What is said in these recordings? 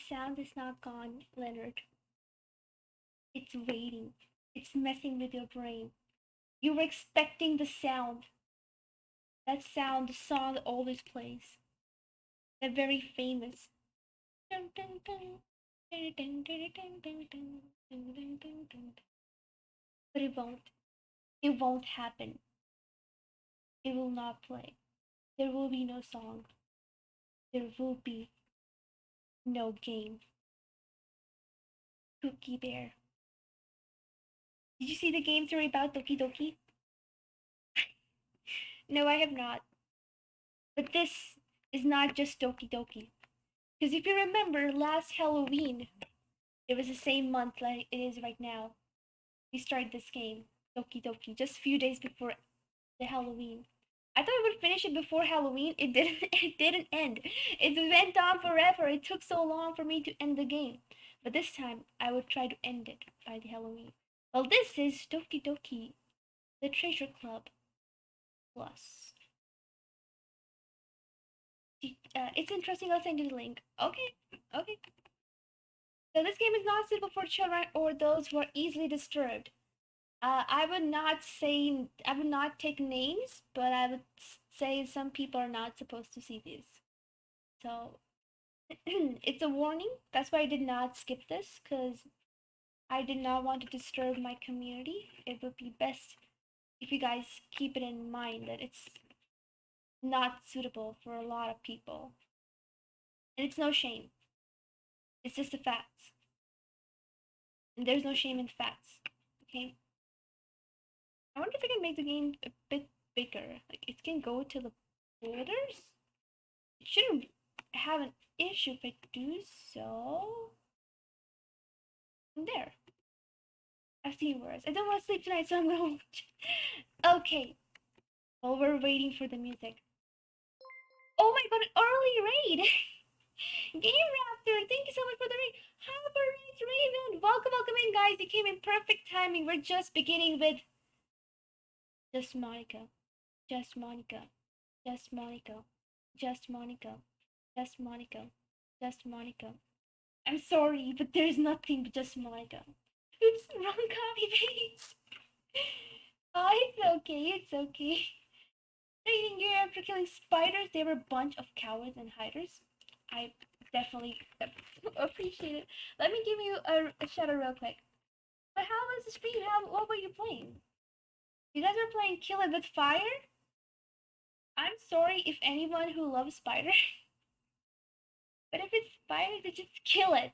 sound is not gone, Leonard. It's waiting. It's messing with your brain. You were expecting the sound. That sound, the song that always plays. They're very famous. But it won't. It won't happen. It will not play. There will be no song. There will be no game. Cookie Bear. Did you see the game theory about Doki Doki? No, I have not. But this is not just Doki Doki. Because if you remember, last Halloween, it was the same month like it is right now. We started this game, Doki Doki, just a few days before the Halloween. I thought I would finish it before Halloween. It didn't. It didn't end. It went on forever. It took so long for me to end the game. But this time, I would try to end it by the Halloween. Well, this is Doki Doki, the Treasure Club Plus. It's interesting. I'll send you the link. Okay. Okay. So this game is not suitable for children or those who are easily disturbed. I would not say I would not take names, but I would say some people are not supposed to see these. So it's a warning. That's why I did not skip this because I did not want to disturb my community. It would be best if you guys keep it in mind that it's not suitable for a lot of people. And it's no shame. It's just the facts. And there's no shame in facts. Okay? I wonder if I can make the game a bit bigger. Like it can go to the borders? It shouldn't have an issue if I do so. There. I've seen worse. I don't want to sleep tonight, so I'm gonna watch. Okay. While we're waiting for the music. Oh my god, an early raid! Game Raptor, thank you so much for the raid. Hyper Raid Raven! Welcome in, guys. You came in perfect timing. We're just beginning with just Monika. Just Monika. Just Monika. Just Monika. Just Monika. Just Monika. I'm sorry, but there's nothing but just Monika. Oops, wrong copy paste. Oh, it's okay, it's okay. Raiding gear after killing spiders, they were a bunch of cowards and hiders. I definitely appreciate it. Let me give you a shout out real quick. But how was the stream? What were you playing? You guys were playing Kill It With Fire? I'm sorry if anyone who loves spider. But if it's spider, then just kill it.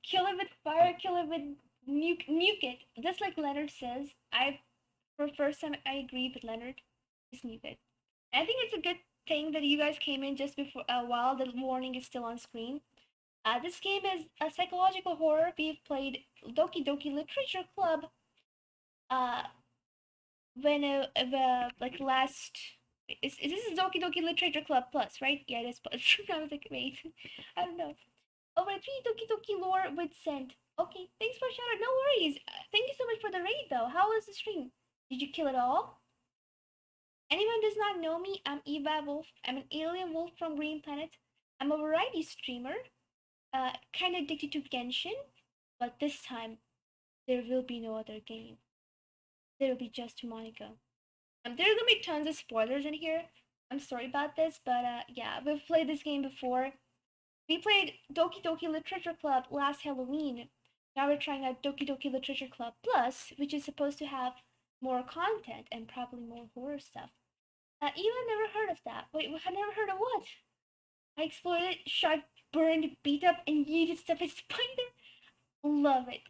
Kill it with fire, kill it with nuke it. Just like Leonard says, for first time I agree with Leonard, just nuke it. And I think it's a good thing that you guys came in just before while the warning is still on screen. This game is a psychological horror. We've played Doki Doki Literature Club. Uh, when like last is this is Doki Doki Literature Club Plus, right? Yeah, it is plus. I was like, wait, I don't know. Over 3 Doki Doki lore with scent. Okay, thanks for shouting. No worries. Thank you so much for the raid, though. How was the stream? Did you kill it all? Anyone does not know me, I'm Eva Wolf. I'm an alien wolf from Green Planet. I'm a variety streamer. Kind of addicted to Genshin, but this time there will be no other game. There will be just Monika. There are gonna be tons of spoilers in here. I'm sorry about this, but yeah, we've played this game before. We played Doki Doki Literature Club last Halloween. Now we're trying out Doki Doki Literature Club Plus, which is supposed to have more content and probably more horror stuff. Eva never heard of that. Wait, I never heard of what? I exploded, shot, burned, beat up, and yeeted stuff as spider. Love it.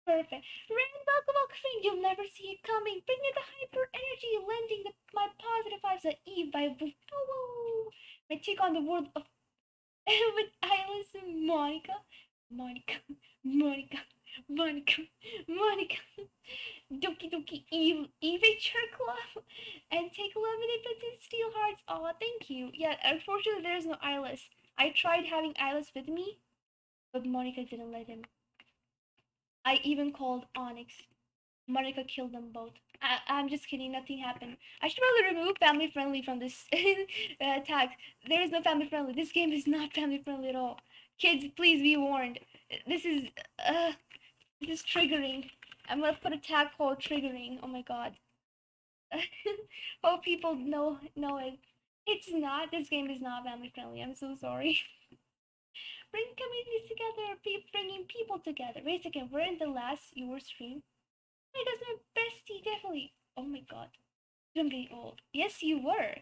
Perfect. Ren, welcome. You'll never see it coming. Bring me the hyper energy, lending my positive vibes at Eve by woo. My take on the world of with Eyeles and Monika. Monika. Monika. Monika. Monika. Doki Doki Eve Club. And take 11 infinite steel hearts. Aw, thank you. Yeah, unfortunately there's no Eyeles. I tried having Eyeles with me, but Monika didn't let him. I even called Onyx. Monika killed them both. I'm just kidding, nothing happened. I should probably remove family friendly from this tag. There is no family friendly. This game is not family friendly at all. Kids, please be warned. This is uh this is triggering. I'm gonna put a tag called triggering. Oh my god. Hope people know it. It's not. This game is not family friendly. I'm so sorry. Bring communities together. Bringing people together. Wait a second. We're in the last your stream. My that's my bestie. Definitely. Oh my god. I'm getting old. Yes, you were.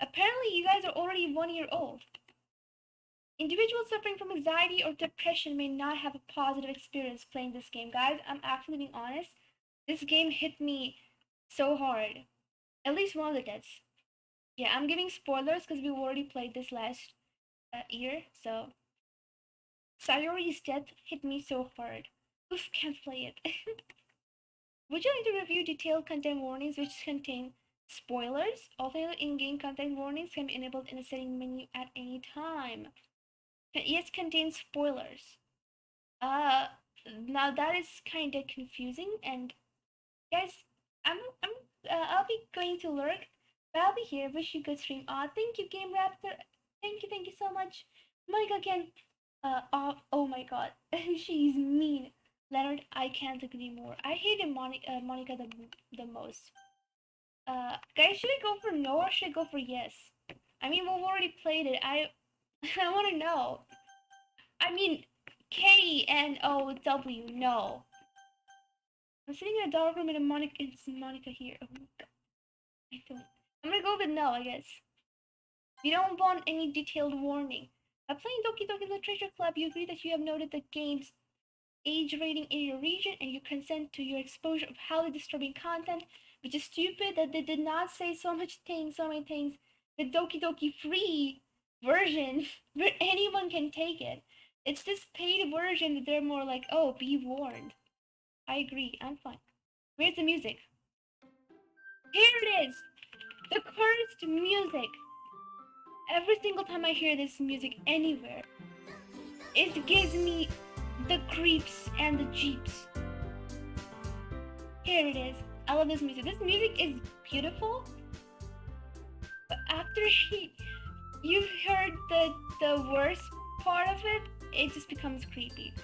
Apparently, you guys are already 1 year old. Individuals suffering from anxiety or depression may not have a positive experience playing this game. Guys, I'm actually being honest. This game hit me so hard. At least one of the deaths. Yeah, I'm giving spoilers because we already played this last year, so Sayori's death hit me so hard. Oof, can't play it. Would you like to review detailed content warnings which contain spoilers? Although in-game content warnings can be enabled in the setting menu at any time. Yes, contains spoilers. Uh, Now that is kind of confusing, and guys, I'll be going to lurk, but I'll be here. Wish you good stream. Thank you, Game Raptor. Thank you so much. Monika again. Oh my god, she's mean. Leonard, I can't agree more. I hated Monika the most. Guys, should I go for no or should I go for yes? I mean, we've already played it. I want to know. I mean, KNOW, no. I'm sitting in a dark room and it's Monika here. Oh my god. I don't. I'm gonna go with no, I guess. You don't want any detailed warning. Playing Doki Doki Literature Club, you agree that you have noted the game's age rating in your region and you consent to your exposure of highly disturbing content, which is stupid that they did not say so many things. The Doki Doki free version where anyone can take it. It's this paid version that they're more like, oh, be warned. I agree, I'm fine. Where's the music? Here it is! The cursed music! Every single time I hear this music anywhere, it gives me the creeps and the jeeps. Here it is. I love this music. This music is beautiful, but after you've heard the worst part of it, it just becomes creepy.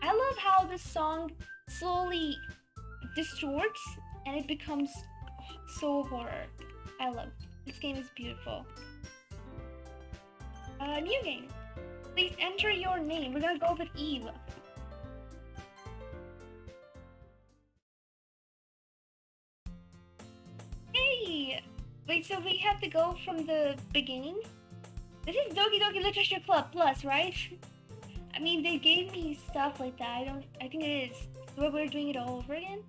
I love how the song slowly distorts and it becomes so horror. I love it. This game is beautiful. New game. Please enter your name. We're gonna go with Eve. Hey! Wait, so we have to go from the beginning? This is Doki Doki Literature Club Plus, right? I mean, they gave me stuff like that. I think it is. So we're doing it all over again?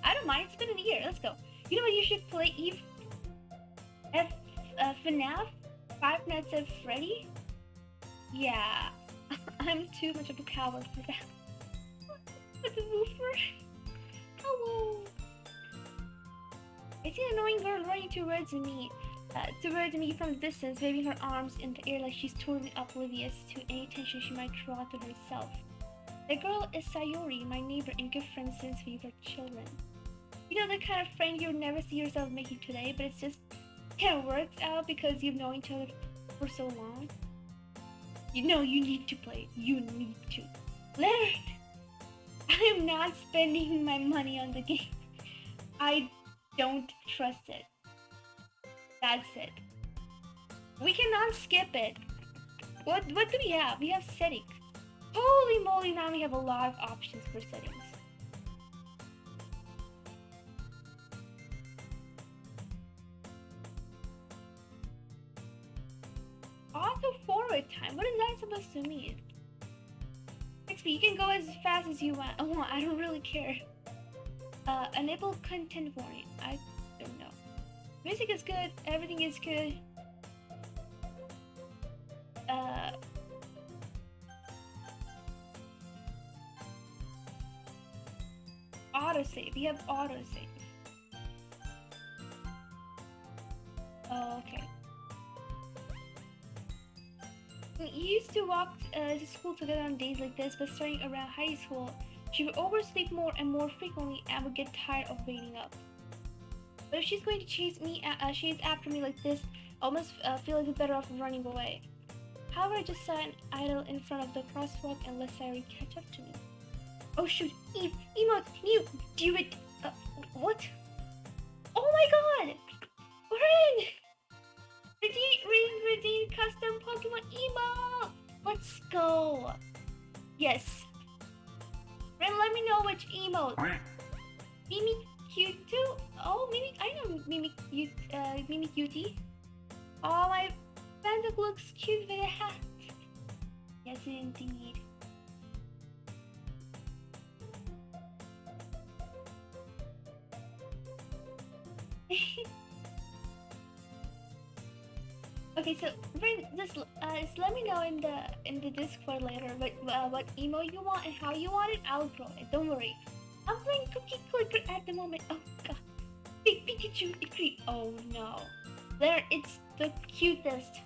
I don't mind. It's been a year. Let's go. You know what you should play, Eve? FNAF? Five Nights at Freddy? Yeah. I'm too much of a coward for that. With the woofer. Hello. I see an annoying girl running towards me from a distance, waving her arms in the air like she's totally oblivious to any attention she might draw to herself. The girl is Sayori, my neighbor and good friend since we were children. You know, the kind of friend you'll never see yourself making today, but it's just kind of works out because you've known each other for so long. You know you need to play. You need to. Leonard, I am not spending my money on the game. I don't trust it. That's it. We cannot skip it. What do we have? We have settings. Holy moly, now we have a lot of options for settings. Auto forward time. What is that supposed to mean? XP, you can go as fast as you want. Oh, I don't really care. Enable content warning. I don't know. Music is good. Everything is good. Autosave. We have autosave. Oh, okay. We used to walk to school together on days like this, but starting around high school, she would oversleep more and more frequently and would get tired of waiting up. But if she's going to chase after me like this, I almost feel like it's better off running away. However, I just saw an idol in front of the crosswalk and let Sayori catch up to me. Oh shoot, Eve, emote, can you do it? What? Oh my god! We're in! Redeem custom Pokemon emote! Let's go! Yes. Ren, let me know which emote. Mimi Q2? Oh, Mimi, I know Mimi Cutie. Oh, my Bandock looks cute with a hat. Yes, indeed. Okay, so just let me know in the Discord later what emo you want and how you want it. I'll draw it. Don't worry. I'm playing Cookie Clicker at the moment. Oh god, big Pikachu. Oh no, there it's the cutest.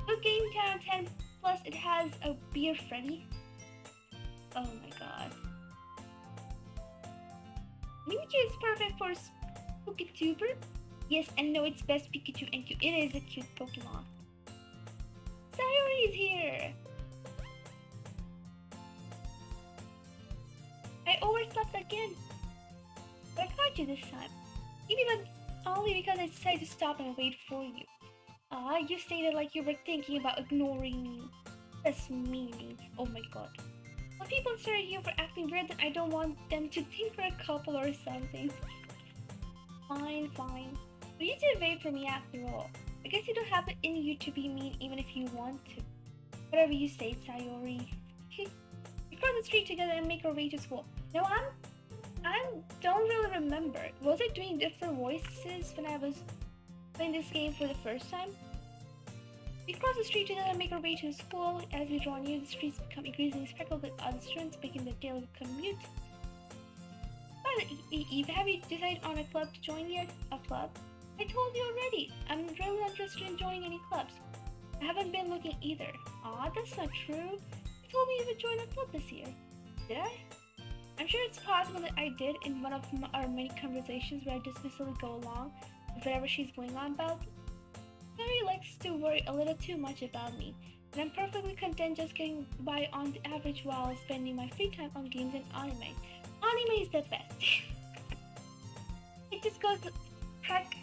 Good game 10 out of 10. Plus it has a beer Freddy. Oh my god. Mimikyu is perfect for Spooky Tuber. Yes, and no, it's best Pikachu and Q. It is a cute Pokemon. Sayori is here! I overslept again. But I caught you this time. Maybe but only because I decided to stop and wait for you. You stated like you were thinking about ignoring me. That's meaning. Oh my god. When people stare at you for acting weird, then I don't want them to think we're a couple or something. Fine. But you did wait for me after all. I guess you don't have it in you to be mean even if you want to. Whatever you say, Sayori. We cross the street together and make our way to school. No, I don't really remember. Was I doing different voices when I was playing this game for the first time? We cross the street together and make our way to school. As we draw near, the streets become increasingly speckled with other students making their daily commute. Eve, have you decided on a club to join yet? A club? I told you already. I'm really not interested in joining any clubs. I haven't been looking either. Aw, that's not true. You told me you would join a club this year. Did I? I'm sure it's possible that I did in one of our many conversations where I dismissively go along with whatever she's going on about. Mary likes to worry a little too much about me, and I'm perfectly content just getting by on the average while spending my free time on games and anime. Anime is the best. It just goes crack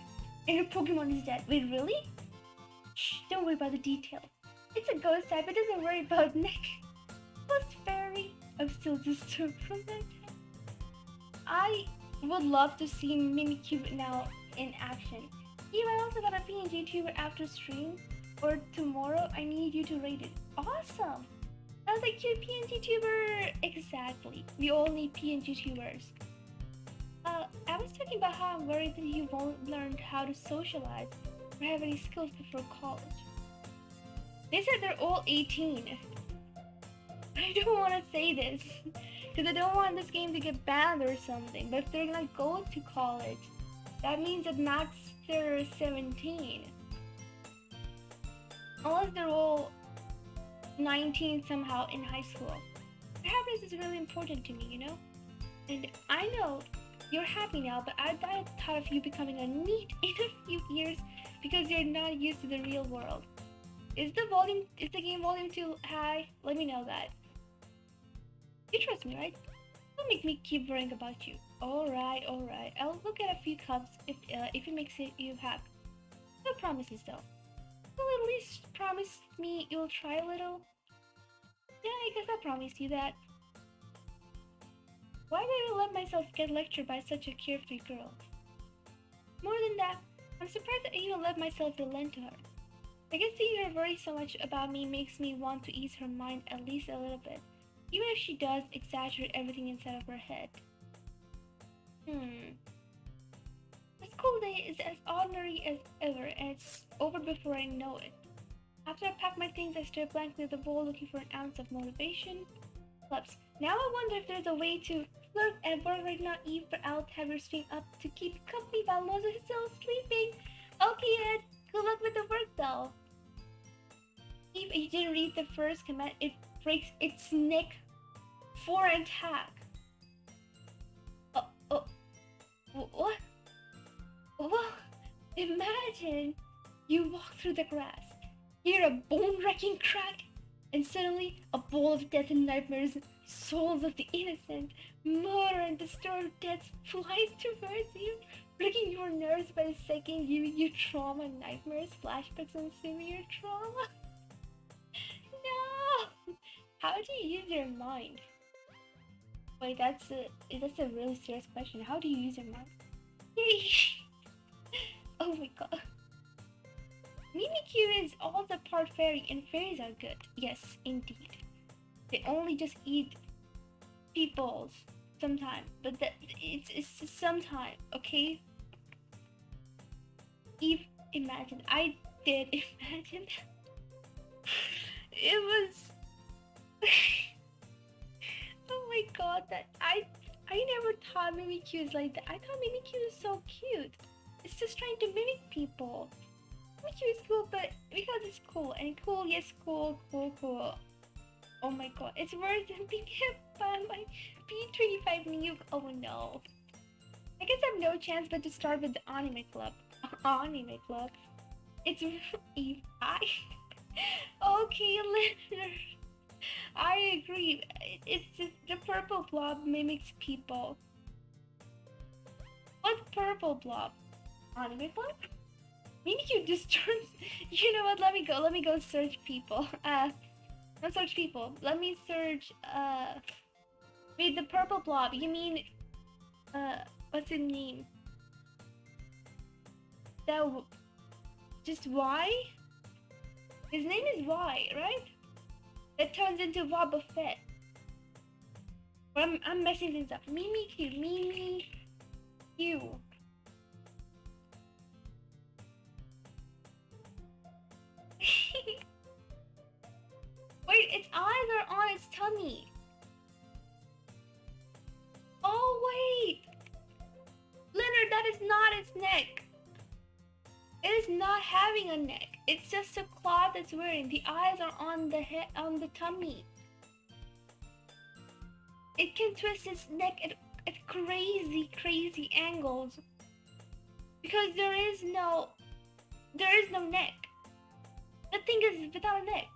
and your Pokemon is dead. Wait, really? Shh, don't worry about the details. It's a ghost type, it doesn't worry about Nick. Ghost fairy. I'm still disturbed from that. I would love to see Mimikyu now in action. Eve, I also got a PNG tuber after stream, or tomorrow. I need you to rate it. Awesome! Sounds like cute PNG tuber! Exactly. We all need PNG tubers. I was talking about how I'm worried that you won't learn how to socialize or have any skills before college. They said they're all 18. I don't want to say this, because I don't want this game to get banned or something, but if they're gonna go to college, that means at max they're 17. Unless they're all 19 somehow in high school. Happiness is really important to me, you know? And I know you're happy now, but I thought of you becoming a NEET in a few years because you're not used to the real world. Is the game volume too high? Let me know that. You trust me, right? Don't make me keep worrying about you. Alright. I'll look at a few cups if it makes you happy. No promises though. You'll at least promise me you'll try a little? Yeah, I guess I promise you that. Why did I let myself get lectured by such a carefree girl? More than that, I'm surprised that I even let myself relent to her. I guess seeing her worry so much about me makes me want to ease her mind at least a little bit, even if she does exaggerate everything inside of her head. The school day is as ordinary as ever, and it's over before I know it. After I pack my things, I stare blankly at the wall looking for an ounce of motivation. Clubs. Now I wonder if there's a way to flirt at work right now, Eve, but I'll have your stream up to keep company while Moses is still sleeping. Okay, Ed. Good luck with the work, though. Eve, you didn't read the first command. It breaks its neck for an attack. What? Well, imagine you walk through the grass. hear a bone-wrecking crack, and suddenly a ball of death and nightmares, souls of the innocent, murder and disturbed death flies towards you, breaking your nerves by the second, giving you trauma, nightmares, flashbacks, and severe trauma. No! How do you use your mind? Wait, that's a really serious question. How do you use your mind? Yay! Oh my god. Mimikyu is all the part fairy, and fairies are good. Yes, indeed. They only just eat peoples sometimes, but it's just sometime, okay? Imagine, I did imagine. It was. Oh my god, that I never thought Mimikyu is like that. I thought Mimikyu is so cute. It's just trying to mimic people. Mimikyu is cool, but because it's cool and cool, yes, cool. Oh my god, it's worse than being hit by my P25 nuke. Oh no. I guess I have no chance but to start with the anime club. Anime club. It's I. Okay, listener. I agree. It's just the purple blob mimics people. What purple blob? Anime blob? Mimikyu just turns. You know what? Let me go search people. Not search people. Let me search. Wait, the purple blob. You mean? What's his name? That. Just Y? His name is Y, right? It turns into Boba Fett. But I'm messing things up. Mimikyu. Wait, its eyes are on its tummy. Oh wait! Leonard, that is not its neck. It is not having a neck. It's just a cloth it's wearing. The eyes are on the head, on the tummy. It can twist its neck at crazy angles because there is no neck. The thing is without a neck.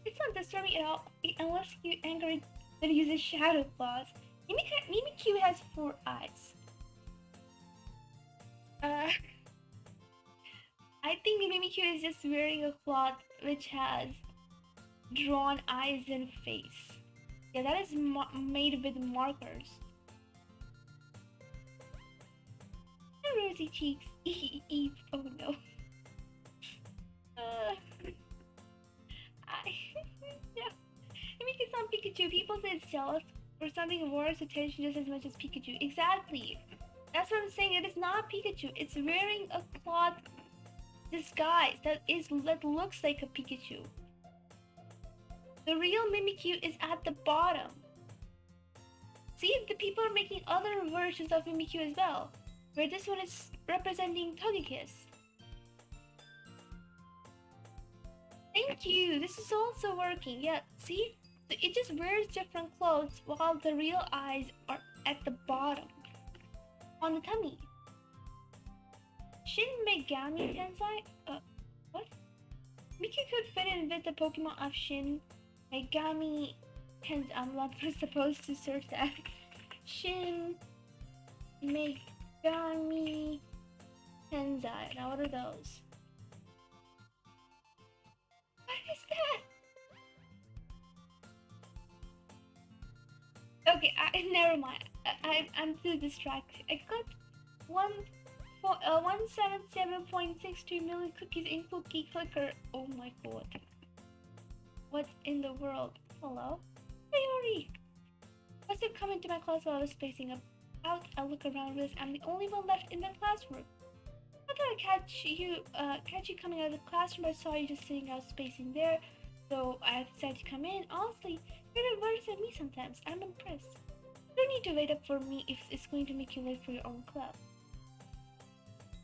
It's not disturbing at all unless you anger it that uses shadow claws. Mimikyu has 4 eyes. I think Mimikyu is just wearing a cloth which has drawn eyes and face. Yeah, that is made with markers. And rosy cheeks. Oh no. Yeah. Mimikyu is not Pikachu. People say it's jealous or something worth attention just as much as Pikachu. Exactly. That's what I'm saying. It is not Pikachu. It's wearing a cloth disguise that looks like a Pikachu. The real Mimikyu is at the bottom. See, the people are making other versions of Mimikyu as well, where this one is representing Togekiss. Thank you. This is also working. Yeah, see? So it just wears different clothes while the real eyes are at the bottom, on the tummy. Shin Megami Tensei? What? Mimikyu could fit in with the Pokemon of Shin Megami Tensei. I'm not supposed to search that. Shin Megami Tensei. Now what are those? What is that? Okay, never mind. I'm too distracted. I got 177.62 million cookies in Cookie Clicker. Oh my god. What in the world? Hello? Hey, Ori! Must have come into my class while I was spacing out. I look around with I'm the only one left in the classroom. I thought I'd catch you coming out of the classroom. I saw you just sitting out spacing there, so I decided to come in. Honestly, you're worse than me sometimes. I'm impressed. You don't need to wait up for me if it's going to make you late for your own club.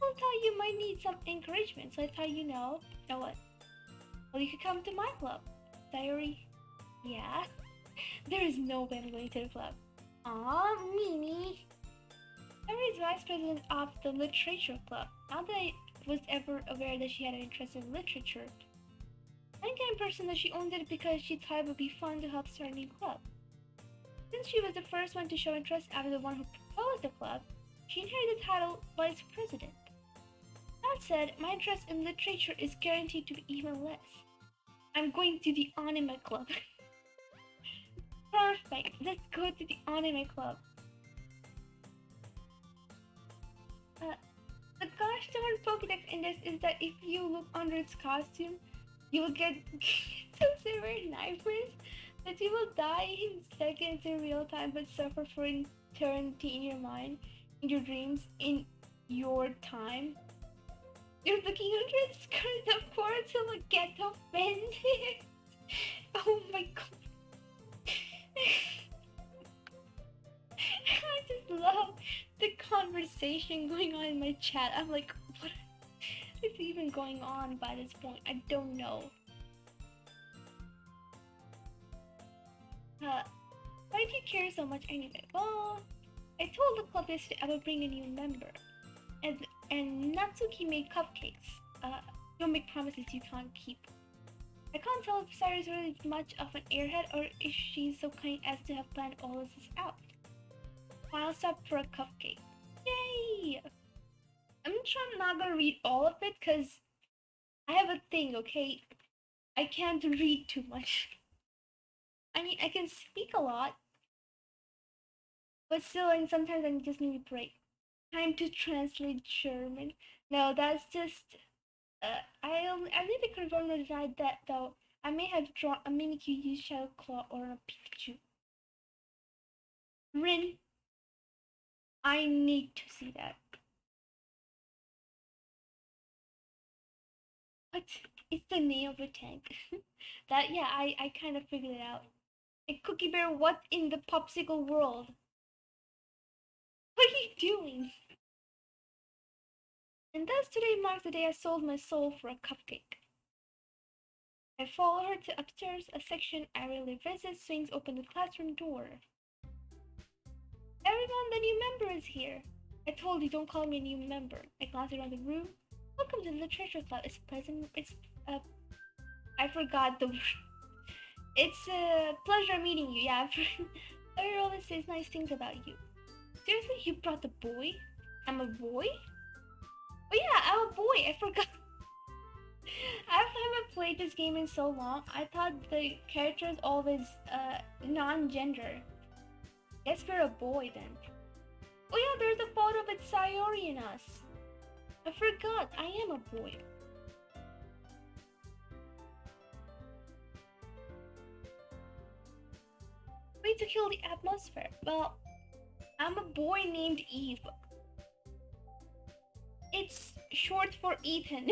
I thought you might need some encouragement, so I thought you know what? Well, you could come to my club. Diary? Yeah? There is no way I'm going to the club. Aw, Mimi. Sarah is vice president of the literature club. Not that I was ever aware that she had an interest in literature. I'm the kind of person that she only did it because she thought it would be fun to help start a new club. Since she was the first one to show interest after the one who proposed the club, she inherited the title vice president. That said, my interest in literature is guaranteed to be even less. I'm going to the anime club. Perfect, let's go to the anime club. The gosh darn Pokédex index is that if you look under its costume, you will get so severe nightmares that you will die in seconds in real time but suffer for eternity in your mind, in your dreams, in your time. You're looking under its skirt, of course, you will get offended. Oh my god. I just love the conversation going on in my chat. I'm like, what is even going on by this point? I don't know. Why do you care so much anyway? Well, I told the club yesterday I would bring a new member. And Natsuki made cupcakes. Don't make promises you can't keep. I can't tell if Sarah is really much of an airhead or if she's so kind as to have planned all of this out. I'll stop for a cupcake. Yay! I'm not gonna read all of it because I have a thing, okay? I can't read too much. I mean, I can speak a lot, but still, and sometimes I just need a break. Time to translate German. No, that's just. I really confirm or denied that though. I may have drawn a Mimikyu Shadow Claw or a Pikachu. Rin. I need to see that. What? It's the name of a tank. That, yeah, I kind of figured it out. And Cookie Bear, what in the popsicle world? What are you doing? And thus today marks the day I sold my soul for a cupcake. I follow her to upstairs, a section I rarely visit, swings open the classroom door. Everyone, the new member is here. I told you, don't call me a new member. I glance around the room. Welcome to the literature club. It's pleasant. I forgot the word. It's a pleasure meeting you. Yeah, I always says nice things about you. Seriously, you brought the boy? I'm a boy? Oh yeah, I'm a boy. I forgot. I haven't played this game in so long. I thought the character is always non-gender. Guess we're a boy then. Oh yeah, there's a photo with Sayori in us. I forgot, I am a boy. Way to kill the atmosphere. Well, I'm a boy named Eve. It's short for Ethan.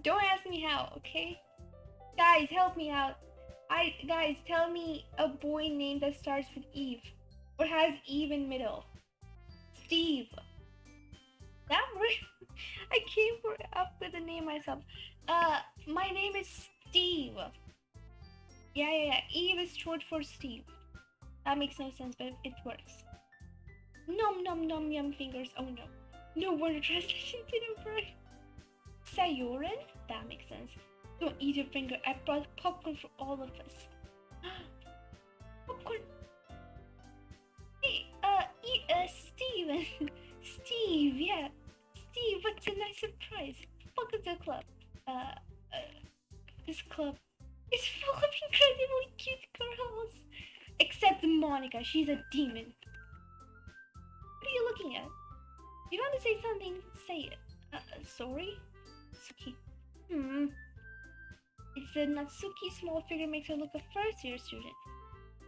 Don't ask me how, okay? Guys, help me out. Guys, tell me a boy name that starts with Eve or has Eve in middle. Steve. That word. I came up with a name myself. My name is Steve. Yeah. Eve is short for Steve. That makes no sense, but it works. Nom nom nom yum fingers. Oh no. No word translation didn't work. Sayoran? That makes sense. Don't eat your finger. I brought popcorn for all of us. Popcorn. Hey, Steven. Steve, yeah. Steve, what's a nice surprise? Welcome to the club. This club is full of incredibly cute girls. Except Monika, she's a demon. What are you looking at? If you want to say something, say it. Sorry? Natsuki. It's the Natsuki small figure makes her look a first-year student.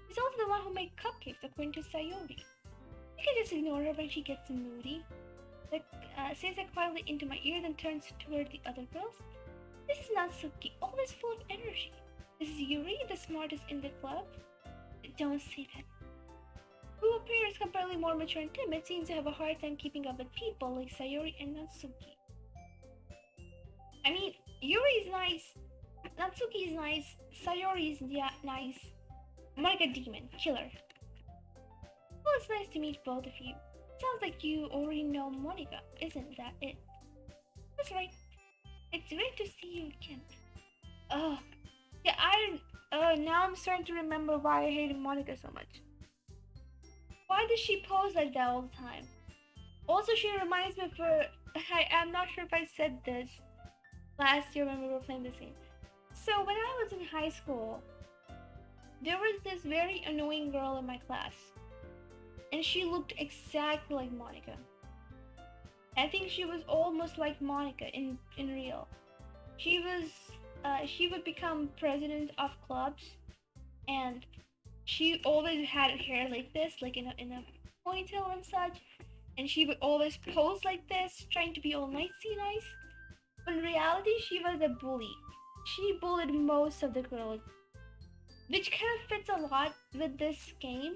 She's also the one who made cupcakes, according to Sayori. You can just ignore her when she gets moody. Says that quietly into my ear, then turns toward the other girls. This is Natsuki, always full of energy. This is Yuri, the smartest in the club. Don't say that. Who appears comparatively more mature and timid, seems to have a hard time keeping up with people like Sayori and Natsuki. I mean, Yuri is nice, Natsuki is nice, Sayori is nice. Monika demon, killer. Well, it's nice to meet both of you. Sounds like you already know Monika, isn't that it? That's right. It's great to see you again. Oh, yeah, now I'm starting to remember why I hated Monika so much. Why does she pose like that all the time? Also, she reminds me of her. I'm not sure if I said this last year when we were playing this game. So, when I was in high school, there was this very annoying girl in my class, and she looked exactly like Monika. I think she was almost like Monika in real. She would become president of clubs, and she always had hair like this, like in a ponytail and such, and she would always pose like this, trying to be all nicey nice. But in reality, she was a bully. She bullied most of the girls, which kind of fits a lot with this game,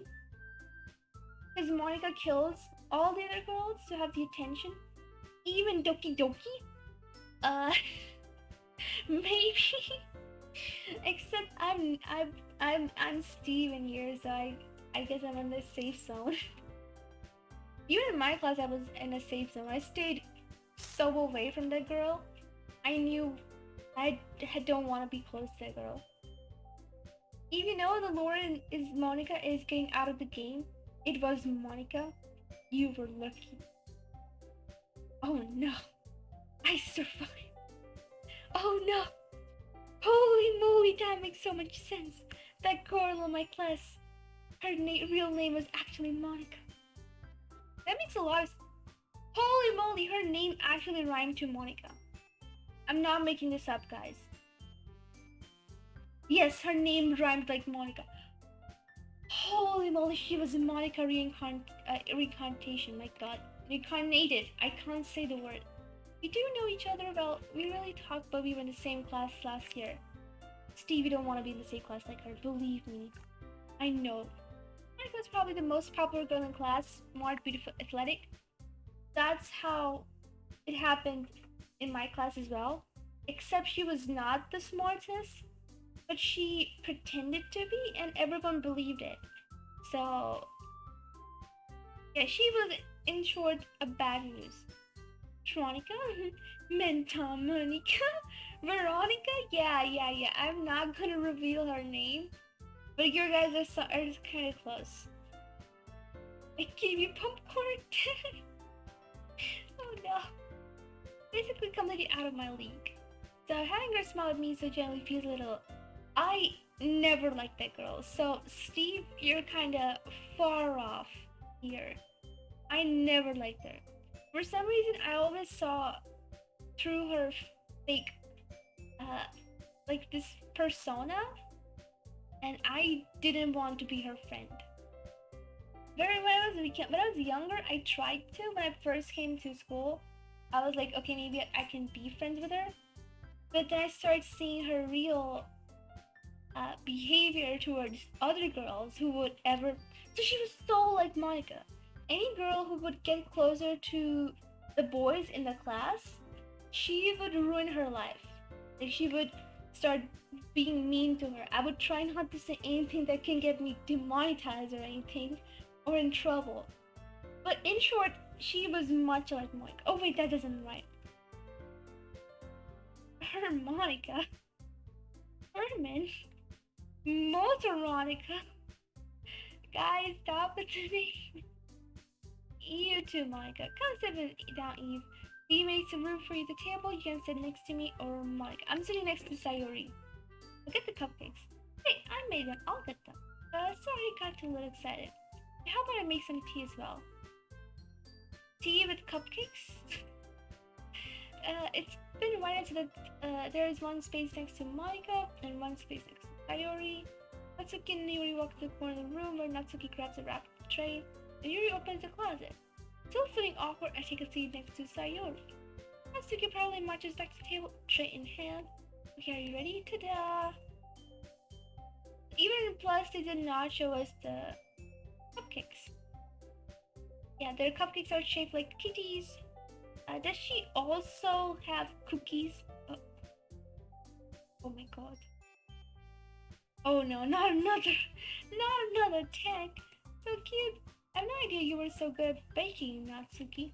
because Monika kills all the other girls to have the attention. Even Doki Doki, uh, maybe. Except I'm Steve in here, so I guess I'm in the safe zone. Even in my class, I was in a safe zone. I stayed so away from that girl. I knew I don't want to be close to that girl. Even though the lore is Monika is getting out of the game, it was Monika. You were lucky. Oh no, I survived. Oh no. Holy moly, that makes so much sense. That girl in my class, her real name was actually Monika. That makes a lot of Holy moly, her name actually rhymed to Monika. I'm not making this up, guys. Yes, her name rhymed like Monika. Holy moly, she was a Monika reincarnation, my god. Reincarnated. I can't say the word. We do know each other well. We really talked, but we were in the same class last year. Steve, you don't want to be in the same class like her. Believe me. I know. Monika was probably the most popular girl in class. Smart, beautiful, athletic. That's how it happened in my class as well. Except she was not the smartest, but she pretended to be, and everyone believed it. So, yeah, she was, in short, a bad news. Tronica? Menta, Monika? Veronica? Yeah. I'm not gonna reveal her name, but you guys are just kind of close. I gave you popcorn. Oh no. Basically completely out of my league. So having her smile at me so gently feels a little... I never liked that girl. So Steve, you're kinda far off here. I never liked her. For some reason, I always saw through her fake, like this persona, and I didn't want to be her friend. When I was younger, I tried to. When I first came to school, I was like, okay, maybe I can be friends with her. But then I started seeing her real behavior towards other girls who would ever. So she was so like Monika. Any girl who would get closer to the boys in the class, she would ruin her life. Like she would start being mean to her. I would try not to say anything that can get me demonetized or anything, or in trouble. But in short, she was much like Monika. Oh wait, that doesn't rhyme. Monika. Herman. Motoronica. Guys, stop it to me. You too, Monika. Come sit down, Eve. We made some room for you at the table. You can sit next to me or Monika. I'm sitting next to Sayori. I'll get the cupcakes. Hey, I made them. I'll get them. Sorry, I got a little excited. How about I make some tea as well? Tea with cupcakes? It's been divided so that there is one space next to Monika and one space next to Sayori. Natsuki and Yuri walk to the corner of the room where Natsuki grabs a wrapped tray and Yuri opens the closet. Still feeling awkward, I take a seat next to Sayori. Natsuki proudly marches back to the table, tray in hand. Okay, are you ready? Ta-da! Even in Plus, they did not show us the cupcakes. Yeah, their cupcakes are shaped like kitties. Does she also have cookies? Oh my god. Oh no, not another tank. So cute. I have no idea you were so good at baking, Natsuki.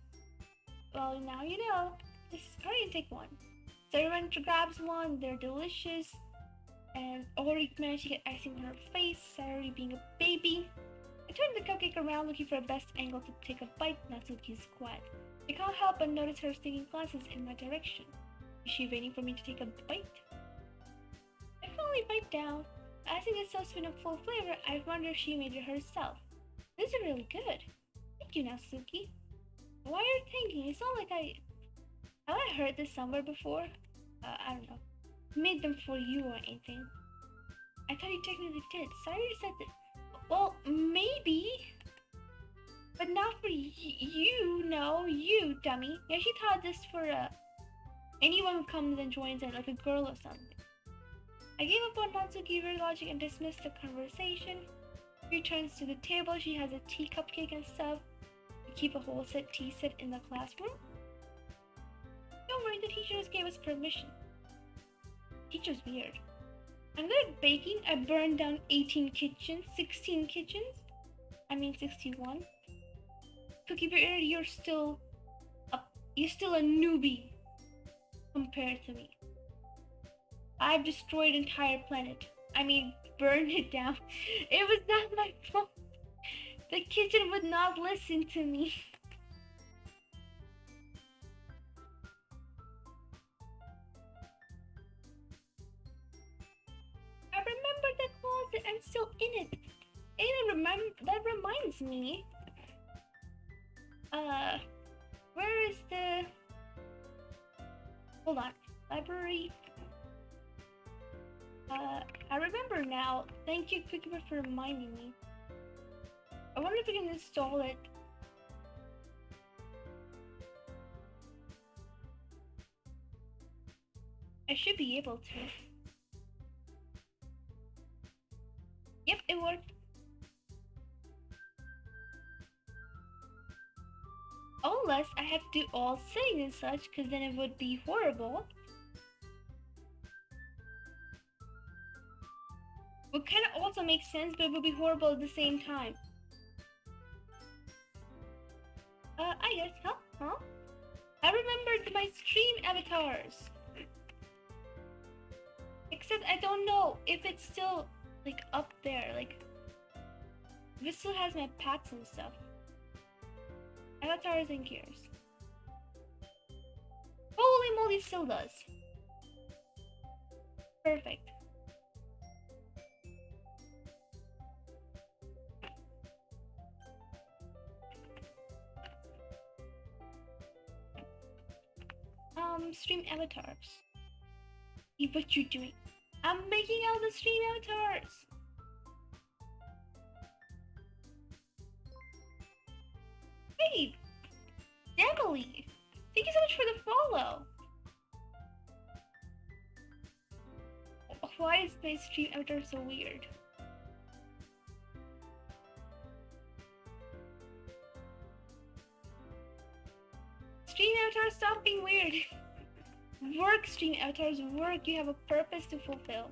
Well, now you know. Just hurry and take one. So everyone grabs one, they're delicious. And Ori managed to get icing on her face, Sayori being a baby. I turned the cupcake around looking for the best angle to take a bite. Natsuki's quiet. I can't help but notice her sticking glasses in my direction. Is she waiting for me to take a bite? I finally bite down. Icing is so sweet and full of flavor, I wonder if she made it herself. This is really good. Thank you, Natsuki. Why are you thinking? It's not like have I heard this somewhere before? I don't know. Made them for you or anything. I thought you technically did. Sorry said that. Well, maybe. But not for you, no, you, dummy. Yeah, she thought this for anyone who comes and joins in, like a girl or something. I gave up on Natsuki very logic and dismissed the conversation. She returns to the table. She has a tea cupcake and stuff. We keep a whole tea set in the classroom. Don't worry, the teacher just gave us permission. Teacher's weird. I'm good at baking. I burned down 18 kitchens, 16 kitchens. I mean 61. Cookie Bear, you're still a newbie compared to me. I've destroyed entire planet. I mean, burned it down. It was not my fault. The kitchen would not listen to me. I remember the closet. I'm still in it. And that reminds me. Where is the... Hold on. Library. I remember now. Thank you, Cookie Bear, for reminding me. I wonder if we can install it. I should be able to. Yep, it worked. Unless I have to do all settings and such, because then it would be horrible. Would kind of also make sense, but it would be horrible at the same time. I guess, huh? I remembered my stream avatars. Except I don't know if it's still, like, up there, like... This still has my pats and stuff. Avatars and gears. Holy moly, still does. Perfect. Stream avatars. See what you're doing. I'm making out the stream avatars. Hey, Emily, thank you so much for the follow. Why is my stream avatar so weird? Stream avatars, stop being weird. Work, stream avatars, work. You have a purpose to fulfill.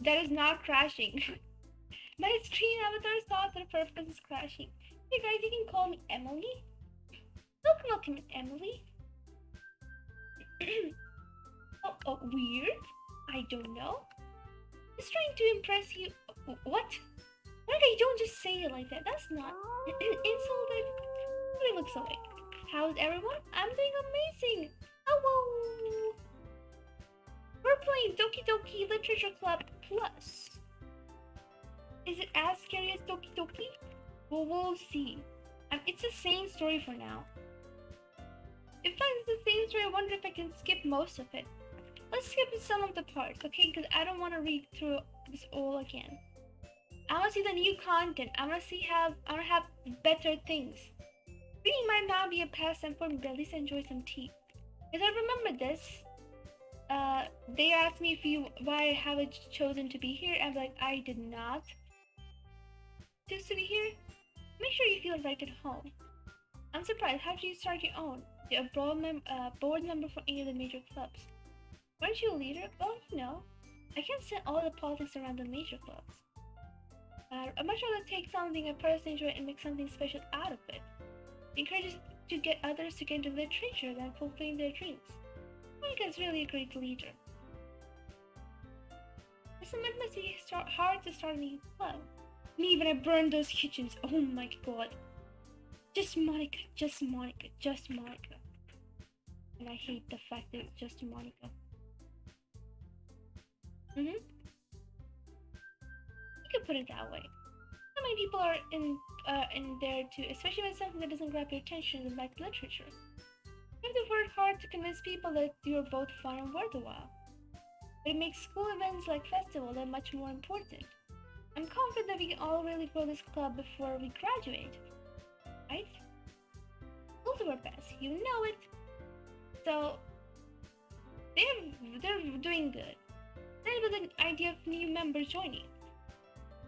That is not crashing. My stream avatars thought their purpose is crashing. Hey guys, you can call me Emily. Welcome, Emily. Oh, weird? I don't know. Just trying to impress you. What? Okay, don't just say it like that. That's not an insult. It looks like. How's everyone? I'm doing amazing. Hello. We're playing Doki Doki Literature Club Plus. Is it as scary as Doki Doki? Well, we'll see. It's the same story for now. In fact, it's the same story. I wonder if I can skip most of it. Let's skip some of the parts, okay? Because I don't want to read through this all again. I want to see the new content. I want to have better things. Reading might not be a pastime for me, but at least enjoy some tea. Because I remember this. They asked me why I haven't chosen to be here. I'm like, I did not choose to be here. Make sure you feel right at home. I'm surprised. How did you start your own? You're a board member for any of the major clubs. Weren't you a leader? Well, you know, I can't set all the politics around the major clubs. I'd much rather take something I personally enjoy and make something special out of it. It encourages to get others to get into literature than fulfilling their dreams. Monika is really a great leader. It must be hard to start a new club. Me when I burned those kitchens, oh my god. Just Monika, just Monika, just Monika. And I hate the fact that it's just Monika. You could put it that way. So many people are in there too, especially when something that doesn't grab your attention like literature. You have to work hard to convince people that you're both fun and worthwhile. But it makes school events like festival that much more important. I'm confident that we can all really grow this club before we graduate. Right? We'll do our best, you know it. So they're doing good. Then with the idea of new members joining.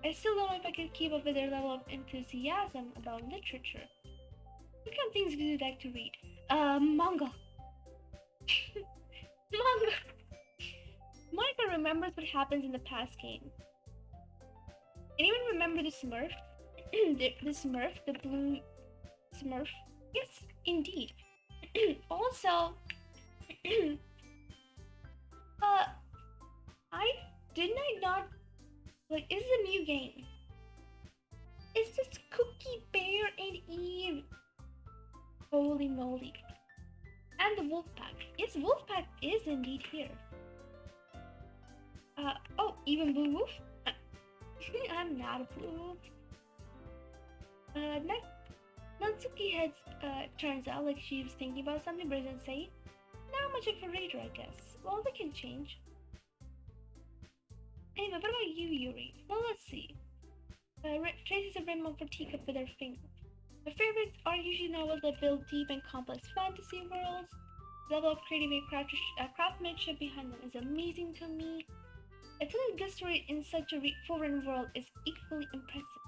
I still don't know if I can keep up with their level of enthusiasm about literature. What kind of things do you like to read? Manga. Manga. Monika remembers what happens in the past game. Anyone remember the Smurf? the Smurf, the blue Smurf? Yes, indeed. Also, I not like, is a new game. It's just Cookie, Bear, and Eve. Holy moly. And the Wolfpack. Yes, Wolfpack is indeed here. Oh, even Blue Wolf? I'm not a Blue Wolf. Natsuki has, turns out like she was thinking about something but doesn't say. Not much of a reader, I guess. Well, they can change. Anyway, what about you, Yuri? Well, let's see. Traces of rainbow for teacup with her finger. My favorites are usually novels that build deep and complex fantasy worlds. The level of creativity and craftsmanship behind them is amazing to me. I feel like a good story in such a foreign world is equally impressive.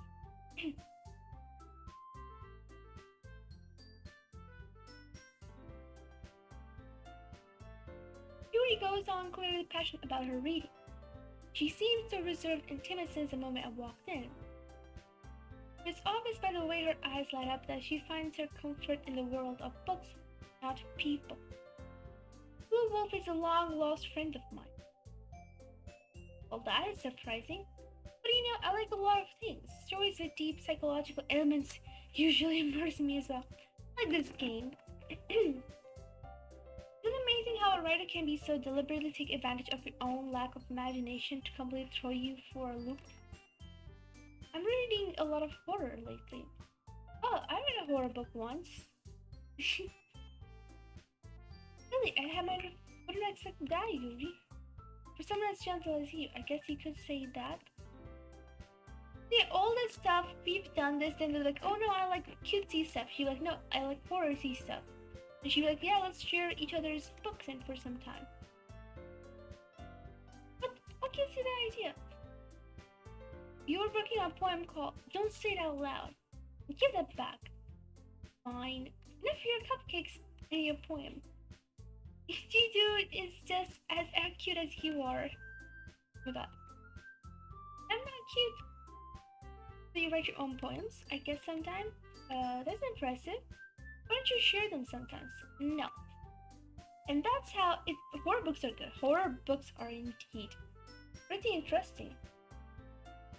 Yuri goes on clearly passionate about her reading. She seems so reserved and timid since the moment I walked in. It's obvious by the way her eyes light up that she finds her comfort in the world of books, not people. Blue Wolf is a long-lost friend of mine. Well, that is surprising. But you know, I like a lot of things. Stories with deep psychological elements usually immerse me as well. Like this game. Isn't it amazing how a writer can be so deliberately take advantage of your own lack of imagination to completely throw you for a loop? I'm reading a lot of horror lately. Oh, I read a horror book once. Really, wouldn't expect that, Yuri. For someone as gentle as you, I guess you could say that. Yeah, all this stuff, we've done this, then they're like, oh no, I like cutesy stuff. She's like, no, I like horror-y stuff. And she'd be like, yeah, let's share each other's books in for some time. But what gives you that idea? You were working on a poem called Don't Say It Out Loud. Give that back. Fine. Enough for your cupcakes and your poem. You dude is just as cute as you are. Oh my god. I'm not cute. So you write your own poems, I guess sometime? That's impressive. Why don't you share them sometimes? No. And that's how horror books are good. Horror books are indeed pretty interesting.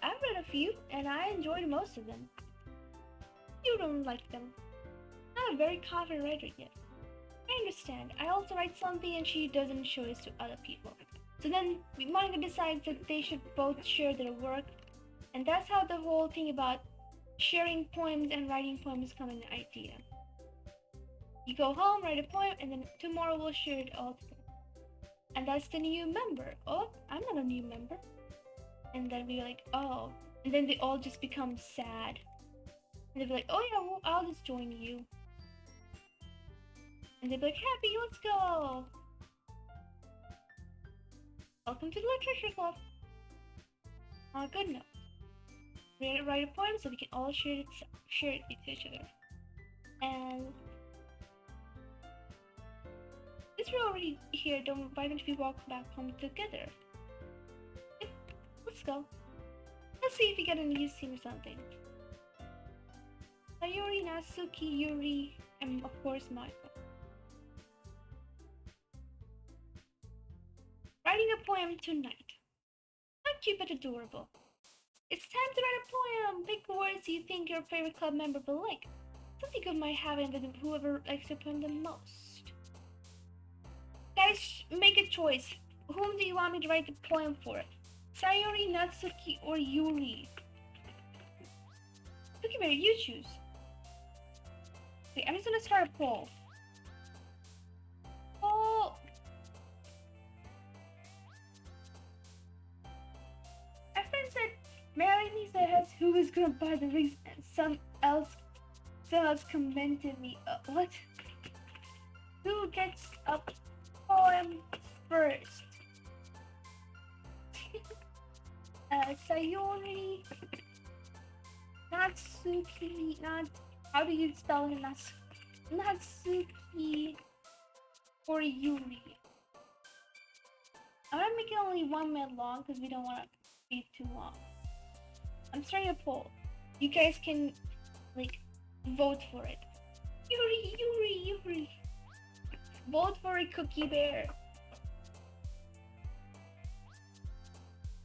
I've read a few and I enjoyed most of them. You don't like them. Not a very confident writer yet. I understand. I also write something and she doesn't show it to other people. So then Monika decides that they should both share their work, and that's how the whole thing about sharing poems and writing poems come an idea. You go home, write a poem, and then tomorrow we'll share it all together. And that's the new member. Oh, I'm not a new member. And then we're like, oh. And then they all just become sad. And they'll be like, oh yeah, well, I'll just join you. And they'll be like, happy, let's go. Welcome to the Literature Club. On a good note. We write a poem so we can all share it with each other. And since we're already here, why don't we walk back home together? Yep, let's go. Let's see if we get a new scene or something. Sayuri, Natsuki, Yuri, and of course Michael. Writing a poem tonight. Not cute but adorable. It's time to write a poem. Pick words you think your favorite club member will like. Something good might happen with whoever likes your poem the most. Guys, make a choice. Whom do you want me to write the poem for? Sayuri, Natsuki, or Yuri? Cookie Berry, you choose. Okay, I'm just gonna start a poll. Poll! My friend said, marry me, says who is gonna buy the rings, and someone else commented me. What? Who gets a poem first? Sayuri, Natsuki, how do you spell it? Natsuki, or Yuri? I'm gonna make it only 1 minute long because we don't want to be too long. I'm starting a poll. You guys can vote for it. Yuri. Vote for a Cookie Bear.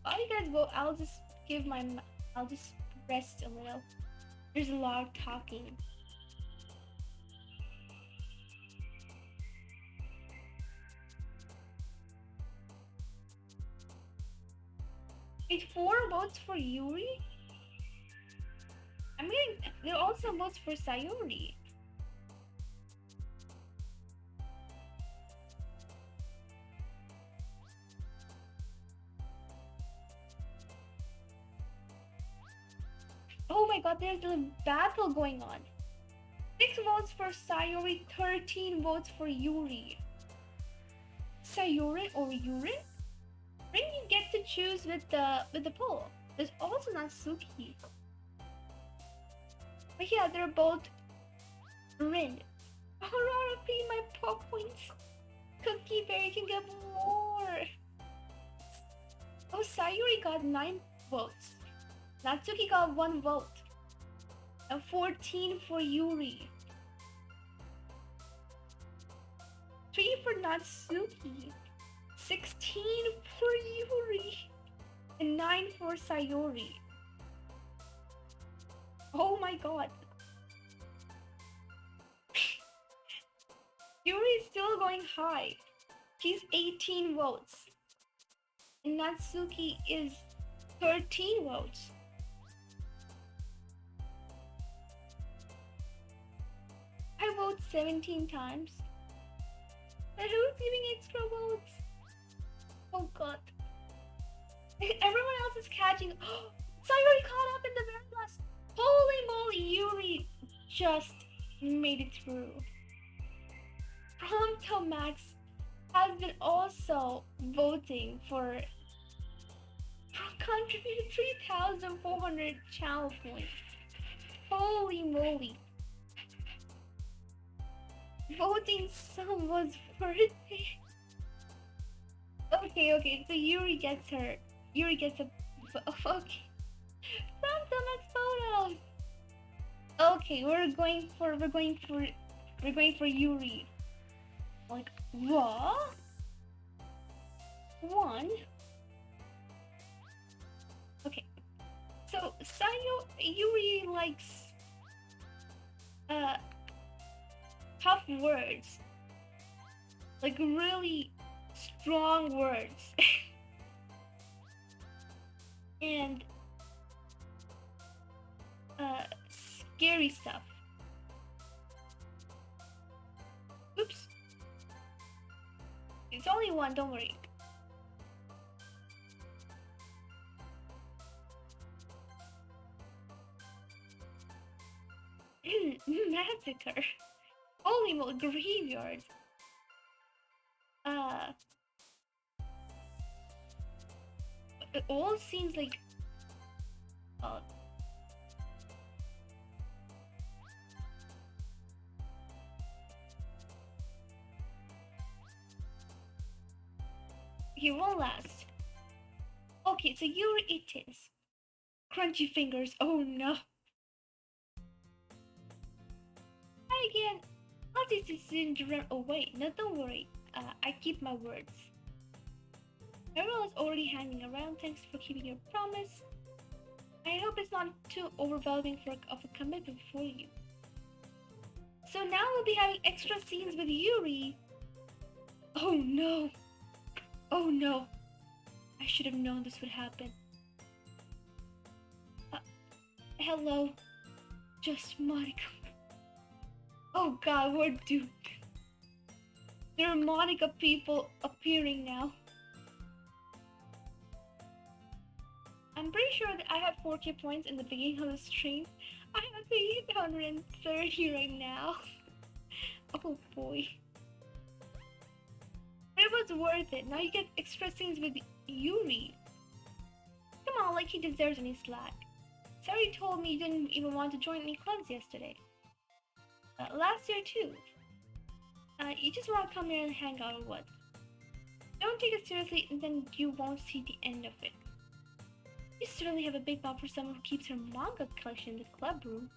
While you guys vote, I'll just rest a little. There's a lot of talking. Wait, 4 votes for Yuri? I'm getting. There are also votes for Sayuri. Oh my god, there's a battle going on. 6 votes for Sayuri, 13 votes for Yuri. Sayuri or Yuri? Rin, you get to choose with the poll. There's also Natsuki. But yeah, they're both Rin. Aurora, pay my paw points. Cookie Berry can get more. Oh, Sayuri got 9 votes. Natsuki got 1 vote. And 14 for Yuri. 3 for Natsuki. 16 for Yuri. And 9 for Sayuri. Oh my god. Yuri is still going high. She's 18 votes. And Natsuki is 13 votes. I vote 17 times. But who's giving extra votes? Oh god. Everyone else is catching. Sayuri caught up in the very last. Holy moly, Yuri just made it through. Promptomax has been also voting for contributed 3,400 channel points. Holy moly. Voting sum was worth it. Okay, so Yuri gets a okay. Promptomax photos. Okay, we're going for Yuri. Like what? 1. Okay. So Yuri likes tough words. Like really strong words. And scary stuff. Oops. It's only 1, don't worry. Massacre. Holy moly, graveyard. It all seems like he won't last. Okay, so Yuri it is. crunchy fingers. Oh no. Hi again. Let's just remember. Oh wait, no, don't worry. I keep my words. Everyone is already hanging around. Thanks for keeping your promise. I hope it's not too overwhelming of a commitment for you. So now we'll be having extra scenes with Yuri. Oh no. Oh no. I should have known this would happen. Hello. Just Monika. Oh god, we're doomed. There are Monika people appearing now. I'm pretty sure that I had 4K points in the beginning of the stream. I have 830 right now. Oh boy. But it was worth it. Now you get extra scenes with Yuri. Come on, like he deserves any slack. Sorry, you told me you didn't even want to join any clubs yesterday. Last year too. You just want to come here and hang out or what? Don't take it seriously and then you won't see the end of it. You certainly have a big mouth for someone who keeps her manga collection in the club room.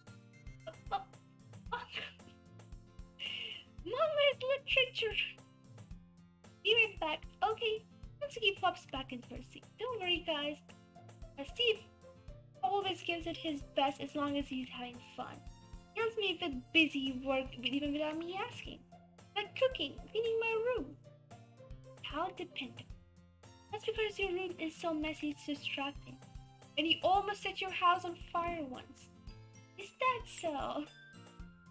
Manga is literature! Be right back. Okay, once he pops back into her seat. Don't worry guys. Steve always gives it his best as long as he's having fun. He helps me with busy work even without me asking. Like cooking, cleaning my room. How dependent. That's because your room is so messy it's distracting. And you almost set your house on fire once. Is that so?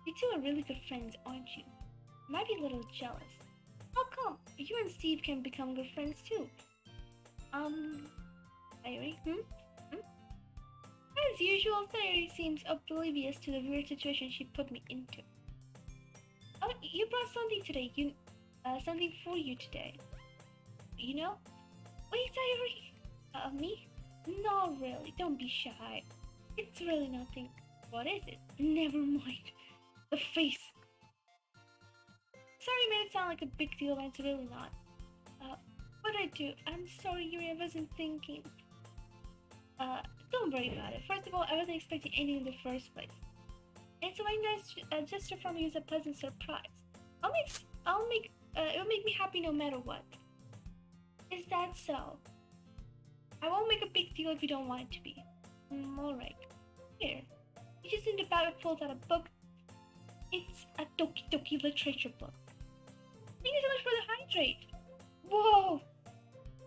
You two are really good friends, aren't you? Might be a little jealous. How come? You and Steve can become good friends too. Sayori? As usual, Sayori seems oblivious to the weird situation she put me into. Oh, you brought something today. Something for you today. You know? Wait, Sayori? Me? Not really. Don't be shy. It's really nothing. What is it? Never mind. The face. Sorry, made it sound like a big deal when it's really not. What'd I do? I'm sorry, Yuri. I wasn't thinking. Don't worry about it. First of all, I wasn't expecting anything in the first place. And so my nice gesture from you is a pleasant surprise. It'll make me happy no matter what. Is that so? I won't make a big deal if you don't want it to be. Alright. Here. You just need to buy it pulls out a book. It's a Doki literature book. Thank you so much for the hydrate. Whoa!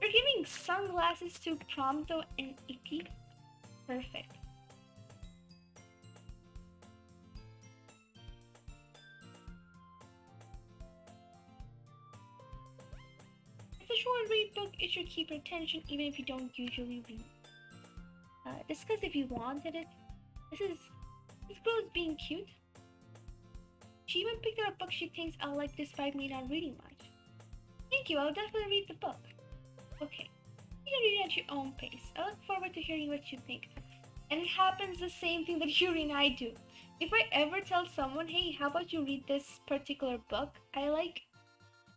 You're giving sunglasses to Prompto and Iki? Perfect. It's a short read book. It should keep your attention even if you don't usually read. Discuss if you wanted it. This girl is being cute. She even picked out a book she thinks I'll like despite me not reading much. Thank you, I'll definitely read the book. Okay, you can read it at your own pace. I look forward to hearing what you think. And it happens the same thing that Yuri and I do. If I ever tell someone, hey, how about you read this particular book I like,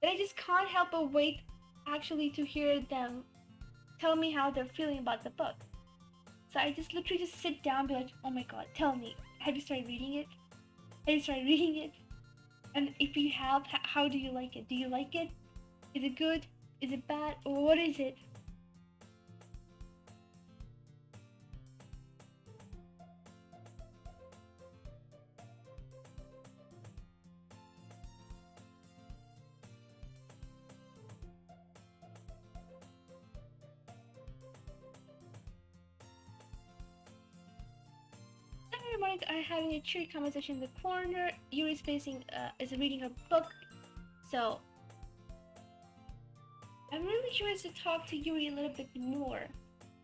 then I just can't help but wait actually to hear them tell me how they're feeling about the book. So I just literally just sit down and be like, oh my god, tell me, have you started reading it? Have you started reading it? And if you have, how do you like it? Do you like it? Is it good? Is it bad? Or what is it? Monik are having a cheery conversation in the corner. Yuri is reading her book, so I'm really curious to talk to Yuri a little bit more.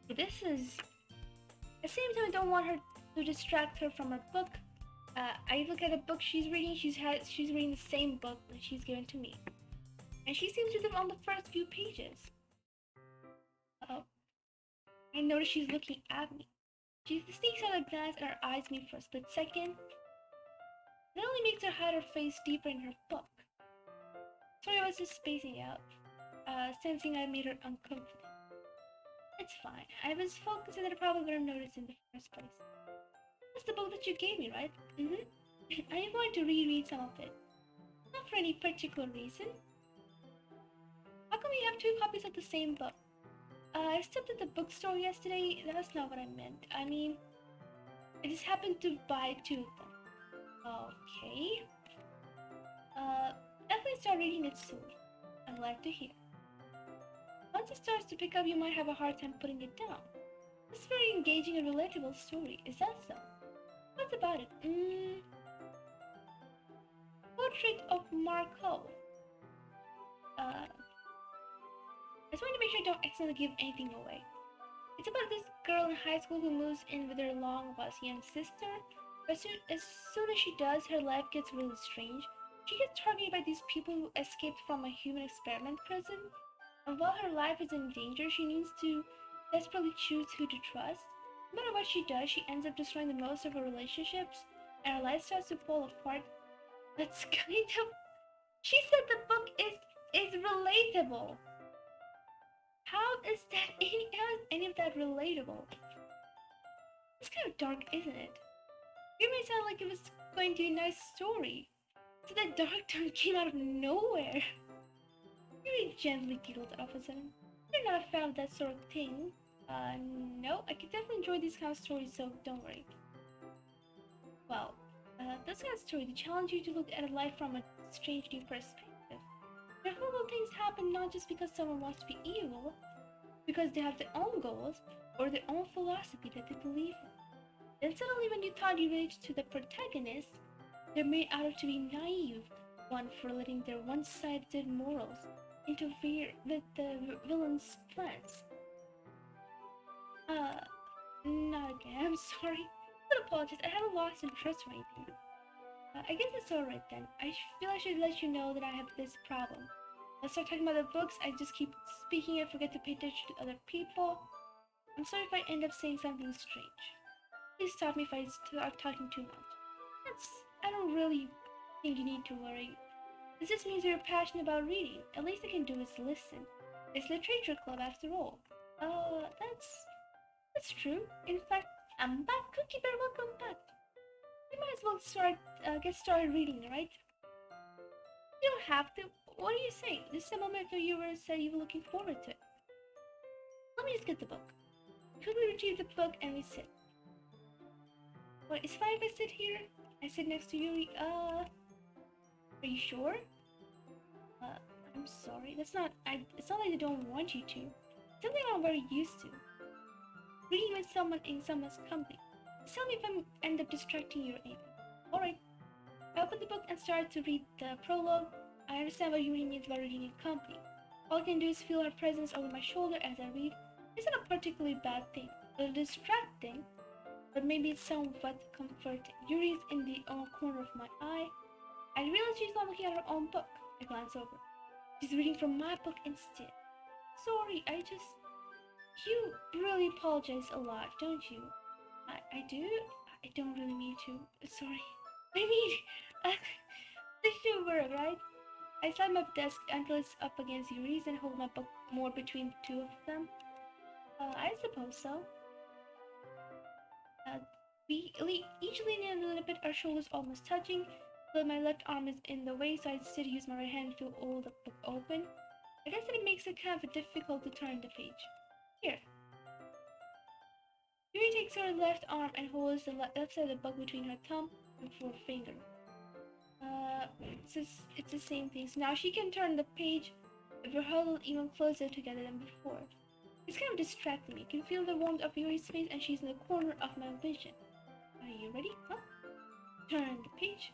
This is at the same time I don't want her to distract her from her book. I look at the book she's reading. She's reading the same book that she's given to me, and she seems to be on the first few pages. I notice she's looking at me. She sneaks out a glance and her eyes meet for a split second. It only makes her hide her face deeper in her book. Sorry, I was just spacing out, sensing I made her uncomfortable. It's fine. I was focused and I probably wouldn't notice in the first place. That's the book that you gave me, right? Mm-hmm. I am going to reread some of it. Not for any particular reason. How come we have two copies of the same book? I stopped at the bookstore yesterday. That's not what I meant. I mean, I just happened to buy two of them. Okay. Definitely start reading it soon. I'm glad to hear. Once it starts to pick up, you might have a hard time putting it down. It's a very engaging and relatable story. Is that so? What about it? Portrait of Marco. I just want to make sure I don't accidentally give anything away. It's about this girl in high school who moves in with her long-lost young sister. But as soon as she does, her life gets really strange. She gets targeted by these people who escaped from a human experiment prison. And while her life is in danger, she needs to desperately choose who to trust. No matter what she does, she ends up destroying the most of her relationships, and her life starts to fall apart. That's kind of... She said the book is relatable. How is any of that relatable? It's kind of dark, isn't it? It may sound like it was going to be a nice story. So that dark tone came out of nowhere. Yuri gently giggled off a sudden. You're not a fan of that sort of thing. No, I can definitely enjoy these kind of stories, so don't worry. Well, this kind of story to challenge you to look at life from a strange new perspective. Their horrible things happen not just because someone wants to be evil, because they have their own goals or their own philosophy that they believe in. Then suddenly when you thought you related to the protagonist, they're made out to be naive one for letting their one-sided morals interfere with the villain's plans. Not again, I'm sorry. I apologize, I haven't lost interest or anything. I guess it's alright then. I feel I should let you know that I have this problem. Let's start talking about the books, I just keep speaking and forget to pay attention to other people. I'm sorry if I end up saying something strange. Please stop me if I start talking too much. I don't really think you need to worry. This just means you're passionate about reading. At least I can do is listen. It's literature club after all. That's true. In fact, I'm back. Cookie Bear, welcome back. You might as well get started reading, right? You don't have to. What are you saying? This is a moment ago you said you were looking forward to it. Let me just get the book. We quickly retrieve the book and we sit. What, it's fine if I sit here? I sit next to Yuri. Are you sure? I'm sorry. It's not like I don't want you to. It's something I'm very used to. Reading with someone in someone's company. Tell me if I end up distracting you or anything. Alright. I opened the book and started to read the prologue. I understand what Yuri means by reading in company. All I can do is feel her presence over my shoulder as I read. It's not a particularly bad thing, but a distracting. But maybe it's somewhat comforting. Yuri is in the corner of my eye. I realize she's not looking at her own book. I glance over. She's reading from my book instead. Sorry, You really apologize a lot, don't you? I do? I don't really mean to. Sorry. I mean, this should work, right? I slam my desk until it's up against Yuri's and hold my book more between the two of them. I suppose so. We each lean in a little bit, our shoulders almost touching, but my left arm is in the way, so I still use my right hand to hold the book open. I guess that it makes it kind of difficult to turn the page. Here. Yuri takes her left arm and holds the left side of the book between her thumb and forefinger. It's the same thing. So now she can turn the page if we're huddled even closer together than before. It's kind of distracting me. I can feel the warmth of Yuri's face and she's in the corner of my vision. Are you ready? Huh? Turn the page.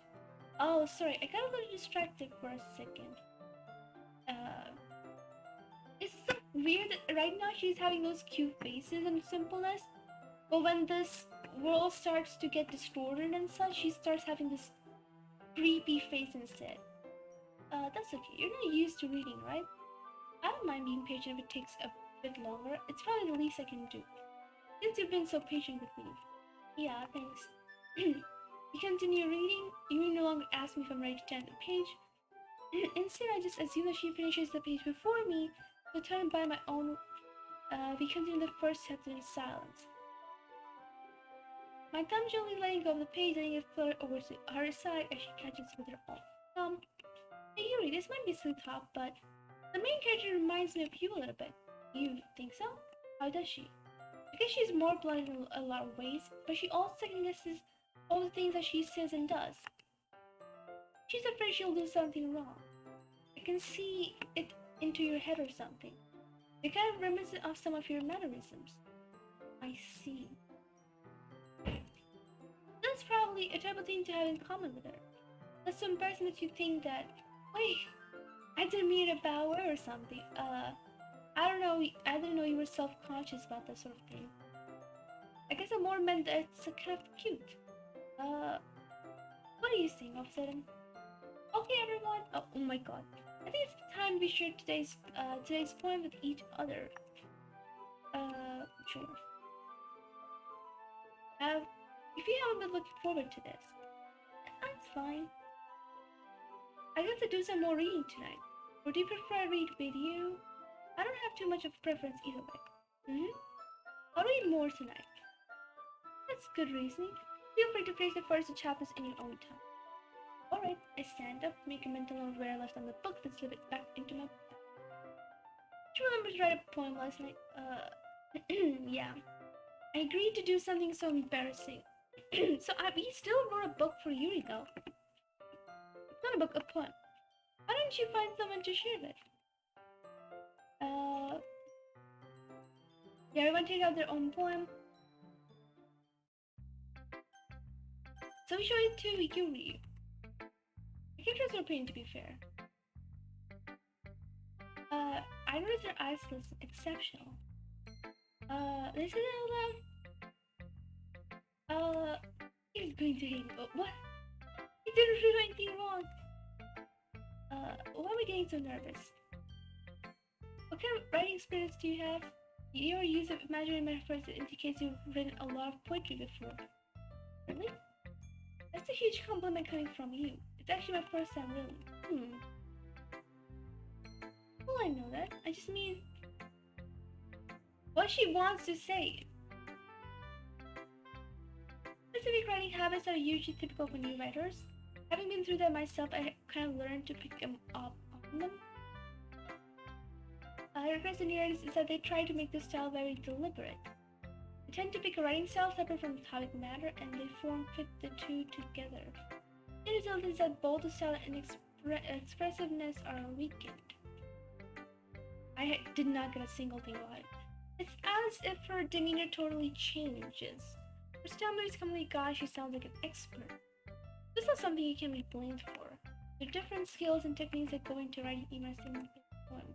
Oh, sorry, I got a little distracted for a second. It's so weird that right now she's having those cute faces and simpleness, but when this world starts to get distorted and such, she starts having this creepy face instead. That's okay. You're not used to reading, right? I don't mind being patient if it takes a bit longer. It's probably the least I can do. Since you've been so patient with me. Yeah, thanks. We continue reading. You no longer ask me if I'm ready to turn the page. Instead, I just assume that she finishes the page before me, so turn by my own we continue the first chapter in silence. My thumb gently letting go of the page, letting it flutter over to her side as she catches with her own thumb. Hey Yuri, this might be a silly thought, but the main character reminds me of you a little bit. You think so? How does she? I guess she's more blunt in a lot of ways, but she also second-guesses all the things that she says and does. She's afraid she'll do something wrong. I can see it into your head or something. It kind of reminiscent of some of your mannerisms. I see. That's probably a terrible thing to have in common with her. That's so embarrassing that you think that. Wait, I didn't mean to bow or something. I don't know. I didn't know you were self-conscious about that sort of thing. I guess I more meant that it's kind of cute. What do you think of a sudden? Okay, everyone. Oh my God. I think it's time we share today's poem with each other. Sure. If you haven't been looking forward to this, that's fine. I got to do some more reading tonight. Or do you prefer I read with you? I don't have too much of a preference either way. I'll read more tonight. That's good reasoning. Feel free to finish the first two chapters in your own time. Alright, I stand up, make a mental note where I left on the book, then slip it back into my book. Did you remember to write a poem last night? Yeah. I agreed to do something so embarrassing. We still wrote a book for Yuri though. Not a book, a poem. Why don't you find someone to share with? Yeah, everyone take out their own poem. So we show it to Yuri. The characters are pretty, to be fair. I noticed her eyes was exceptional. They said it out loud. He's going to hate me. What? He didn't do anything wrong. Why are we getting so nervous? What kind of writing experience do you have? Your use of imaginary metaphors indicates you've written a lot of poetry before. Really? That's a huge compliment coming from you. It's actually my first time, really. Well, I know that. I just mean what she wants to say. Specific writing habits are usually typical for new writers. Having been through that myself, I kind of learned to pick them up on them. I regret the new writers is that they try to make the style very deliberate. They tend to pick a writing style separate from the topic matter, and they fit the two together. The result is that both the style and expressiveness are weakened. I did not get a single thing about it. It's as if her demeanor totally changes. Her style moves completely gosh, she sounds like an expert. This is not something you can be blamed for. There are different skills and techniques that go into writing even a single poem.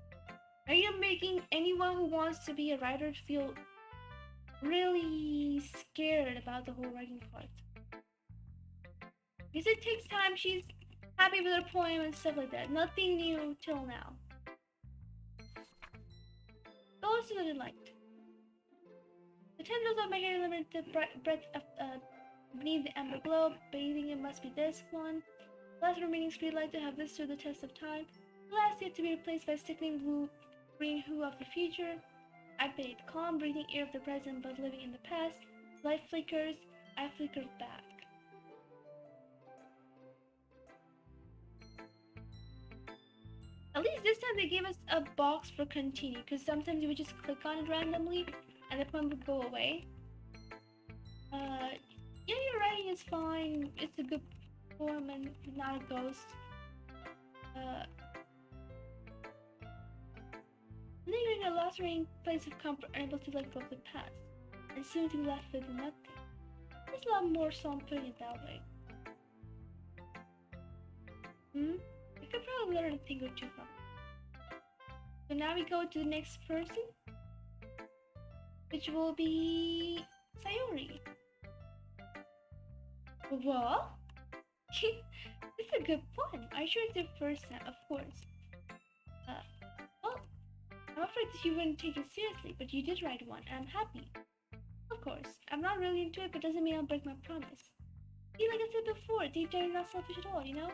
Are you making anyone who wants to be a writer feel really scared about the whole writing part? Because it takes time, she's happy with her poem and stuff like that. Nothing new till now. Those that I liked. The tendrils of my hair limit the breadth of beneath the amber globe. Bathing it must be this one. The last remaining streetlight to have this stood the test of time. The last yet to be replaced by sickening blue-green hue of the future. I bathe calm, breathing air of the present but living in the past. Light flickers, I flicker back. At least this time they gave us a box for continue, because sometimes you would just click on it randomly and the poem would go away. Yeah, your writing is fine. It's a good poem and not a ghost. Lingering a lacerating place of comfort, unable to let go of the past, and soon to be left with nothing. There's a lot more, so I'm putting it that way. I could probably learn a thing or two from it. So now we go to the next person, which will be Sayori. What? It's a good poem. I'm sure it's your first time, of course. Well, I'm afraid that you wouldn't take it seriously, but you did write one, and I'm happy. Of course, I'm not really into it, but doesn't mean I'll break my promise. See, like I said before, deep down you're not selfish at all, you know?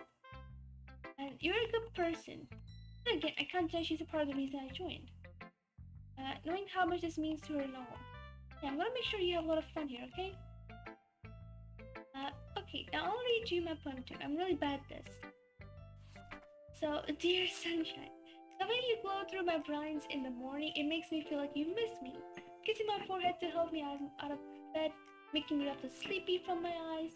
And you're a good person. Then again, I can't judge she's a part of the reason I joined. knowing how much this means to her and all. Yeah, I'm gonna make sure you have a lot of fun here, okay? Okay, now I'll read you my poem too. I'm really bad at this. So, dear sunshine, the way you glow through my blinds in the morning, it makes me feel like you miss me. Kissing my forehead to help me out of bed, making me up to sleepy from my eyes.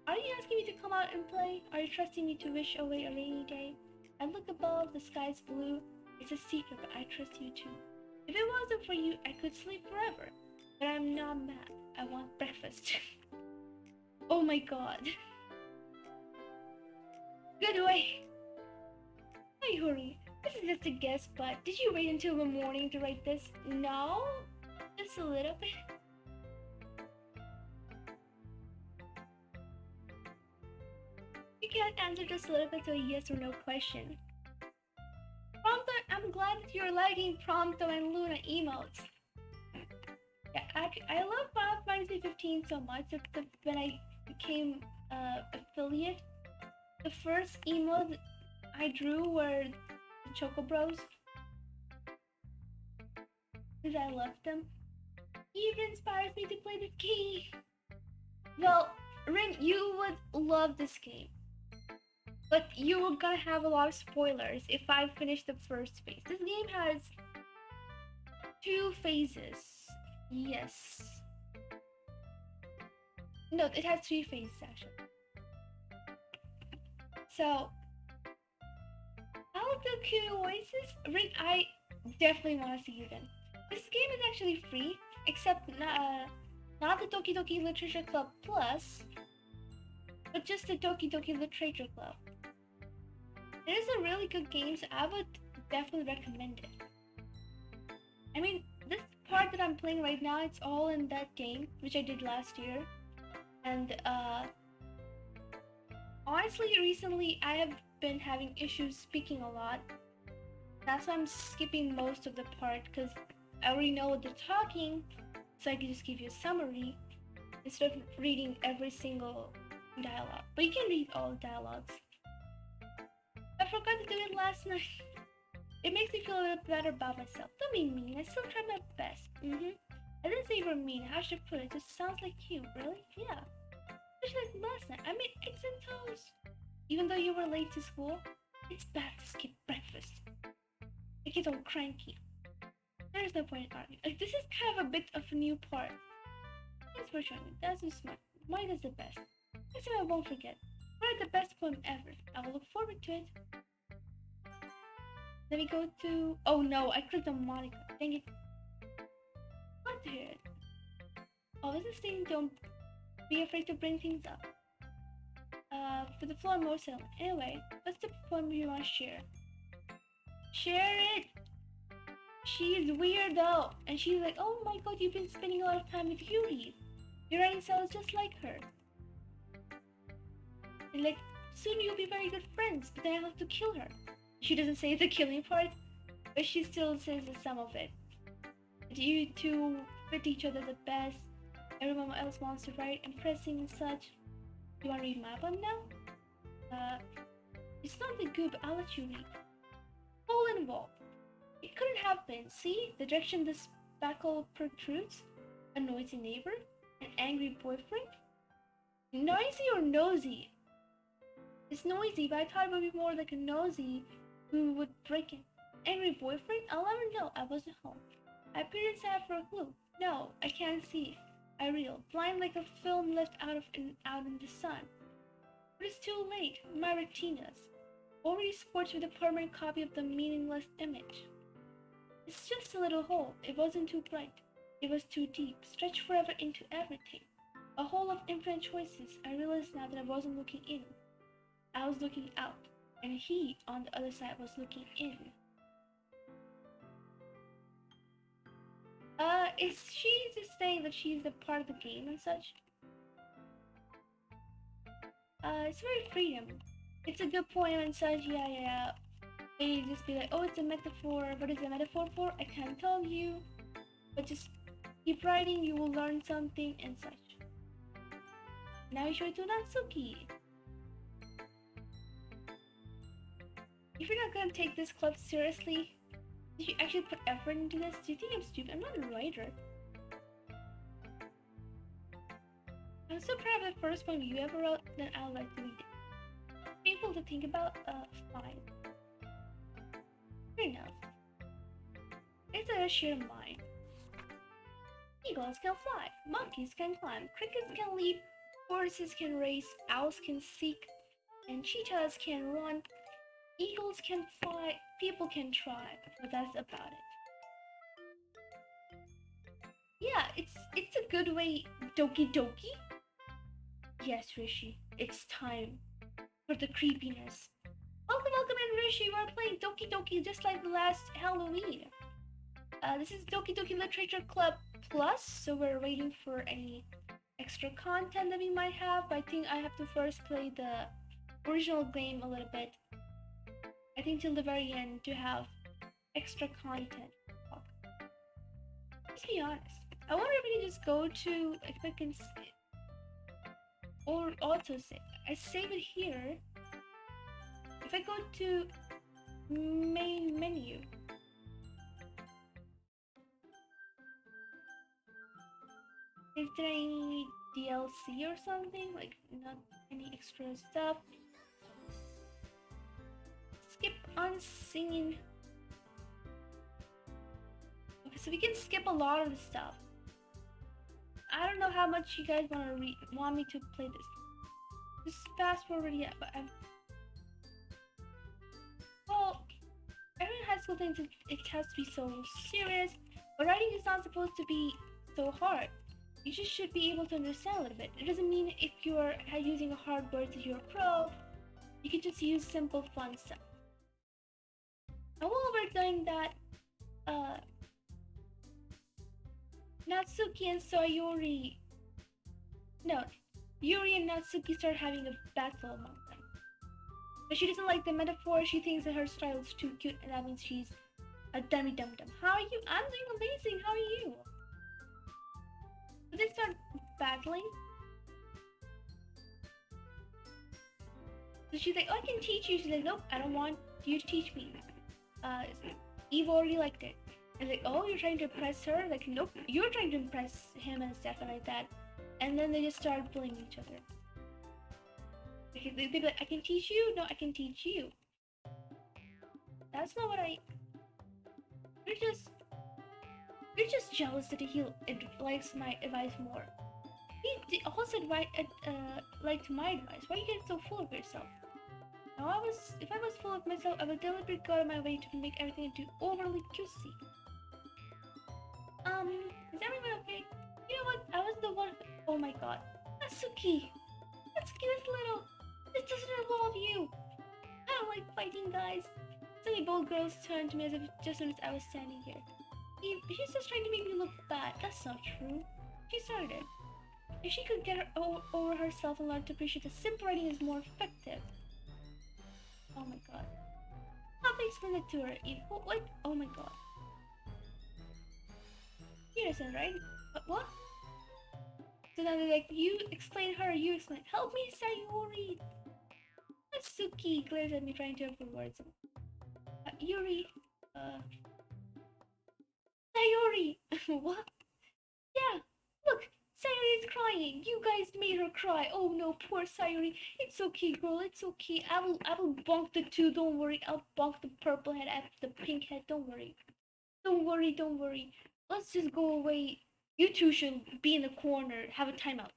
Are you asking me to come out and play? Are you trusting me to wish away a rainy day? I look above, the sky's blue. It's a secret, but I trust you too. If it wasn't for you, I could sleep forever. But I'm not mad. I want breakfast. Oh my god. Good way. Hi, Hurry. This is just a guess, but did you wait until the morning to write this? No? Just a little bit. You can't answer just a little bit to a yes or no question. Prompto, I'm glad that you're liking Prompto and Luna emotes. Yeah, I love Final Fantasy 15 so much that when I became affiliate, the first emotes I drew were the Choco Bros. Because I love them. He even inspires me to play this game. Well, Rin, you would love this game. But you're gonna have a lot of spoilers if I finish the first phase. This game has 2 phases. Yes. No, it has 3 phases actually. So, I'll do cute voices. Rin, I definitely want to see you then. This game is actually free, except not the Doki Doki Literature Club Plus, but just the Doki Doki Literature Club. It is a really good game, so I would definitely recommend it. I mean, this part that I'm playing right now, it's all in that game, which I did last year. And honestly, recently I have been having issues speaking a lot. That's why I'm skipping most of the part, because I already know what they're talking, so I can just give you a summary instead of reading every single dialogue. But you can read all dialogues. I forgot to do it last night. It makes me feel a little better about myself. Don't be mean, I still try my best. I didn't say you were mean, how should I put it? It just sounds like you, really? Yeah. Just like last night, I made eggs and toast. Even though you were late to school, it's bad to skip breakfast. I get all cranky. There's no point in arguing. Like, this is kind of a bit of a new part. Thanks for showing me. That's so smart. Mine is the best. Next time I won't forget. Write the best poem ever. I will look forward to it. Let me go to... Oh no, I clicked on Monika. Dang it. Glad to hear it. Oh, this is saying don't be afraid to bring things up. For the floor more so. Anyway, what's the poem you want to share? Share it! She's weird though, and she's like, oh my god, you've been spending a lot of time with Yuri. Your writing style is just like her. And like, soon you'll be very good friends, but then I have to kill her. She doesn't say the killing part, but she still says some of it. You two fit each other the best. Everyone else wants to write, impressing and such. You wanna read my poem now? It's not that good, but I'll let you read. Hole involved. It couldn't have been. See? The direction the spackle protrudes? A noisy neighbor? An angry boyfriend? Noisy or nosy? It's noisy, but I thought it would be more like a nosy who would break it. Angry boyfriend? I'll never know. I wasn't home. I peered inside for a clue. No, I can't see. I reel, blind like a film left out in the sun. But it's too late. My retinas already scorched with a permanent copy of the meaningless image. It's just a little hole. It wasn't too bright. It was too deep, stretched forever into everything. A hole of infinite choices. I realized now that I wasn't looking in. I was looking out, and he, on the other side, was looking in. Is she just saying that she's a part of the game and such? It's very freedom. It's a good poem and such, yeah. They just be like, oh, it's a metaphor. What is a metaphor for? I can't tell you. But just keep writing, you will learn something and such. Now you show it to Natsuki. If you're not gonna take this club seriously, Did you actually put effort into this? Do you think I'm stupid? I'm not a writer. I'm so proud of the first poem you ever wrote that I'd like to read it. Painful to think about, fine. Fair enough. It's a sheer mind. Eagles can fly, monkeys can climb, crickets can leap, horses can race, owls can seek, and cheetahs can run. Eagles can fly, people can try, but that's about it. Yeah, it's a good way, Doki Doki? Yes, Rishi, it's time for the creepiness. Welcome, and Rishi, we're playing Doki Doki just like the last Halloween. This is Doki Doki Literature Club Plus, so we're waiting for any extra content that we might have, but I think I have to first play the original game a little bit. I think till the very end to have extra content. Let's be honest. I wonder if we can just go to expectant or autosave. I save it here. If I go to main menu, is there any DLC or something? Like not any extra stuff? Skip unseen. Okay, so we can skip a lot of the stuff. I don't know how much you guys want me to play this. Just fast forward, yeah, but well, every high school thinks it has to be so serious, but writing is not supposed to be so hard. You just should be able to understand a little bit. It doesn't mean if you're using a hard word that you're a pro. You can just use simple, fun stuff. And while we're doing that, Natsuki and Sayori. No, Yuri and Natsuki start having a battle among them. But she doesn't like the metaphor. She thinks that her style is too cute, and that means she's a dummy dum dum. How are you? I'm doing amazing. How are you? So they start battling. So she's like, "Oh, I can teach you." She's like, "Nope, I don't want you to teach me. Eve already liked it." And like, "Oh, you're trying to impress her?" Like, "Nope, you're trying to impress him," and stuff like that. And then they just start bullying each other. Okay, they'd be like, "I can teach you." "No, I can teach you." That's not what I. You're just jealous that he likes my advice more. He also liked my advice. Why are you getting so full of yourself? Now, if I was full of myself, I would deliberately go out of my way to make everything into overly juicy. Is everyone okay? You know what? I was the one. Oh my god, Natsuki, that's little. This doesn't involve you. I don't like fighting, guys. Suddenly, both girls turned to me as if just noticed I was standing here. She's just trying to make me look bad. That's not true. She started. If she could get over herself and learn to appreciate that simple writing is more effective. Oh my god. How to explain it to her? What? Oh my god. You understand, right? What? So now they're like, you explain her, you explain. Help me, Sayori! Natsuki glares at me trying to avoid words. Yuri, Sayori! What? Yeah, look! Sayori is crying! You guys made her cry! Oh no, poor Sayori! It's okay, girl, it's okay. I will bonk the two, don't worry. I'll bonk the purple head after the pink head, don't worry. Don't worry. Let's just go away. You two should be in the corner, have a timeout.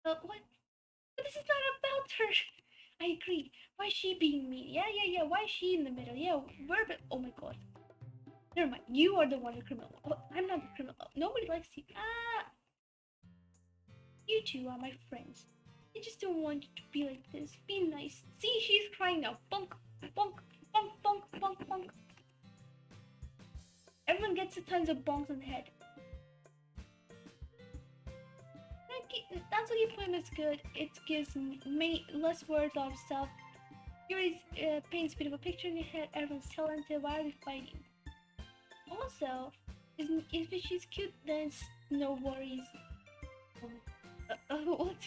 What? But this is not about her! I agree. Why is she being mean? Yeah. Why is she in the middle? Yeah, oh my god. Never mind. You are the one the criminal. Oh, I'm not the criminal. Oh, nobody likes you. You two are my friends. I just don't want you to be like this. Be nice. See, she's crying now. Bonk. Everyone gets tons of bonks on the head. That's what your poem is good. It gives less words, a lot of stuff. Yuri paints a bit of a picture in your head. Everyone's talented. Why are we fighting? Also, if she's cute, then it's no worries. What?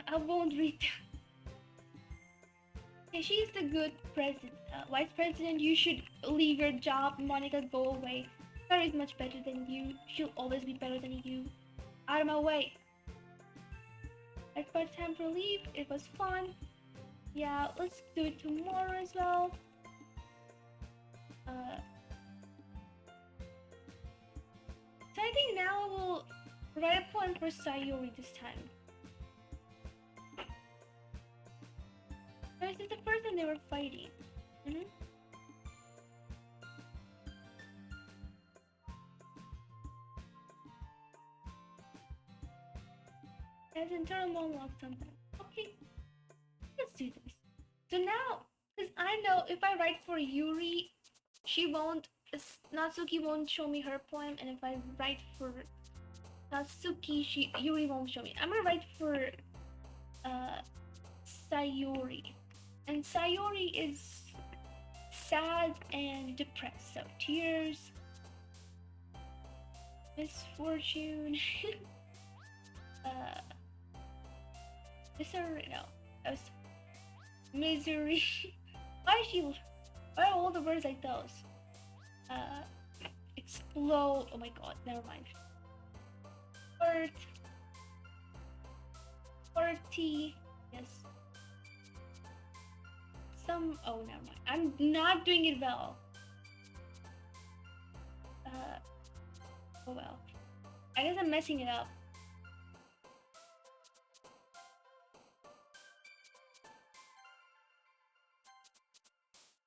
I won't read. Okay, she's the good president. Vice President, you should leave your job. Monika, go away. Sarah is much better than you. She'll always be better than you. Out of my way. I've got time for leave. It was fun. Yeah, let's do it tomorrow as well. So I think now I will write a poem for Sayori this time. This is the first time they were fighting. As internal monologue sometimes. Okay, let's do this. So now, because I know if I write for Yuri, she won't, Natsuki won't show me her poem, and if I write for Natsuki, Yuri won't show me. I'm gonna write for Sayori. And Sayori is sad and depressed, so tears, misfortune, misery. Why are all the words like those? Explode. Oh my god, never mind. Hurt. Party. Yes. Oh, never mind. I'm not doing it well. Oh well. I guess I'm messing it up.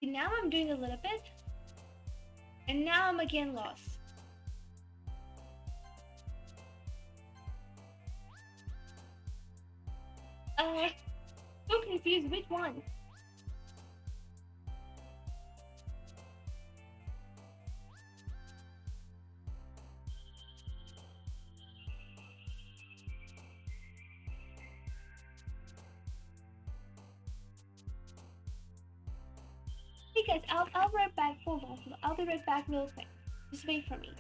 Now I'm doing a little bit, and now I'm again lost. So confused. Which one? Hey guys, I'll be right back. Hold on. I'll be right back real quick. Just wait for me.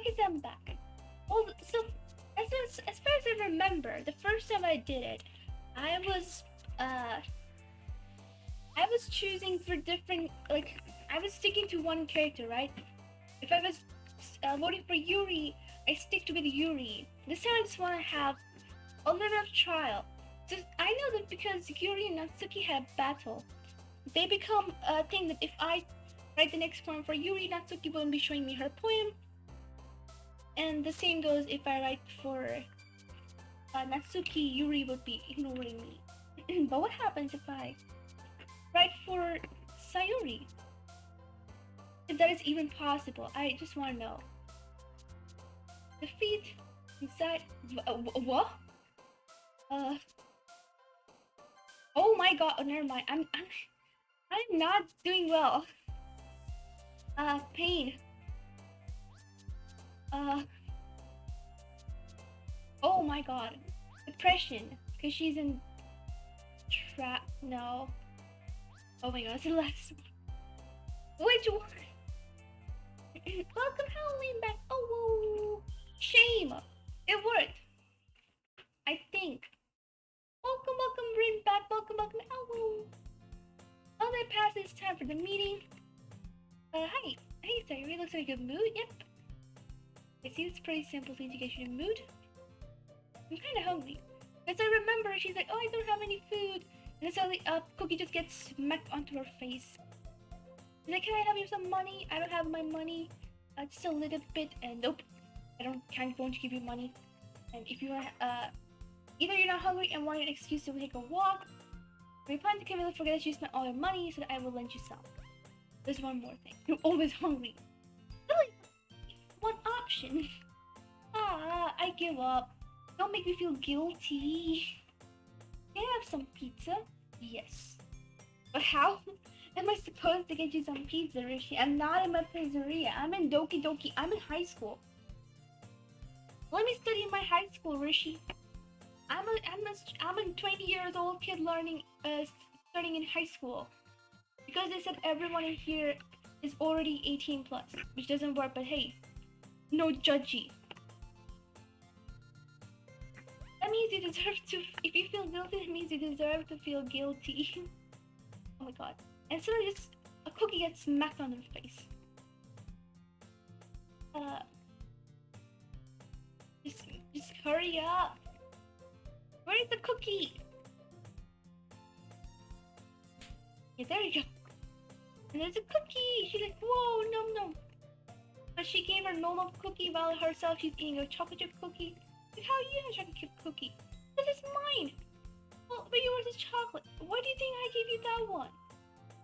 guess I'm back. Well, so as far as I remember, the first time I did it, I was choosing for different, like, I was sticking to one character, right? If I was voting for Yuri, I stick with Yuri. This time I just want to have a little bit of trial. So I know that because Yuri and Natsuki have battle, they become a thing that if I write the next poem for Yuri, Natsuki won't be showing me her poem. And the same goes if I write for Natsuki, Yuri would be ignoring me. But what happens if I write for Sayuri? If that is even possible, I just want to know. Defeat inside. What? Oh my god! Oh, never mind. I'm not doing well. Pain. Oh my god. Depression. Because she's in trap. No. Oh my god, it's the last one. Which one? Welcome Halloween back. Oh, whoa. Shame. It worked. I think. Welcome, Rin back. Welcome. Oh, whoa. Now that passed, it's time for the meeting. Hi. Hey, Sayuri, looks like a good mood. Yep. I see it's pretty simple thing to get you in the mood. I'm kinda hungry. As I remember, she's like, oh, I don't have any food. And then suddenly, Cookie just gets smacked onto her face. She's like, can I have you some money? I don't have my money. Just a little bit. And nope, can't go to give you money. And if you want, either you're not hungry and want an excuse to take a walk, or you plan to come and forget that you spent all your money, so that I will lend you some. There's one more thing. You're always hungry. Really? One option. I give up. Don't make me feel guilty. Can I have some pizza? Yes. But how am I supposed to get you some pizza, Rishi? I'm not in my pizzeria. I'm in Doki. I'm in high school. Let me study in my high school, Rishi. I'm a 20 years old kid learning, studying in high school. Because they said everyone in here is already 18 plus, which doesn't work, but hey, no judgy. That means you deserve to, if you feel guilty, it means you deserve to feel guilty. Oh my god. And so just, a cookie gets smacked on her face. Just hurry up. Where is the cookie? Yeah, there you go. And there's a cookie. She's like, whoa, nom. But she gave her normal cookie while herself she's eating a chocolate chip cookie. Like, how you have a chocolate chip cookie? This is mine. Well, but yours is chocolate. Why do you think I gave you that one?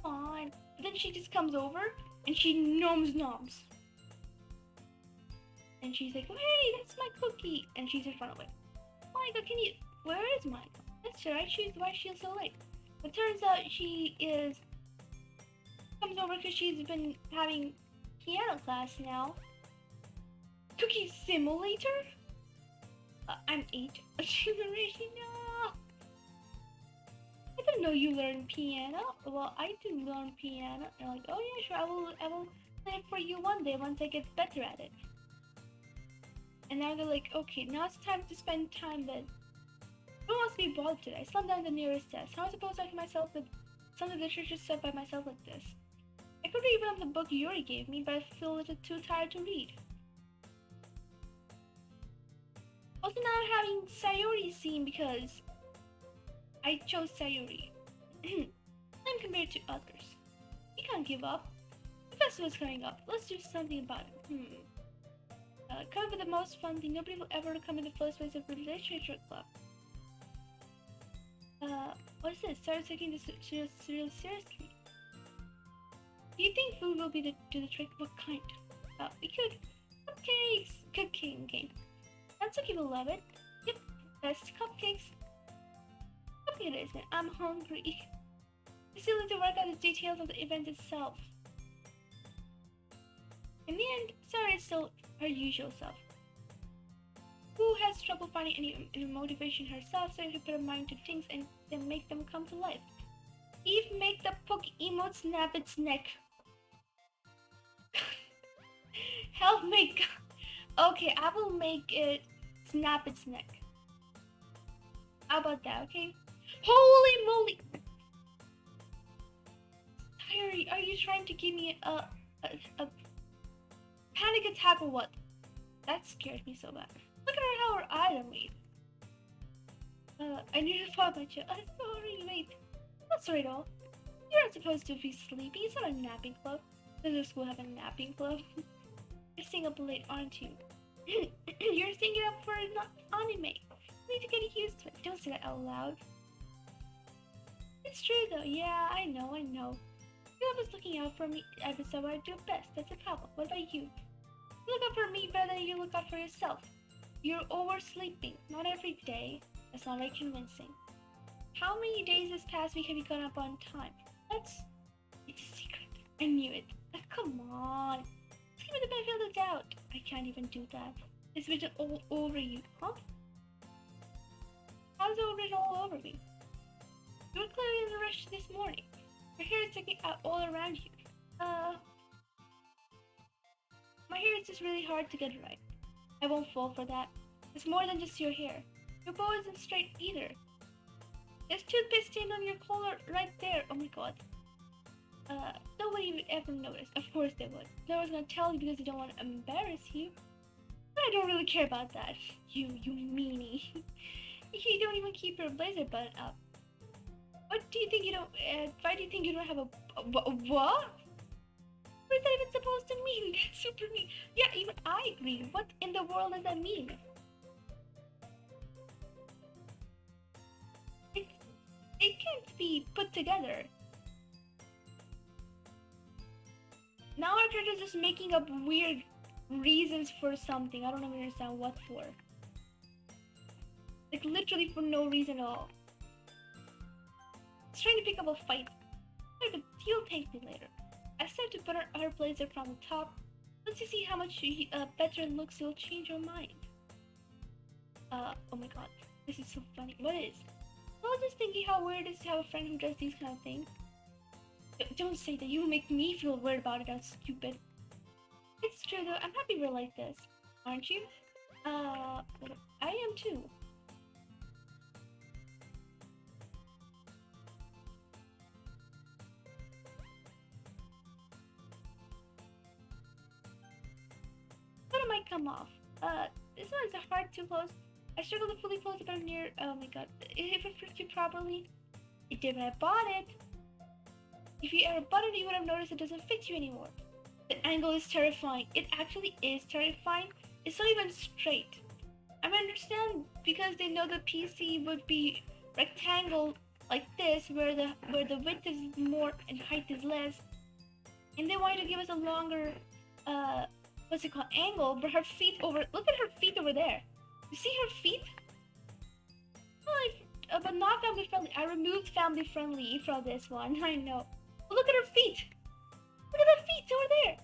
Fine. But then she just comes over and she noms. And she's like, oh, hey, that's my cookie. And she's in front of it. Monika, can you, where is mine? That's right, why she's so late. But turns out she comes over because she's been having piano class now. Cookie simulator? I'm 8. Generation, no! I didn't know you learned piano. Well, I do learn piano. And I'm like, oh yeah, sure, I will play it for you one day once I get better at it. And now they're like, okay, now it's time to spend time then. Who wants to be bothered today? I slammed down the nearest desk. How am I supposed to talk to myself with some of the literature stuff by myself like this? I could read one of the book Yuri gave me, but I feel a little too tired to read. Also now I'm having Sayuri scene because I chose Sayuri. I'm compared to others. You can't give up. The festival's coming up. Let's do something about it. Come up with the most fun thing. Nobody will ever come in the first place of the literature club. What is this? Start taking this seriously. Do you think food will be do the trick? What kind? We could cupcakes. Cooking game. Natsuki will love it. Yep, best cupcakes. Cupcake it is. I'm hungry. I still need to work out the details of the event itself. In the end, Sarah is still her usual self. Who has trouble finding any motivation herself, so she put her mind to things and then make them come to life. Eve make the poke emote snap its neck. Help make Okay, I will make it snap its neck. How about that, okay? Holy moly! Tyre, are you trying to give me a panic attack or what? That scared me so bad. Look at how her eyes are made. I need to fall my chill. I'm sorry, wait. Not sorry at all. You're not supposed to be sleepy. It's not a napping club. Does the school have a napping club? You're staying up late, aren't you? You're staying up for not anime. You need to get used to it. Don't say that out loud. It's true though. Yeah, I know. You're always looking out for me every so I do best. That's a problem. What about you? You look out for me better than you look out for yourself. You're oversleeping. Not every day. That's not very convincing. How many days this past week have you gone up on time? It's a secret. I knew it. Come on. Let's give me the benefit of the doubt. I can't even do that. It's written all over you, huh? How's it written all over me? You were clearly in a rush this morning. Your hair is sticking out all around you. My hair is just really hard to get right. I won't fall for that. It's more than just your hair. Your bow isn't straight either. There's toothpaste stain on your collar right there. Oh my god. Nobody would ever notice. Of course they would. No one's gonna tell you because they don't want to embarrass you. But I don't really care about that. You meanie. You don't even keep your blazer button up. What do you think you don't? Why do you think you don't have a what? What is that even supposed to mean? That's super mean. Yeah, even I agree. What in the world does that mean? It can't be put together. Now our character's just making up weird reasons for something. I don't even understand what for. Like literally for no reason at all. It's trying to pick up a fight. But Teal thanked me later. I said to put her blazer from the top. Once you see how much better it looks, you'll change your mind. Oh my god. This is so funny. What is? I was just thinking how weird it is to have a friend who does these kind of things. Don't say that. You make me feel weird about it. That's stupid. It's true though. I'm happy we're like this. Aren't you? I am too. What might come off? This one's hard to close. I struggle to fully close it, but I'm near. Oh my god. If it fits you properly, it did when I bought it. If you ever bought it, you would have noticed it doesn't fit you anymore. The angle is terrifying. It actually is terrifying. It's not even straight. I understand because they know the PC would be rectangle like this, where the width is more and height is less, and they wanted to give us a longer what's it called, angle. But her feet over. Look at her feet over there. You see her feet? Well, but not family friendly. I removed family friendly for this one. I know. But look at her feet. Look at her feet over there.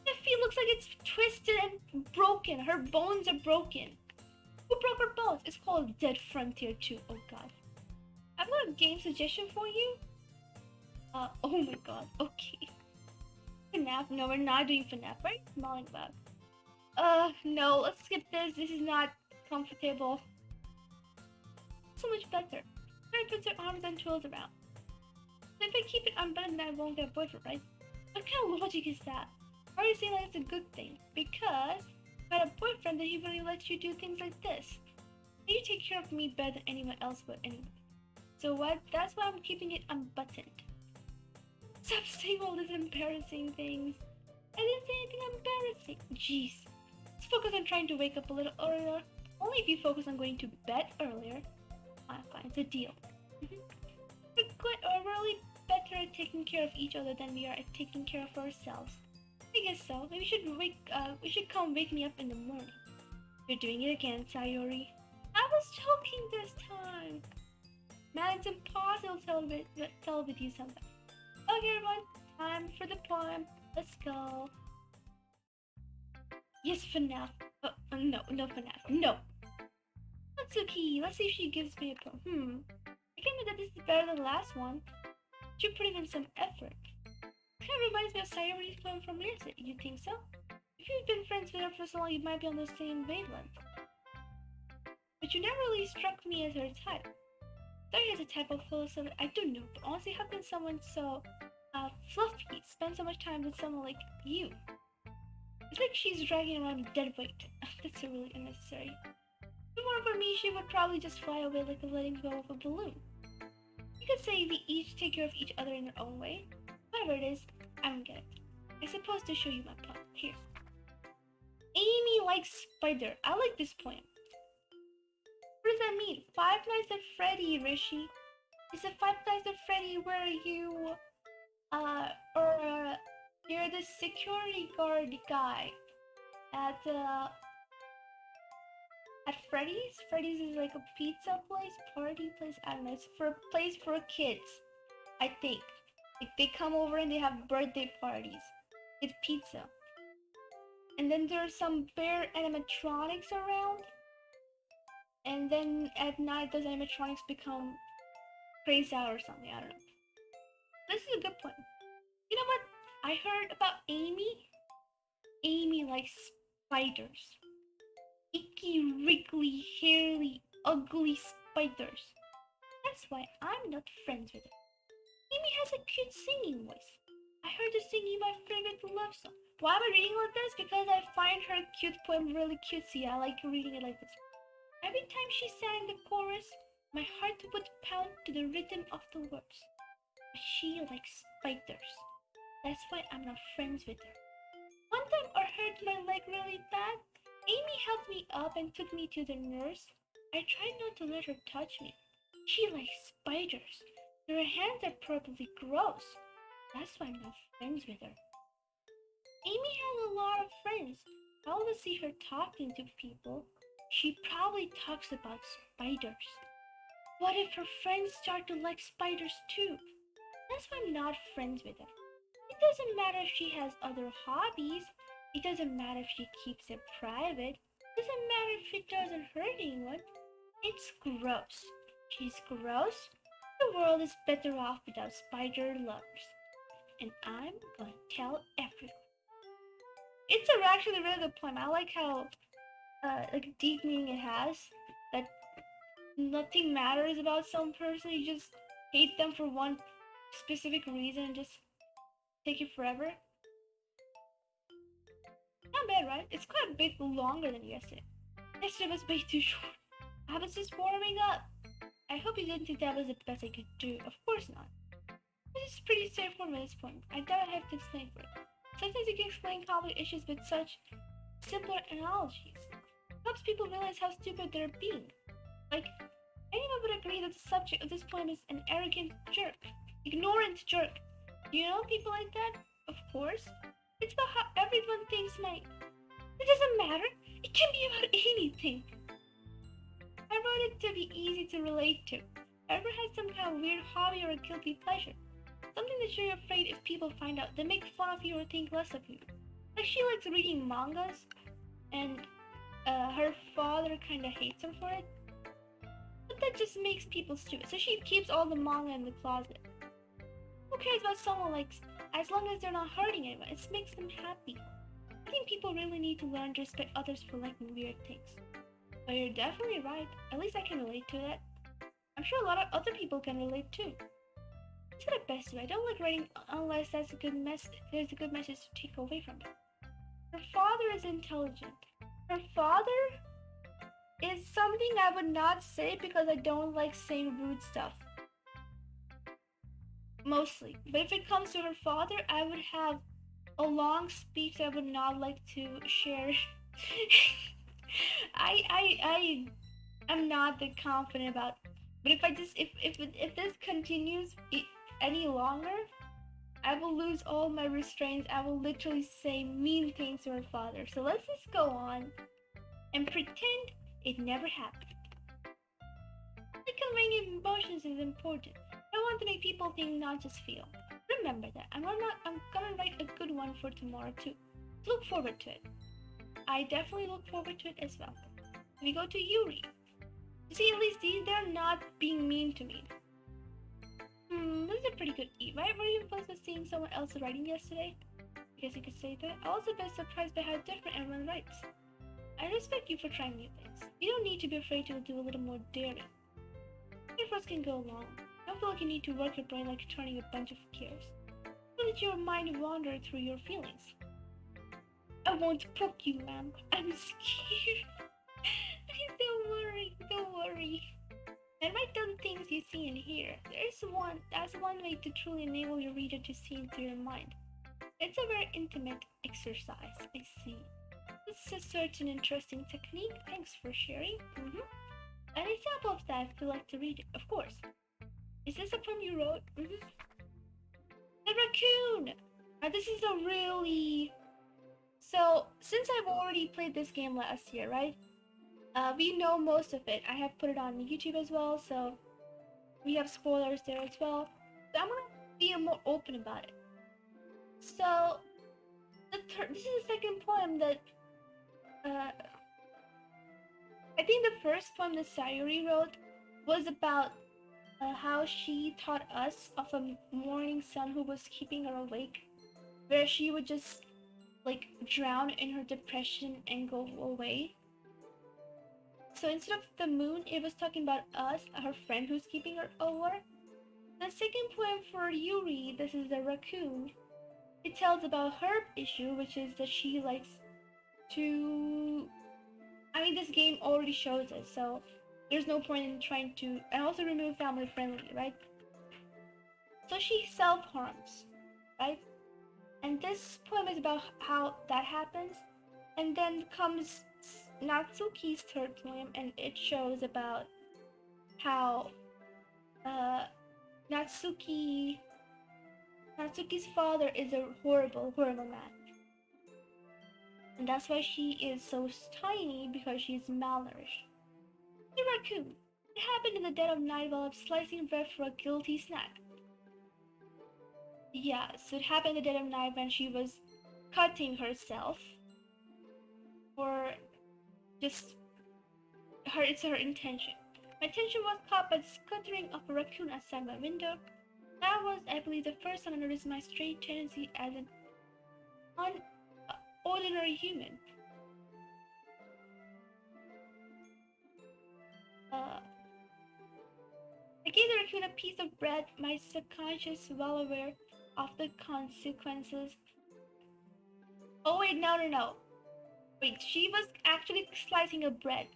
That feet looks like it's twisted and broken. Her bones are broken. Who broke her bones? It's called Dead Frontier 2. Oh god. I've got a game suggestion for you. Oh my god. Okay. FNAF? No, we're not doing FNAF. What are you smiling about? No. Let's skip this. This is not comfortable. So much better. Her puts her arms and twirls around. So if I keep it unbuttoned, I won't get a boyfriend, right? What kind of logic is that? Why are you saying that it's a good thing? Because if I had a boyfriend, then he really lets you do things like this. You take care of me better than anyone else would anyway. So what? That's why I'm keeping it unbuttoned. Stop saying all these embarrassing things. I didn't say anything embarrassing. Jeez. Let's focus on trying to wake up a little earlier. Only if you focus on going to bed earlier. Fine, it's a deal. We're really better at taking care of each other than we are at taking care of ourselves. I guess so. Maybe we should come wake me up in the morning. You're doing it again, Sayori. I was joking this time. Man, it's impossible to tell with you sometimes. Okay, everyone, time for the poem. Let's go. Yes, FNAF. No FNAF. No. Natsuki, let's see if she gives me a poem. I can admit that this is better than the last one. You're putting in some effort. Kind of reminds me of Sayori's poem from yesterday. You think so? If you've been friends with her for so long, you might be on the same wavelength. But you never really struck me as her type. Sorry, as a type of philosopher, I don't know, but honestly, how can someone so fluffy spend so much time with someone like you? It's like she's dragging around dead weight. That's really unnecessary. If it weren't for me, she would probably just fly away like a letting go of a balloon. You could say we each take care of each other in our own way. Whatever it is, I don't get it. I'm supposed to show you my poem. Here. Amy likes spider. I like this poem. What does that mean? Five Nights at Freddy, Rishi. Is it Five Nights at Freddy where you're the security guard guy at Freddy's? Freddy's is like a pizza place, party place, I don't know. It's for a place for kids, I think. Like they come over and they have birthday parties with pizza. And then there's some bear animatronics around. And then at night those animatronics become crazed out or something, I don't know. This is a good point. You know what I heard about Amy? Amy likes spiders. Icky, wriggly, hairy, ugly spiders. That's why I'm not friends with her. Amy has a cute singing voice. I heard her singing my favorite love song. Why am I reading like this? Because I find her cute poem really cutesy. I like reading it like this. Every time she sang the chorus, my heart would pound to the rhythm of the words. But she likes spiders. That's why I'm not friends with her. One time I hurt my leg really bad. Amy helped me up and took me to the nurse. I tried not to let her touch me. She likes spiders. Her hands are probably gross. That's why I'm not friends with her. Amy has a lot of friends. I always see her talking to people. She probably talks about spiders. What if her friends start to like spiders too? That's why I'm not friends with her. It doesn't matter if she has other hobbies. It doesn't matter if she keeps it private. It doesn't matter if she doesn't hurt anyone. It's gross. She's gross. The world is better off without spider lovers. And I'm gonna tell everyone. It's actually a really good poem. I like how like deep meaning it has. That nothing matters about some person. You just hate them for one specific reason and just take it forever. Not bad, right? It's quite a bit longer than yesterday. Yesterday was way too short. I was just warming up. I hope you didn't think that was the best I could do. Of course not. This is pretty straightforward at this point. I doubt I have to explain for it. Sometimes you can explain complex issues with such simpler analogies. It helps people realize how stupid they're being. Like, anyone would agree that the subject of this poem is an arrogant jerk. Ignorant jerk. Do you know people like that? Of course. It's about how everyone thinks It doesn't matter. It can be about anything. I wrote it to be easy to relate to. Whoever has some kind of weird hobby or a guilty pleasure. Something that you're afraid if people find out, they make fun of you or think less of you. Like she likes reading mangas, and her father kinda hates her for it. But that just makes people stupid, so she keeps all the manga in the closet. Who cares what someone likes, as long as they're not hurting anyone? It makes them happy. I think people really need to learn to respect others for liking weird things. But you're definitely right. At least I can relate to that. I'm sure a lot of other people can relate too. It's the best way. I don't like writing unless there's a good message to take away from it. Her father is intelligent. Her father is something I would not say because I don't like saying rude stuff. Mostly. But if it comes to her father, I would have a long speech I would not like to share. I'm not that confident about. But if this continues any longer, I will lose all my restraints. I will literally say mean things to her father. So let's just go on and pretend it never happened. Conveying emotions is important. I want to make people think, not just feel. Remember that. I'm gonna write a good one for tomorrow too. Look forward to it. I definitely look forward to it as well. We go to Yuri. You see, at least they're not being mean to me. This is a pretty good eat, right? Were you supposed to seeing someone else writing yesterday? guess you could say that. I was a bit surprised by how different everyone writes. I respect you for trying new things. You don't need to be afraid to do a little more daring. Efforts can go long. Don't feel like you need to work your brain like turning a bunch of gears. Don't let your mind wander through your feelings. I won't poke you, ma'am. I'm scared. Don't worry, don't worry. And write down the things you see and hear. That's one way to truly enable your reader to see into your mind. It's a very intimate exercise, I see. It's a certain interesting technique. Thanks for sharing. An example of that, if you like to read it, of course. Is this a poem you wrote? The raccoon! Now this is a really... So, since I've already played this game last year, right? We know most of it. I have put it on YouTube as well, so we have spoilers there as well. So I'm gonna be more open about it. So, this is the second poem that... I think the first poem that Sayuri wrote was about how she taught us of a morning sun who was keeping her awake, where she would just like drown in her depression and go away. So instead of the moon, it was talking about us, her friend who's keeping her over. The second poem for Yuri, this is the raccoon. It tells about her issue, which is that she likes to... I mean, this game already shows it, so there's no point in trying to... And also remove family friendly, right? So she self-harms, right? And this poem is about how that happens. And then comes Natsuki's third poem, and it shows about how Natsuki's father is a horrible, horrible man. And that's why she is so tiny, because she's malnourished. The raccoon. It happened in the dead of night while I was slicing bread for a guilty snack. Yeah, so it happened in the dead of night when she was cutting herself for just her, it's her intention. My attention was caught by the scuttering of a raccoon outside my window. That was, I believe, the first time I noticed my strange tendency as an ordinary human. I gave the raccoon a piece of bread, my subconscious well aware of the consequences. Oh wait, no. Wait, she was actually slicing a bread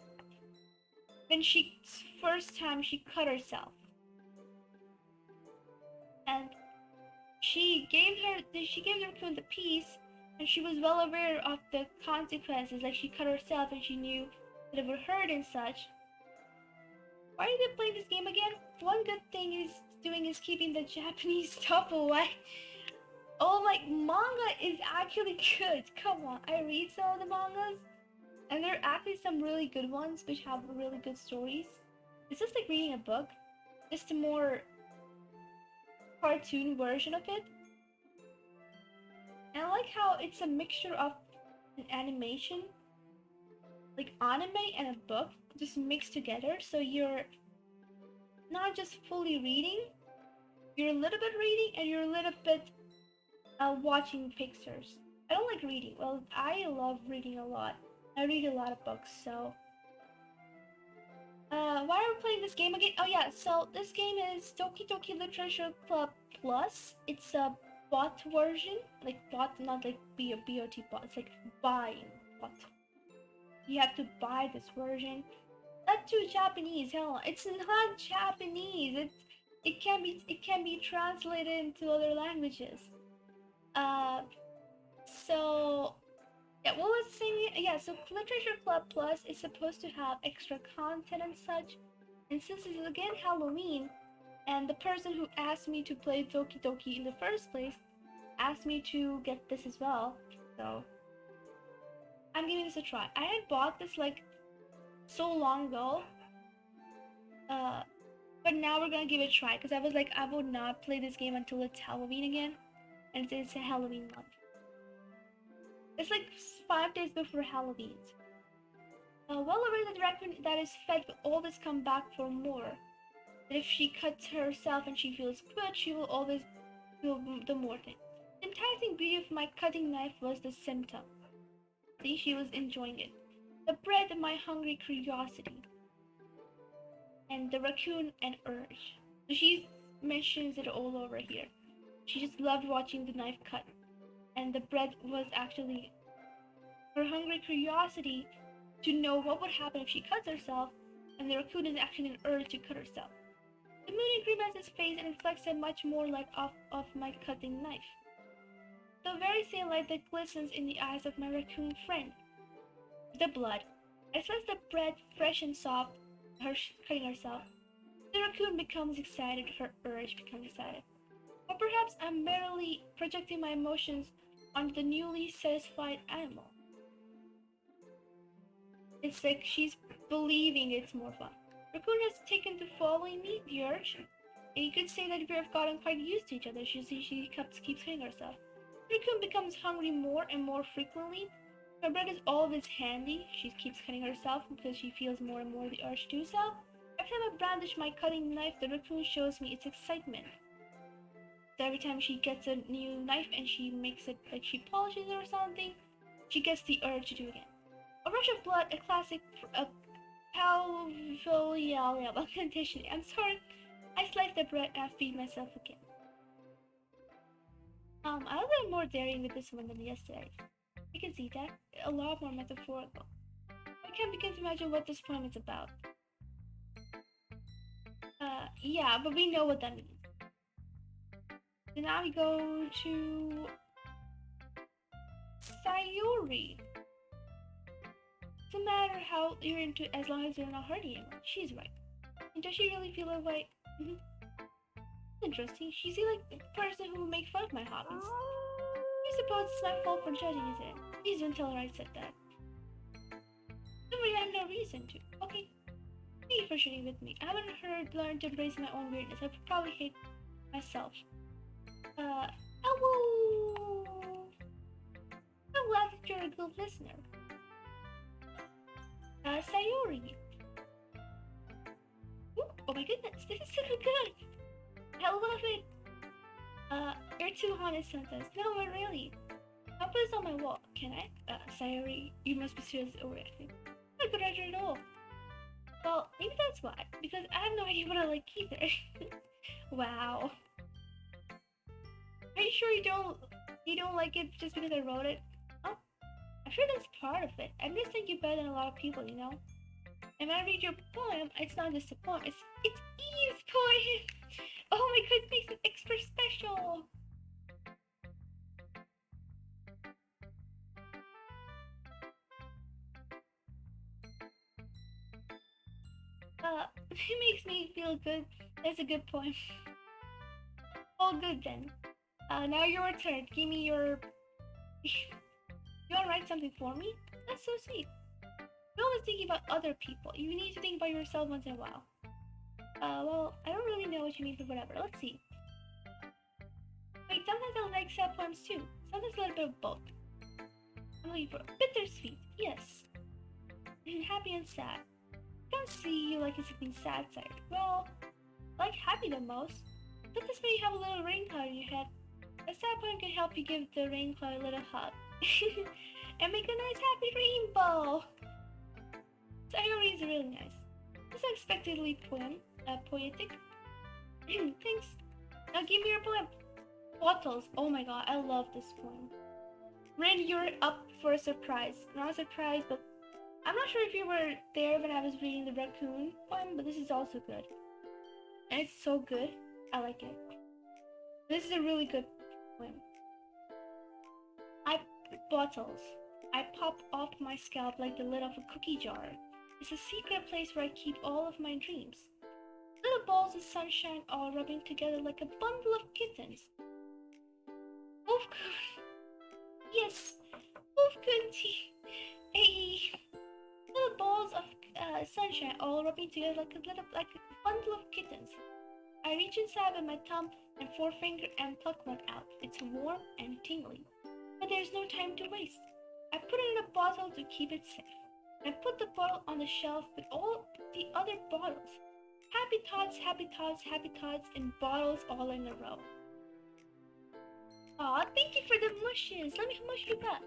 when first time she cut herself. And she gave the raccoon the piece, and she was well aware of the consequences, like she cut herself and she knew that it would hurt and such. Why are they playing this game again? One good thing is doing is keeping the Japanese stuff away. Oh, like, manga is actually good. Come on, I read some of the mangas, and there are actually some really good ones which have really good stories. It's just like reading a book, just a more cartoon version of it. And I like how it's a mixture of an animation, like anime and a book, just mixed together, so you're not just fully reading, you're a little bit reading and you're a little bit watching pictures. I don't like reading. Well, I love reading a lot. I read a lot of books, so... why are we playing this game again? Oh yeah, so this game is Doki Literature Club Plus. It's a bot version. Like bot, not like BOT bot. It's like buying bot. You have to buy this version. That's too Japanese, hell. It's not Japanese. It can be translated into other languages. So yeah, what was saying? Yeah, so Literature Club Plus is supposed to have extra content and such. And since this is again Halloween, and the person who asked me to play Doki in the first place asked me to get this as well, so I'm giving this a try. I had bought this like so long ago, but now we're gonna give it a try because I was like, I would not play this game until it's Halloween again, and it's a Halloween month. It's like 5 days before Halloween. Well aware that the raccoon that is fed will always come back for more. That if she cuts herself and she feels good, she will always feel the more thing. The enticing beauty of my cutting knife was the symptom. See, she was enjoying it. The bread of my hungry curiosity. And the raccoon and urge. So she mentions it all over here. She just loved watching the knife cut. And the bread was actually her hungry curiosity to know what would happen if she cuts herself, and the raccoon is actually an urge to cut herself. The moon grimaced his face and reflects a much more light off of my cutting knife. The very same light that glistens in the eyes of my raccoon friend. The blood. I slice the bread fresh and soft, her cutting herself. The raccoon becomes excited, her urge becomes excited. Or perhaps I'm merely projecting my emotions onto the newly satisfied animal. It's like she's believing it's more fun. Raccoon has taken to following me, the urge. And you could say that we have gotten quite used to each other. She keeps hitting herself. Raccoon becomes hungry more and more frequently. Her bread is always handy. She keeps cutting herself because she feels more and more the urge to do so. Every time I brandish my cutting knife, the raccoon shows me its excitement. So every time she gets a new knife and she makes it like she polishes it or something, she gets the urge to do it again. A rush of blood, a classic condition. I'm sorry. I slice the bread and I feed myself again. I was a little more daring with this one than yesterday. You can see that. A lot more metaphorical. I can't begin to imagine what this poem is about. Yeah, but we know what that means. So now we go to Sayuri. Doesn't matter how you're into it as long as you're not hurting anyone. She's right. And does she really feel that way? Interesting. She's like the person who will make fun of my hobbies. I suppose it's my fault for judging, is it? Please don't tell her I said that. Don't worry, I have no reason to. Okay. Thank you for sharing with me. I haven't learned to embrace my own weirdness. I probably hate myself. Hello! I'm glad that you're a good listener. Sayori. Ooh, oh my goodness, this is super good! I love it! You're too honest sometimes. No, but really. I'll put this on my wall, can I? Sayori, you must be seriously overreacting. Not a good idea at all. Well, maybe that's why, because I have no idea what I like either. Wow. Are you sure you don't like it just because I wrote it? Oh, I'm sure that's part of it. I just think you better than a lot of people, you know? And when I read your poem, it's not just a poem, it's Eve's poem! Oh my god, it makes it extra special! It makes me feel good. That's a good poem. All good then. Now your turn. Give me your... You wanna write something for me? That's so sweet. You're always thinking about other people. You need to think about yourself once in a while. Well, I don't really know what you mean, but whatever. Let's see. Wait, sometimes I like sad poems too. Sometimes a little bit of both. I'm looking for bittersweet. Yes. Happy and sad. I can't see you liking something sad side. Well, I like happy the most. Sometimes when you have a little rain cloud in your head, a sad poem can help you give the rain cloud a little hug. And make a nice happy rainbow! Sayori is really nice. It's unexpectedly poetic. Thanks. Now give me your poem. Bottles. Oh my god, I love this poem. Rin, you're up for a surprise. Not a surprise, but I'm not sure if you were there when I was reading the raccoon poem, but this is also good. And it's so good. I like it. This is a really good poem. Bottles. I pop off my scalp like the lid of a cookie jar. It's a secret place where I keep all of my dreams. Little balls of sunshine all rubbing together like a bundle of kittens. Yes, Hey, little balls of sunshine all rubbing together like a bundle of kittens. I reach inside with my thumb and forefinger and pluck one out. It's warm and tingly. But there's no time to waste. I put it in a bottle to keep it safe. I put the bottle on the shelf with all the other bottles. Happy thoughts in bottles all in a row. Aw, thank you for the mushes. Let me mush you back.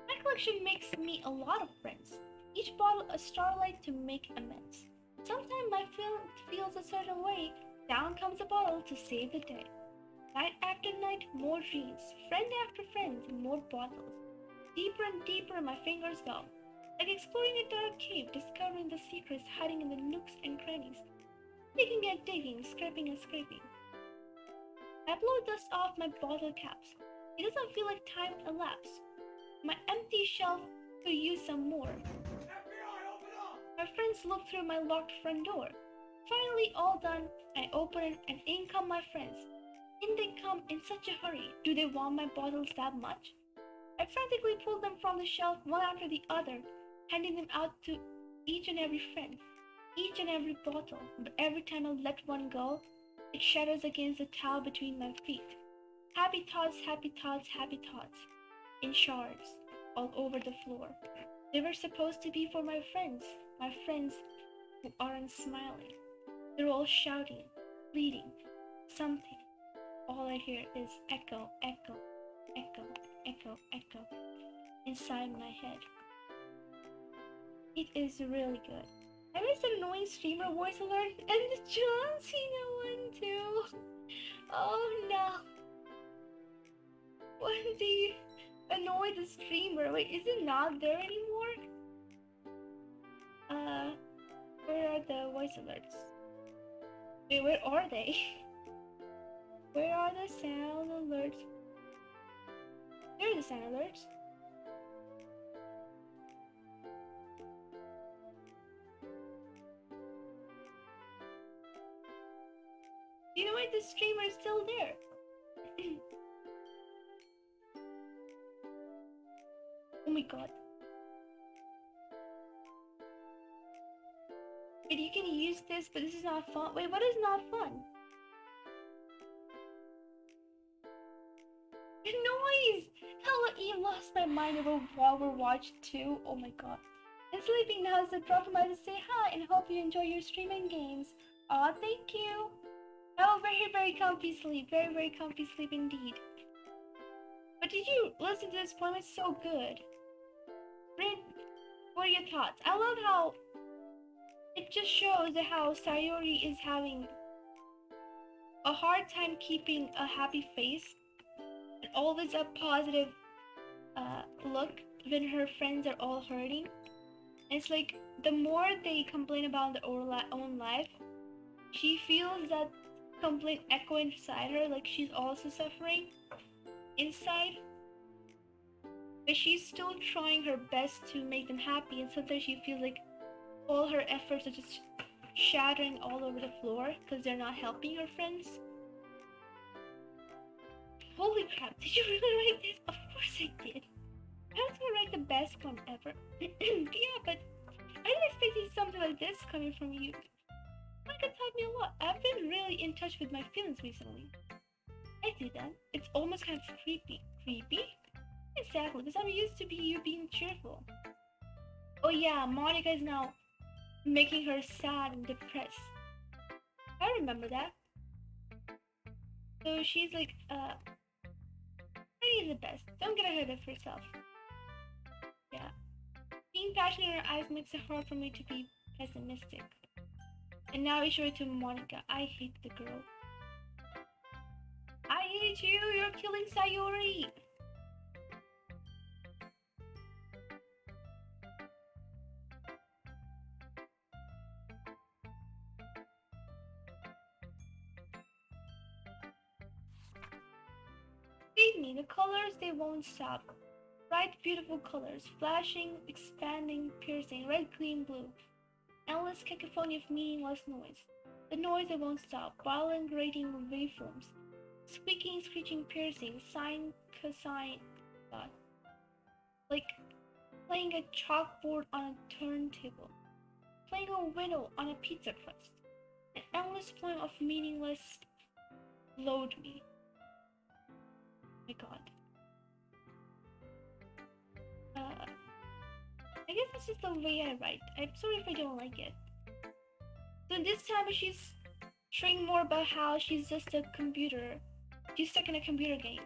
My collection makes me a lot of friends. Each bottle a starlight to make amends. Sometimes my field feels a certain way. Down comes a bottle to save the day. Night after night, more dreams. Friend after friend, more bottles. Deeper and deeper my fingers go. Like exploring a dark cave, discovering the secrets hiding in the nooks and crannies. Digging and digging, scraping and scraping. I blow dust off my bottle caps. It doesn't feel like time elapsed. My empty shelf could use some more. FBI, open up! My friends look through my locked front door. Finally all done, I open it and in come my friends. In they come in such a hurry. Do they want my bottles that much? I frantically pull them from the shelf one after the other, handing them out to each and every friend, each and every bottle, but every time I let one go, it shatters against the towel between my feet. Happy thoughts, happy thoughts, happy thoughts, in shards, all over the floor. They were supposed to be for my friends who aren't smiling. They're all shouting, pleading, something. All I hear is echo, echo, echo, echo, echo, inside my head. It is really good. I miss an annoying streamer voice alert and the John Cena one too. Oh no. When do you annoy the streamer? Wait, is it not there anymore? Where are the voice alerts? Wait, where are they? Where are the sound alerts? There are the sound alerts. You know what? The streamer is still there. Oh my god. Wait, you can use this, but this is not fun. Wait, what is not fun? Noise! Hello, E lost my mind over Overwatch 2. Oh my god. And sleeping now, so drop by to say hi and hope you enjoy your stream and games. Aw, thank you. Oh, very, very comfy sleep. Very, very comfy sleep indeed. But did you listen to this poem? It's so good. Rin, what are your thoughts? I love how it just shows how Sayori is having a hard time keeping a happy face and always a positive look when her friends are all hurting. And it's like the more they complain about their own life, she feels that complaint echo inside her, like she's also suffering inside. But she's still trying her best to make them happy, and sometimes she feels like all her efforts are just shattering all over the floor because they're not helping her friends. Holy crap, did you really write this? Of course I did. I was gonna write the best one ever. Yeah, but I didn't expect something like this coming from you. Monika taught me a lot. I've been really in touch with my feelings recently. I see that. It's almost kind of creepy. Creepy? Exactly, because I'm used to you being cheerful. Oh yeah, Monika is now making her sad and depressed. I remember that. So she's like, Lady is the best. Don't get ahead of herself. Yeah. Being passionate in her eyes makes it hard for me to be pessimistic. And now we show it to Monika. I hate the girl. I hate you! You're killing Sayori! Believe me, the colors, they won't stop. Bright, beautiful colors, flashing, expanding, piercing, red, green, blue. Endless cacophony of meaningless noise. The noise that won't stop, violent, grating waveforms. Squeaking, screeching, piercing, sine, cosine, God. Like playing a chalkboard on a turntable. Playing a window on a pizza crust. An endless poem of meaningless load me. My god. I guess this is the way I write. I'm sorry if I don't like it. So this time she's Sharing more about how she's just a computer. She's stuck in a computer game.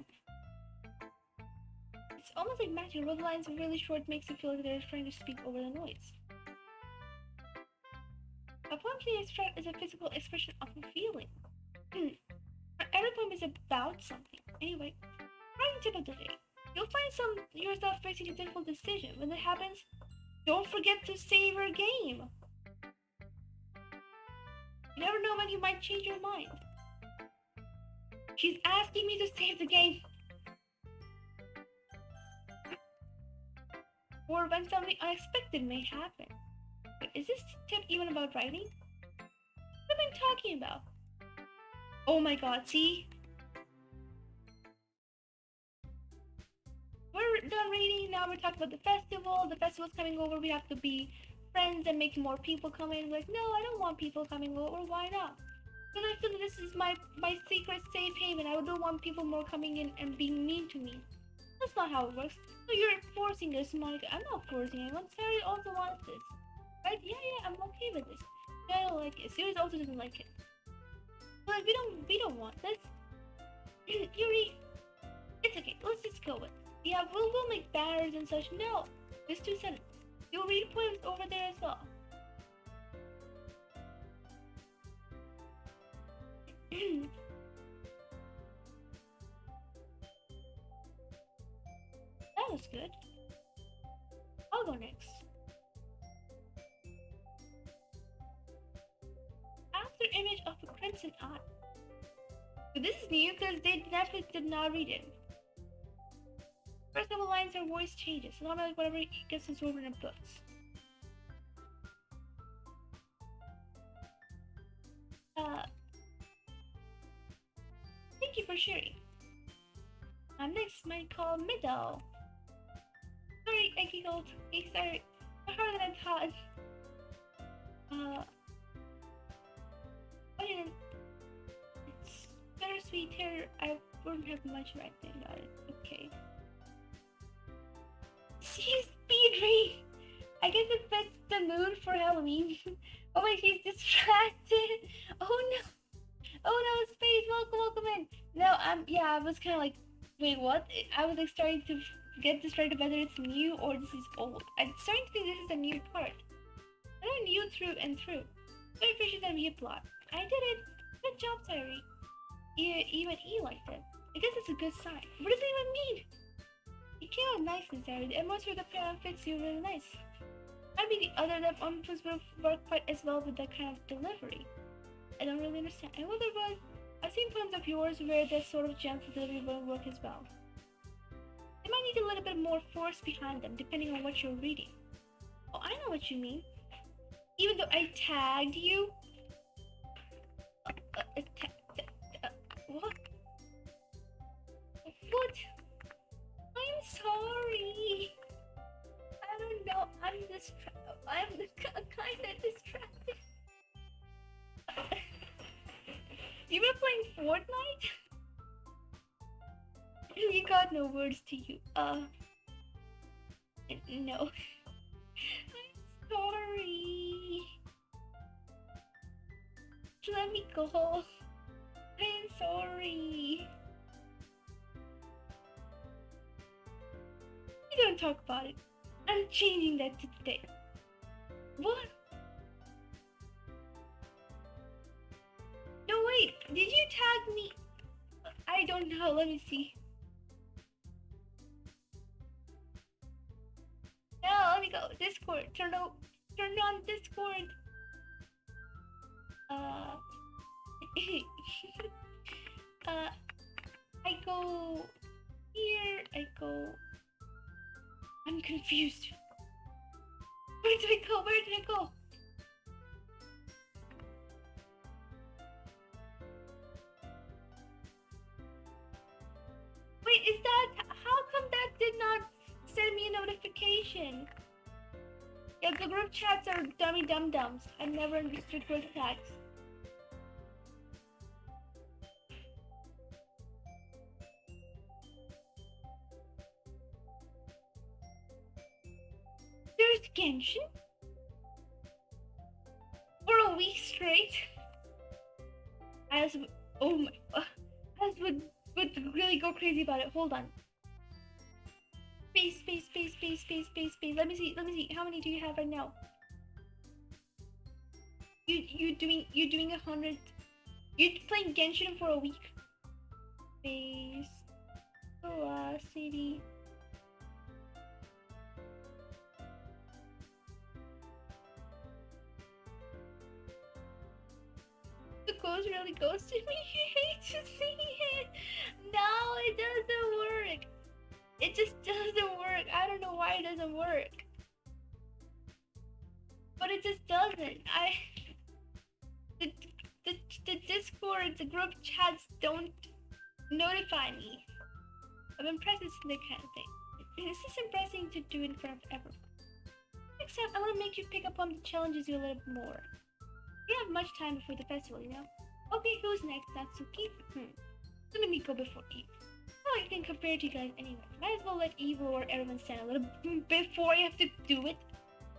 It's almost like magic. Where the lines are really short makes it feel like they're trying to speak over the noise. A poem can be expressed as a physical expression of a feeling. Every poem is about something. Anyway, writing tip of the day. You'll find yourself facing a difficult decision. When that happens, don't forget to save your game. You never know when you might change your mind. She's asking me to save the game. Or when something unexpected may happen. Wait, is this tip even about writing? What am I talking about? Oh my god, see? We're done reading, now we're talking about the festival. The festival's coming over, we have to be friends and make more people come in. Like, no, I don't want people coming over, why not? Because I feel that this is my secret safe haven. I don't want people more coming in and being mean to me. That's not how it works. So you're forcing this, Monika. I'm not forcing anyone. Sarah also wants this. Right? Yeah, I'm okay with this. I don't like it. Sirius also doesn't like it. But we don't want this. Yuri, it's okay. Let's just go with it. Yeah, we'll make banners and such. No, it's 2 cents. You'll read poems over there as well. That was good. I'll go next. After image of a crimson eye. So this is new because they definitely did not read it. First couple lines are voice changes, so not like whatever gets absorbed in the books. Thank you for sharing. Next might call middle. Sorry, I giggled. Hey, sorry. Harder than I thought. Oh yeah, it's bittersweet here. I wouldn't have much right thing about it. Okay. She's speed read. I guess it fits the mood for Halloween. Oh wait, she's distracted. Oh no. Oh no, Space, welcome in. No, yeah, I was kind of like, wait, what? I was like starting to get distracted whether it's new or this is old. I'm starting to think this is a new part. I don't new through and through. Very fishes and a plot. I did it. Good job, Sayuri. Even E liked it. I guess it's a good sign. What does it even mean? It came out nicely, Sayuri. The atmosphere of the pair fits you really nice. I mean, the other left arms will work quite as well with that kind of delivery. I don't really understand. I wonder why. I've seen poems of yours where that sort of gentle delivery will work as well. They might need a little bit more force behind them, depending on what you're reading. Oh, I know what you mean. Even though I tagged you. What? What? I'm sorry. I don't know. I'm kind of distracted. You were playing Fortnite? You got no words to you. No. I'm sorry. Let me go. I'm sorry. We don't talk about it. I'm changing that to today. What? No, wait. Did you tag me? I don't know. Let me see. No, let me go. Discord. Turn on Discord. I go here. I go. I'm confused. Where did I go? Where did I go? Wait, is that... How come that did not send me a notification? Yeah, the group chats are dummy dum-dums. I never understood group chats. There's Genshin? For a week straight? As oh my, as would really go crazy about it. Hold on. Space. Let me see. How many do you have right now? You doing 100? You playing Genshin for a week? Space Velocity. The ghost really ghosted me. You hate to see it. No, it doesn't work. It just doesn't work. I don't know why it doesn't work. But it just doesn't. The Discord, the group chats don't notify me. I'm impressed it's the kind of thing. It's just impressing to do in front of everyone. Next time, I want to make you pick up on the challenges a little bit more. We don't have much time before the festival, you know? Okay, who's next? Natsuki? Let me go before Eve. Oh, I can compare to you guys anyway. Might as well let Eve or everyone stand a little before I have to do it.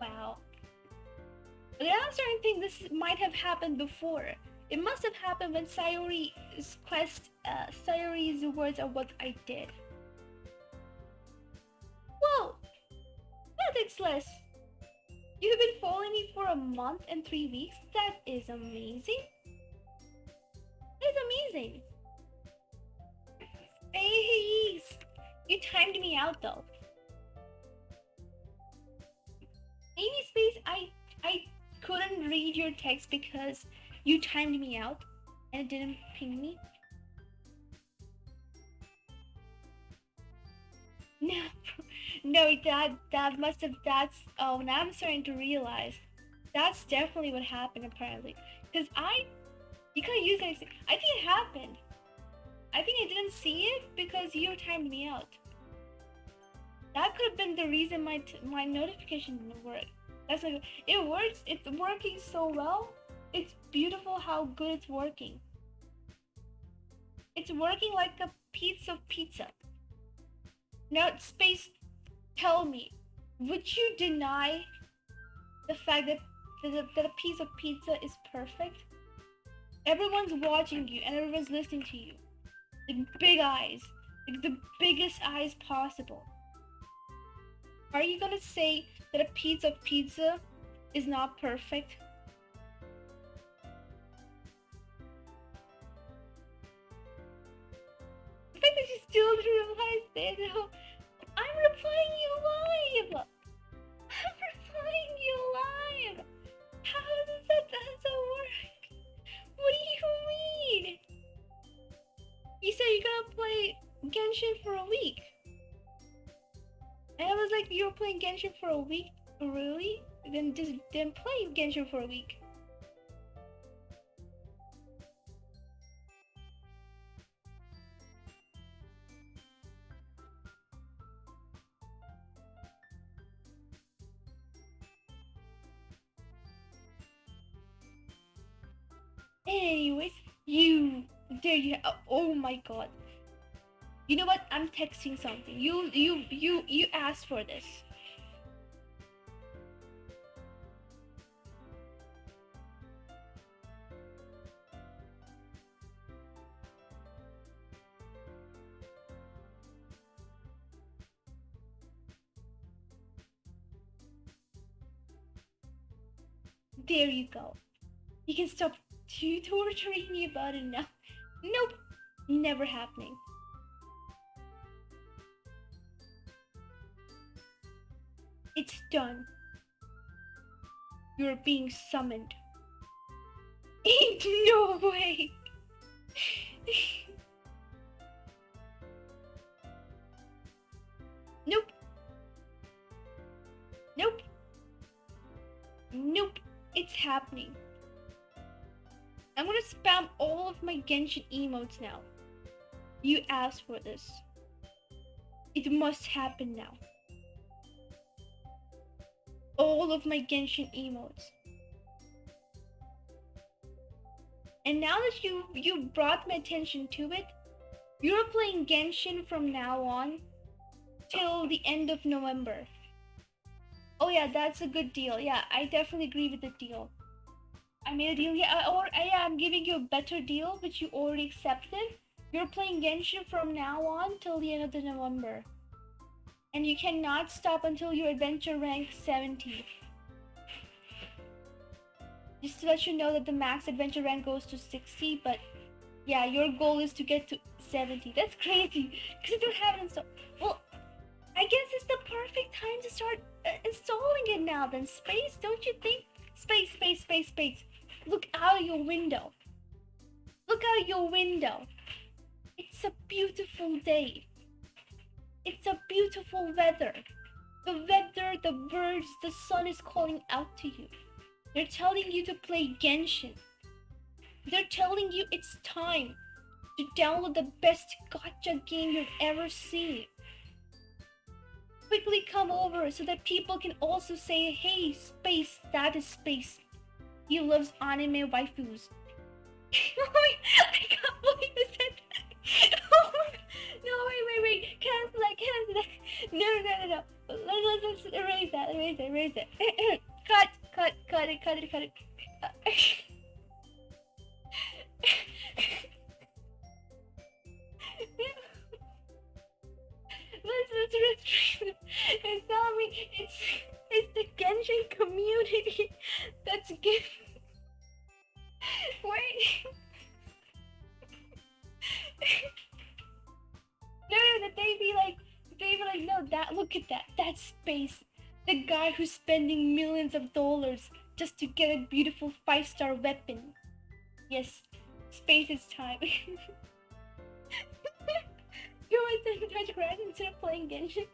Wow. But I'm starting to think this might have happened before. It must have happened when Sayori's quest, Sayori's words are what I did. Whoa! That less. You've been following me for a month and 3 weeks? That is amazing. That's amazing. Space! You timed me out though. Maybe Space, I couldn't read your text because you timed me out and it didn't ping me. No, that must have, oh, now I'm starting to realize. That's definitely what happened apparently. Because you could use it, I think it happened. I think I didn't see it because you timed me out. That could have been the reason my notification didn't work. That's like, it works, it's working so well. It's beautiful how good it's working. It's working like a piece of pizza. Now, Space, tell me, would you deny the fact that a piece of pizza is perfect? Everyone's watching you and everyone's listening to you. Like big eyes, like the biggest eyes possible. Are you gonna say that a piece of pizza is not perfect? The fact that you still realize that, I'm replying you live! I'm replying you live! How does that work? What do you mean? You said you're gonna play Genshin for a week. And I was like, you were playing Genshin for a week? Really? Then just didn't play Genshin for a week. Anyways, there you, oh my god. You know what? I'm texting something. You asked for this. There you go. You can stop torturing me about it now. Nope, never happening. It's done. You're being summoned. Ain't no way. Nope. Nope. Nope. It's happening. I'm gonna spam all of my Genshin emotes now. You asked for this. It must happen now. All of my Genshin emotes. And now that you brought my attention to it, you're playing Genshin from now on till the end of November. Oh yeah, that's a good deal. Yeah, I definitely agree with the deal. I made a deal. Yeah, I'm giving you a better deal, which you already accepted. You're playing Genshin from now on till the end of the November, and you cannot stop until your adventure rank 70. Just to let you know that the max adventure rank goes to 60, but yeah, your goal is to get to 70. That's crazy, because you don't have it installed. Well, I guess it's the perfect time to start installing it now then, Space, don't you think? Space, space, space, space. Look out your window. Look out your window. It's a beautiful day. It's a beautiful weather. The weather, the birds, the sun is calling out to you. They're telling you to play Genshin. They're telling you it's time to download the best gacha game you've ever seen. Quickly come over so that people can also say, hey, Space, that is Space. He loves anime waifus. I can't believe I said that. No, wait. Cancel that. No. Let's erase that. Cut it. Let's it's not me. It's the Genshin community that's giving. Wait. No, they be like, no, look at that. That's Space. The guy who's spending millions of dollars just to get a beautiful 5-star weapon. Yes, Space is time. You want to touch grass instead of playing Genshin?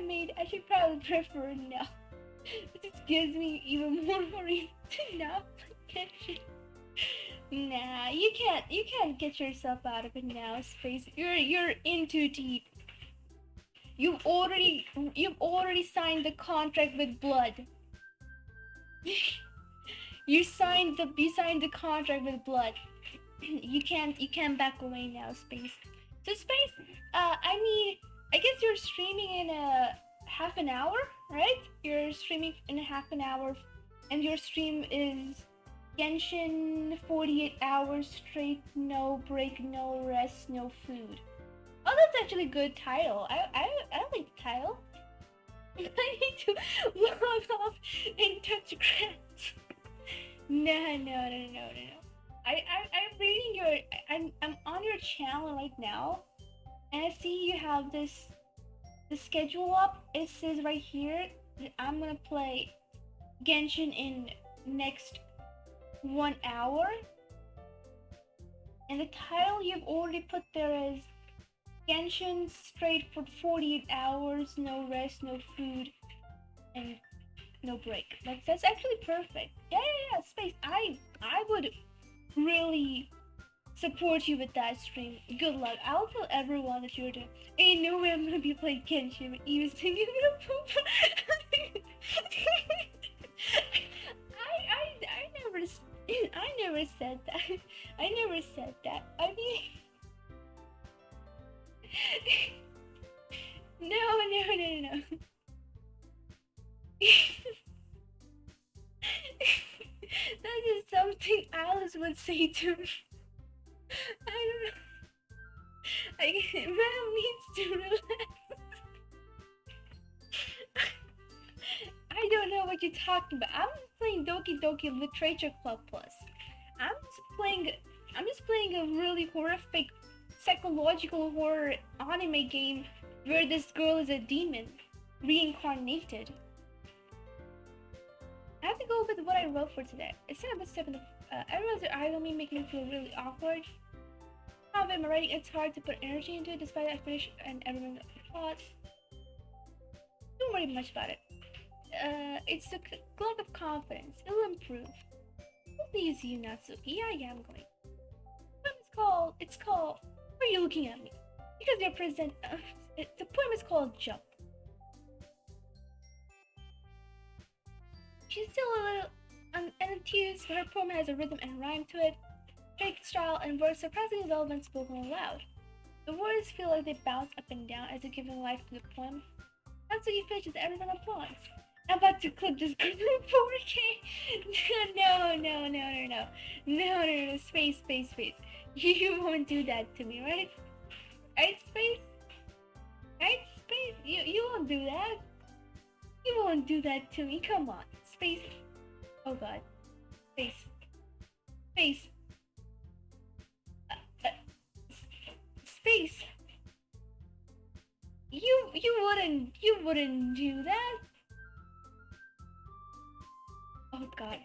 Maybe I should probably prefer it now. It just gives me even more reason to not play Genshin. Nah, you can't get yourself out of it now, Space. You're in too deep. You've already signed the contract with Blood. you signed the contract with Blood. you can't back away now, Space. So Space, I guess you're streaming in a half an hour, right? You're streaming in a half an hour, and your stream is Genshin 48 hours straight, no break, no rest, no food. Oh, that's actually a good title. I like the title. I need to log off and touch grass. No. I'm reading your. I'm on your channel right now, and I see you have the schedule up. It says right here that I'm gonna play Genshin in next 1 hour, and the title you've already put there is Genshin straight for 48 hours, no rest, no food, and no break. Like, that's actually perfect. Yeah, Space. I would really support you with that stream. Good luck. I'll tell everyone that you're doing. Ain't no way I'm gonna be playing Genshin with Eve's thinking I'm gonna poop. I never said that. I never said that. I mean, no. That is something Eyeles would say to me. I don't know. Man needs to relax. I don't know what you're talking about. I'm just playing Doki Literature Club Plus. I'm just playing a really horrific psychological horror anime game where this girl is a demon reincarnated. I have to go with what I wrote for today. It's not a step in the. I realize that idle me making me feel really awkward. However, in my writing, it's hard to put energy into it despite I finish and everyone thoughts. Don't worry much about it. It's the lack of confidence. It'll improve. Please, you Natsuki. Yeah, I'm going. It's called. Why are you looking at me? Because you're present. The poem is called Jump. She's still a little enthused, but her poem has a rhythm and rhyme to it. Drake style and words surprisingly well when spoken aloud. The words feel like they bounce up and down as if giving life to the poem. Natsuki finishes, everyone applauds. I'm about to clip this 4K. No. Space. You won't do that to me, right? Right, Space? Right, Space? You won't do that. You won't do that to me. Come on, Space. Oh God, Space. Uh, uh, Space. You wouldn't do that. Oh God.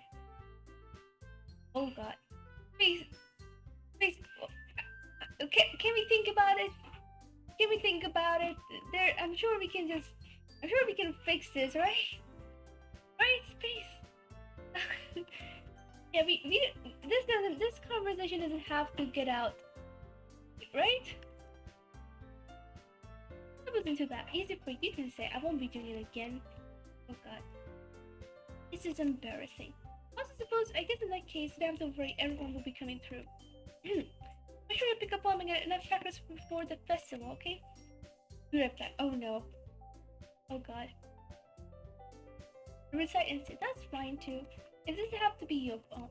Oh God. Space. Can we think about it? Can we think about it? There, I'm sure we can just. I'm sure we can fix this, right? Right, Space. Yeah, this conversation doesn't have to get out, right? That wasn't too bad. Easy for you to say. I won't be doing it again. Oh God, this is embarrassing. Also, suppose I guess in that case, don't have to worry. Everyone will be coming through. Make sure you pick up on and get enough practice before the festival, okay? Be right back. Oh no. Oh God. Recite instant. That's fine too. It doesn't have to be your fault.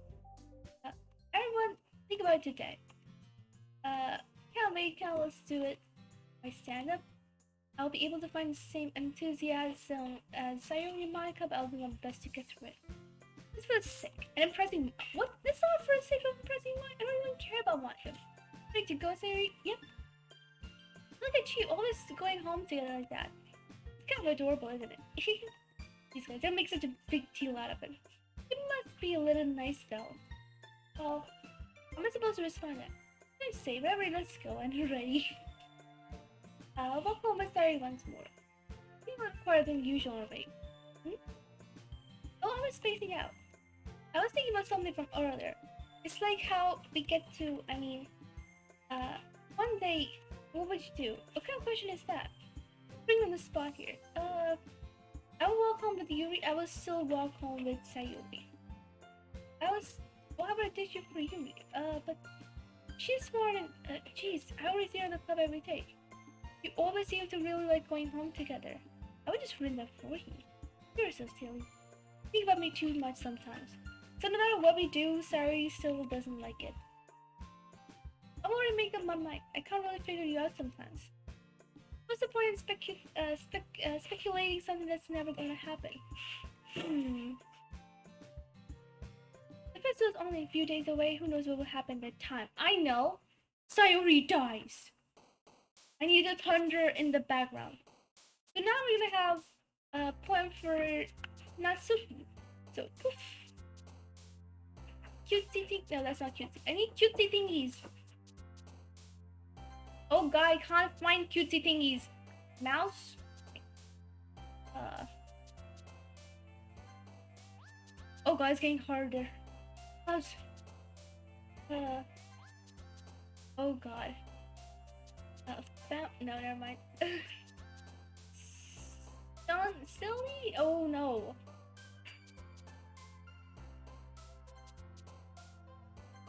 Everyone, think about it today. Can't wait. Let's do it. I stand up. I'll be able to find the same enthusiasm as Sayori Monika, but I'll do my best to get through it. This feels sick and impressing. What? This not for the sake of impressing Monika. I don't even care about Monika. Ready to go, Sayori? Yep. Look at you, always going home together like that. It's kind of adorable, isn't it? These guys don't make such a big deal out of it. It must be a little nice though. Well, how am I supposed to respond to that? I say, ready, let's go, and you're ready. Walk home with Sayori once more. You were quieter than usual, right? Oh, I was spacing out. I was thinking about something from earlier. It's like how we get to, one day, what would you do? What kind of question is that? Bring on the spot here. I will walk home with Yuri. I will still walk home with Sayori. Why would I ditch you for Yuri? But she's smart and, geez, I already see her in the club every day. You always seem to really like going home together. I would just ruin that for you. You're so silly. Think about me too much sometimes. So no matter what we do, Sayori still doesn't like it. I'm already making up my mind. I can't really figure you out sometimes. What's the point in speculating something that's never gonna happen? The festival's only a few days away. Who knows what will happen at that time? I know! Sayori dies! I need the thunder in the background. So now we're gonna have a poem for Natsuki. So, poof. Cutesy thing. No, that's not cutesy. I need cutesy thingies. Oh god, I can't find cutesy thingies. Mouse? Oh god, it's getting harder. Mouse. Oh god. No, never mind. Silly? Oh no.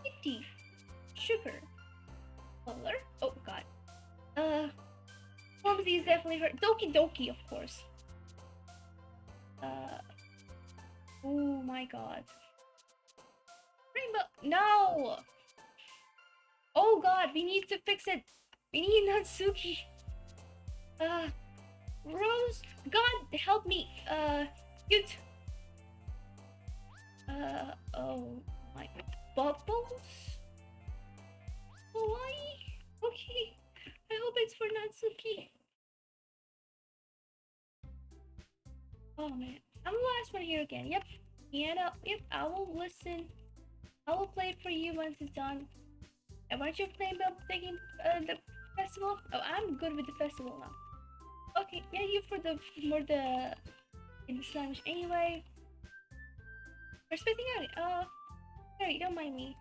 Kitty. Sugar. Color? Oh god. Clumsy is definitely hurt. Doki, of course. Oh my god. Rainbow. No! Oh god, we need to fix it. We need Natsuki. Rose. God, help me. Cute. Oh my. Bubbles? Hawaii? Okay. I hope it's for Natsuki. Oh man. I'm the last one here again. Yep. Piano. Yep. I will listen. I will play it for you once it's done. And aren't you playing about taking the festival? Oh, I'm good with the festival now. Okay, yeah, you for the English language anyway. We're spacing out. Sorry, don't mind me.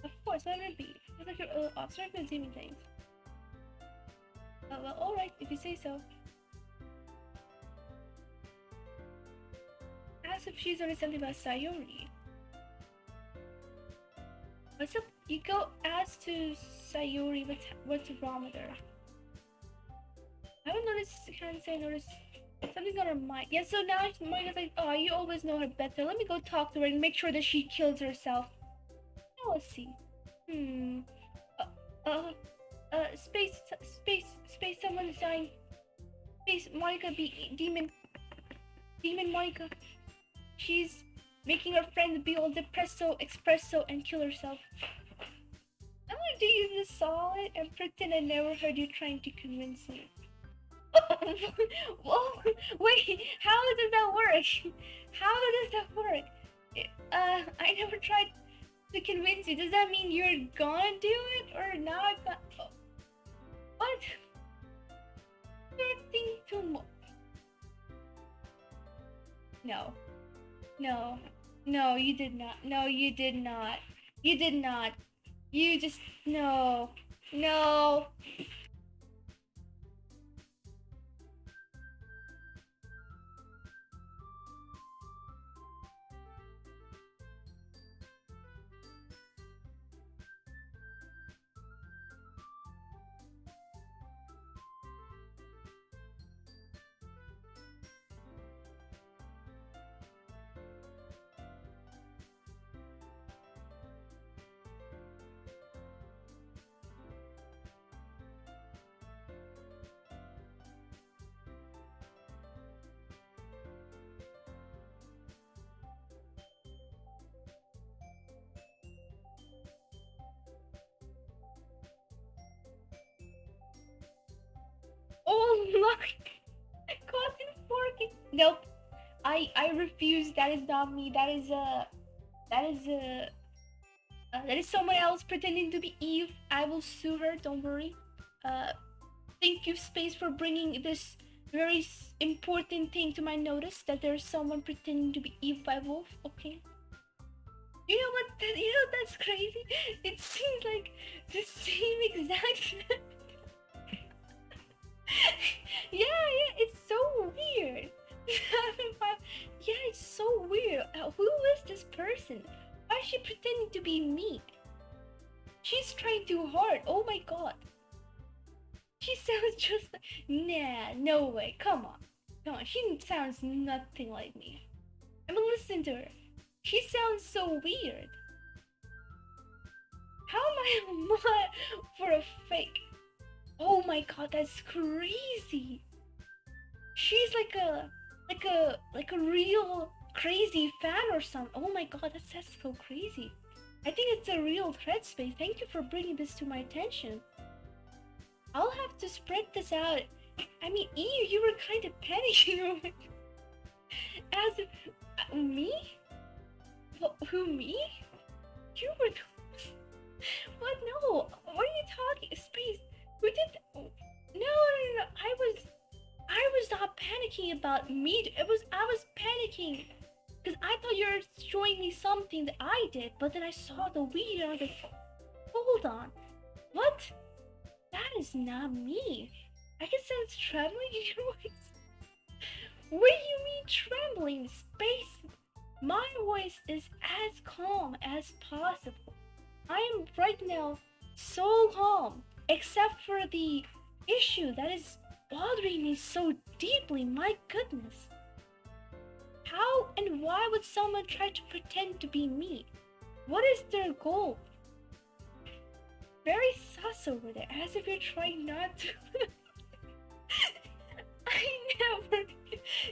Of course, why would it be? It's like you're off. Sorry for doing things. Well, alright, if you say so. Ask if she's already something about Sayori. What's up? You go ask to Sayori what's wrong with her. I haven't noticed, can't say I noticed Something on her mind. Yeah, so now Monika's like, oh, you always know her better. Let me go talk to her and make sure that she kills herself. Now let's see. Hmm. Uh, uh, space, someone's dying. Space, Monika, demon Monika. She's making her friend be all depresso, espresso, and kill herself. I'm gonna do you this solid and pretend I never heard you trying to convince me. Whoa, wait, how does that work? How does that work? I never tried to convince you. Does that mean you're gonna do it or not? What? You're thinking too much. No, no, no, you did not. No, you did not. You did not. You just no, no. Oh my! Cotton forking. Nope. I refuse. That is not me. That is someone else pretending to be Eve. I will sue her. Don't worry. Uh, thank you, Space, for bringing this very important thing to my notice. That there's someone pretending to be Eve by Wolf. Okay. You know what? You know that's crazy. It seems like the same exact. Yeah, it's so weird. Yeah, it's so weird. Who is this person? Why is she pretending to be me? She's trying too hard. Oh my god. She sounds just like. Nah, no way. Come on. Come on. She sounds nothing like me. I mean, listen to her. She sounds so weird. How am I a mod for a fake? Oh my god, that's crazy. She's like a real crazy fan or something. Oh my god, that's so crazy. I think it's a real threat, Space. Thank you for bringing this to my attention. I'll have to spread this out. I mean, you were kind of panicking. As if, me? Who, me? You were. What? No. What are you talking? Space. Who did? No. I was not panicking about me. I was panicking because I thought you were showing me something that I did, but then I saw the video and I was like, hold on, what? That is not me. I can sense trembling in your voice. What do you mean trembling? Space. My voice is as calm as possible. I am right now so calm, except for the issue that is bothering me so deeply. My goodness. How and why would someone try to pretend to be me? What is their goal? Very sus over there, as if you're trying not to. I never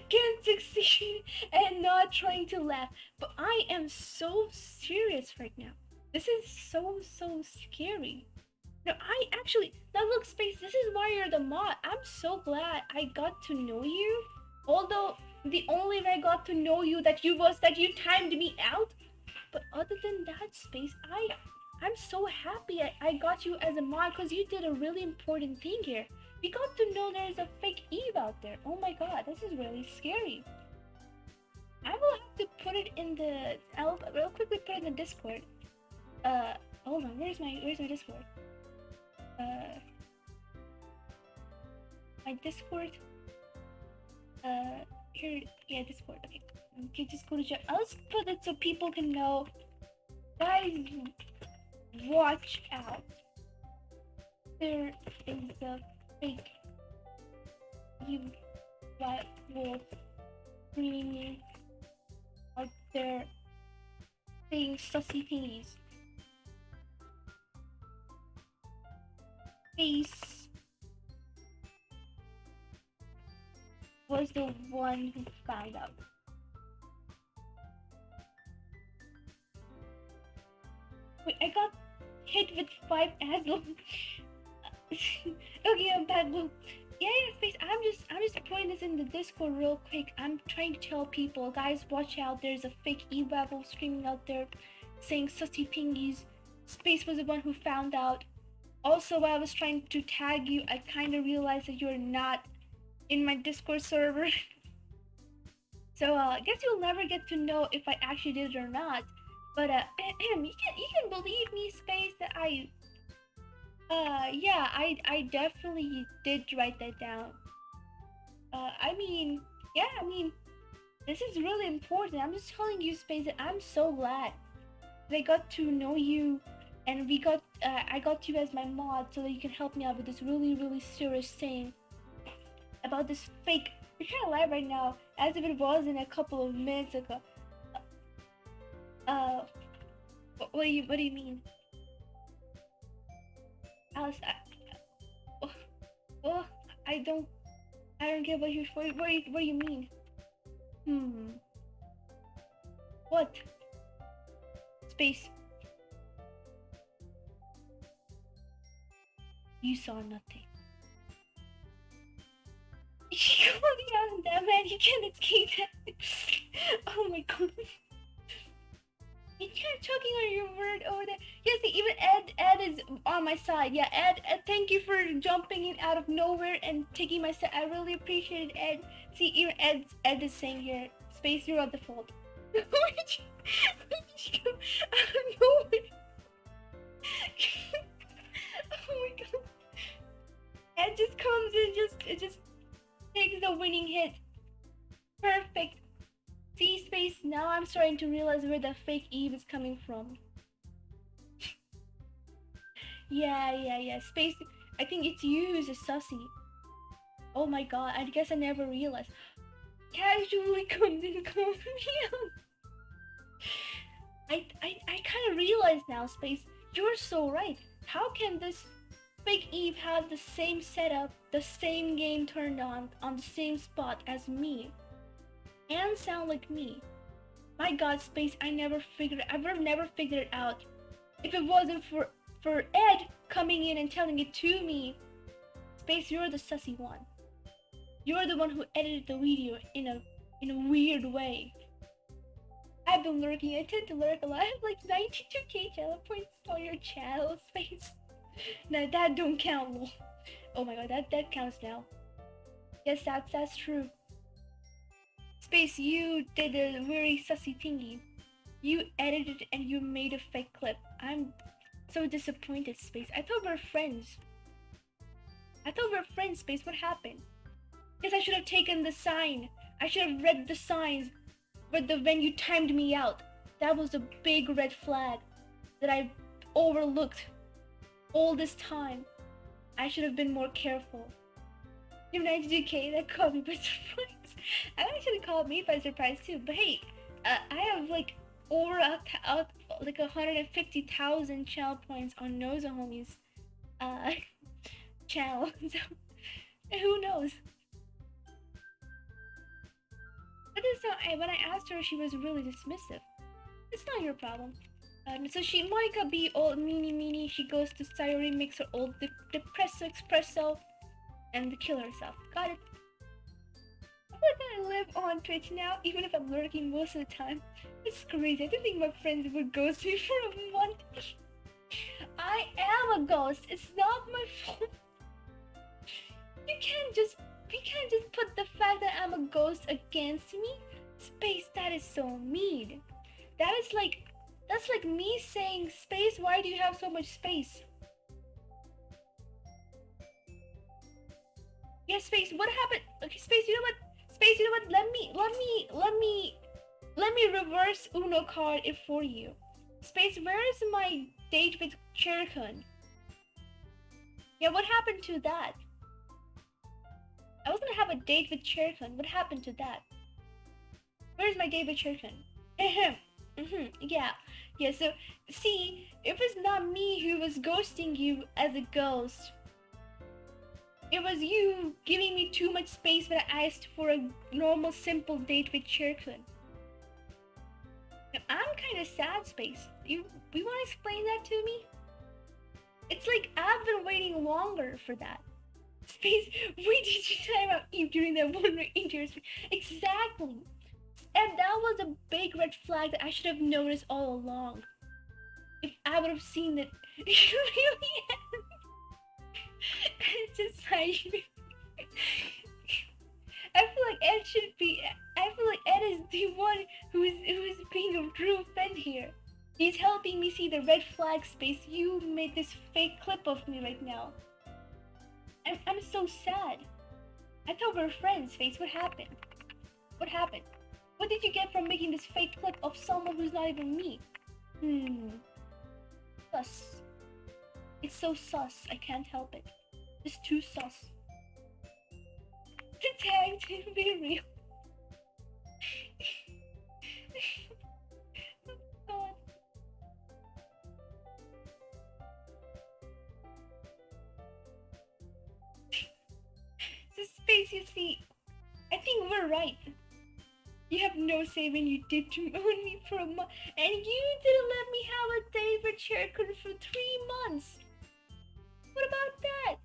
can succeed and not trying to laugh, but I am so serious right now. This is so scary. No, I actually, now look, Space, this is why you're the mod. I'm so glad I got to know you. Although, the only way I got to know you that you timed me out. But other than that, Space, I'm so happy I got you as a mod because you did a really important thing here. We got to know there's a fake Eve out there. Oh my god, this is really scary. I will have to put it in the, I'll quickly put it in the Discord. Hold on, where's my Discord? My Discord. Here, yeah, Discord. Okay, just go to chat. I'll just put it so people can know. Guys, watch out. There is a fake you. white wolf screaming out there saying sussy thingies. Space was the one who found out. Wait, I got hit with 5 aslo. Okay, I'm back. Yeah, Space. I'm just putting this in the Discord real quick. I'm trying to tell people, guys, watch out. There's a fake e-babble screaming out there, saying sussy pingies. Space was the one who found out. Also, while I was trying to tag you, I kind of realized that you're not in my Discord server. So I guess you'll never get to know if I actually did it or not. But you can believe me, Space, that yeah, I definitely did write that down. I mean, yeah, I mean, this is really important. I'm just telling you, Space, that I'm so glad that I got to know you, and I got you as my mod so that you can help me out with this really serious thing about this fake. You're kind of live right now, as if it wasn't a couple of minutes ago. What do you mean, Alice? I don't get what you mean. What? Space. You saw nothing. You called me out, man. You can't escape that. Oh my god. You can't choking on your word over there. Yes, even Ed is on my side. Yeah, Ed, thank you for jumping in out of nowhere and taking my side. I really appreciate it, Ed. See, even Ed is saying here, Space, you're at the fault. Where'd you go? Out of nowhere. Oh my god. Ed just comes in, just takes the winning hit. Perfect. See, Space, now I'm starting to realize where the fake Eve is coming from. Yeah. Space, I think it's you who's a sussy. Oh my god, I guess I never realized. Casually comes and calls me out. I kind of realize now, Space, you're so right. How can this fake Eve have the same setup, the same game turned on the same spot as me? And sound like me? My god, Space, I would have never figured it out if it wasn't for Ed coming in and telling it to me. Space, you're the sussy one. You're the one who edited the video in a weird way. I've been lurking. I tend to lurk a lot. I have like 92k channel points on your channel, Space. No, that don't count. Oh my god, that counts now. Yes, that's true. Space, you did a very sussy thingy. You edited and you made a fake clip. I'm so disappointed, Space. I thought we were friends. Space. What happened? Guess I should have taken the sign. I should have read the signs when you timed me out. That was a big red flag that I overlooked all this time. I should have been more careful. You 92k, that caught me by surprise. That actually caught me by surprise too. But hey, I have like over like 150,000 channel points on Noza Homie's channel. So who knows? But this time, when I asked her, she was really dismissive. It's not your problem. So Monika be old meanie. She goes to Sayori, makes her old depresso espresso, and kill herself. Got it. I'm gonna live on Twitch now, even if I'm lurking most of the time. It's crazy. I didn't think my friends would ghost me for a month. I am a ghost. It's not my fault. You can't just put the fact that I'm a ghost against me. Space, that is so mean. That's like me saying, Space, why do you have so much space? Yeah, Space, what happened? Okay, Space, you know what? Space, you know what? Let me reverse Uno card it for you. Space, where is my date with Cherkun? Yeah, what happened to that? I was gonna have a date with Cherkun. What happened to that? Where's my date with Cherkun? Ahem. Yeah. Yeah, so, see, it was not me who was ghosting you as a ghost. It was you giving me too much space when I asked for a normal, simple date with Cherkun. I'm kind of sad, Space. You want to explain that to me? It's like I've been waiting longer for that. Space, why did you time out Eve during that one reindeer? Exactly. And that was a big red flag that I should have noticed all along. If I would have seen it, you really have. It's just like I feel like Ed should be. I feel like Ed is the one who is being a true friend here. He's helping me see the red flag, Space. You made this fake clip of me right now. I'm so sad. I thought we were friends, Space. What happened? What happened? What did you get from making this fake clip of someone who's not even me? Sus. It's so sus. I can't help it. It's too sus. The tag didn't be real. Oh God. So Space, you see, I think we're right. You have no say when you did to own me for a month, and you didn't let me have a date with Cherkun for 3 months. What about that?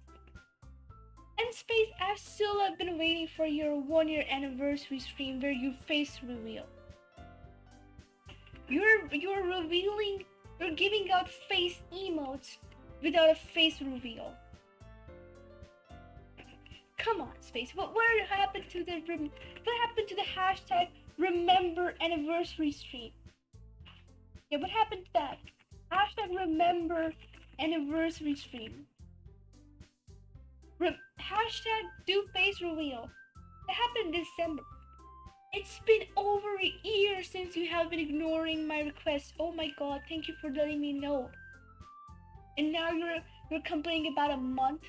And Space, I've still been waiting for your 1-year anniversary stream where you face reveal. You're revealing, you're giving out face emotes without a face reveal. Come on, Space. What happened to the hashtag remember anniversary stream? Yeah, what happened to that? Hashtag remember anniversary stream. Hashtag do face reveal. That happened in December. It's been over a year since you have been ignoring my request. Oh my God, thank you for letting me know. And now you're complaining about a month?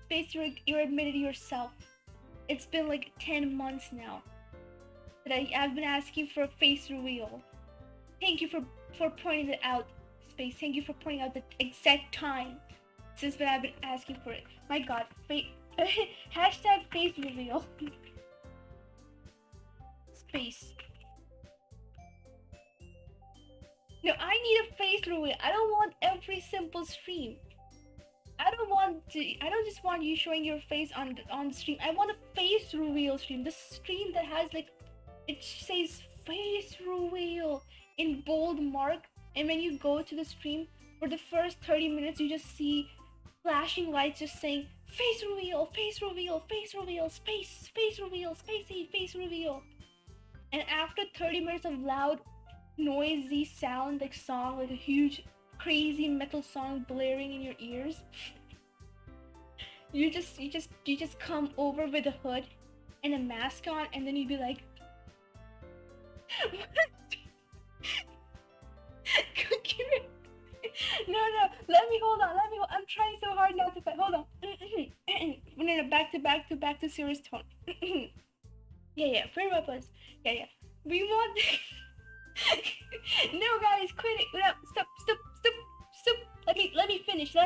Space, you're admitted yourself. It's been like 10 months now that I've been asking for a face reveal. Thank you for pointing it out, Space. Thank you for pointing out the exact time since when I've been asking for it. My God, hashtag face reveal. Space. No, I need a face reveal. I don't want every simple stream. I don't just want you showing your face on the stream. I want a face reveal stream. The stream that has like, it says face reveal in bold mark, and when you go to the stream for the first 30 minutes you just see flashing lights just saying face reveal, face reveal, face reveal, space reveal, spacey, face reveal. And after 30 minutes of loud noisy sound, like song, like a huge crazy metal song blaring in your ears, you just come over with a hood and a mask on, and then you'd be like no, let me hold on, I'm trying so hard not to fight. Hold on. No, back to serious tone. Yeah, where was? Yeah. We want no, guys, quit it. No, stop. Let me finish. No.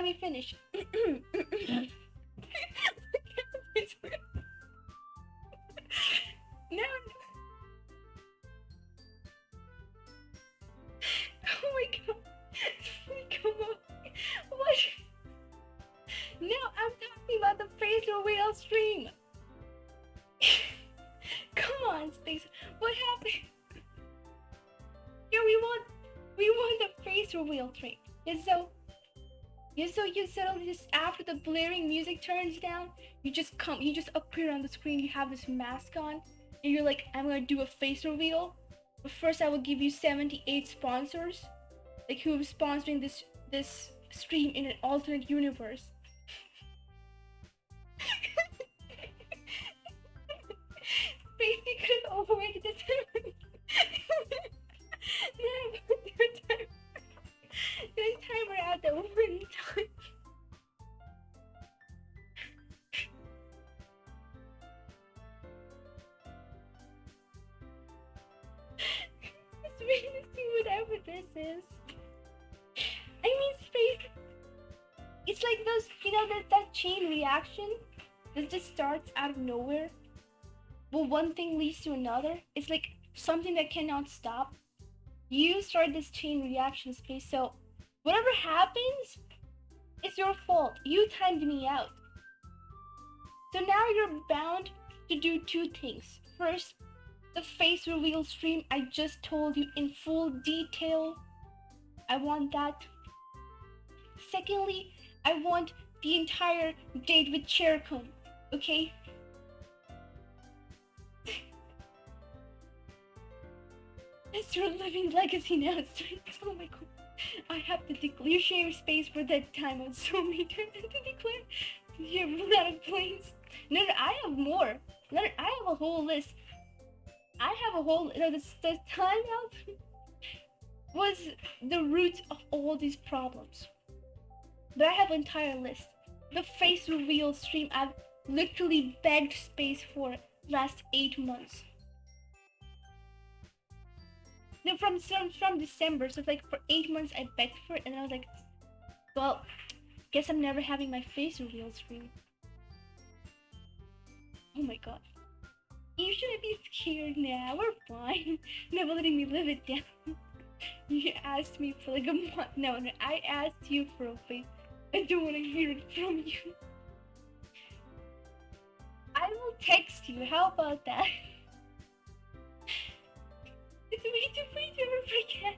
Oh my God. Come on. What? No, I'm talking about the face reveal stream. Come on, Space. What happened? Yeah, we want the face reveal stream. So you suddenly just after the blaring music turns down, you just appear on the screen. You have this mask on, and you're like, I'm gonna do a face reveal. But first, I will give you 78 sponsors, like who is sponsoring this stream in an alternate universe. Basically, could have overrated this. There's a timer out there. We're in time. this is. I mean, space. It's like those, that chain reaction that just starts out of nowhere. But one thing leads to another. It's like something that cannot stop. You start this chain reaction, space. So whatever happens, it's your fault. You timed me out. So now you're bound to do two things. First, the face reveal stream I just told you in full detail. I want that. Secondly, I want the entire date with Chercom, okay? It's your living legacy now, oh my god. I have to declare share space for that time on so many times to declare. You have run out of planes. No, I have more. No, I have a whole list. I have a whole, the timeout was the root of all these problems. But I have an entire list. The face reveal stream I've literally begged space for last 8 months. No, from December, so it's like for 8 months I begged for it, and I was like, well, guess I'm never having my face reveal stream. Oh my god. You shouldn't be scared now, we're fine. Never letting me live it down. You asked me for like a month. No, I asked you for a face. I don't want to hear it from you. I will text you, how about that? It's way too free to ever forget.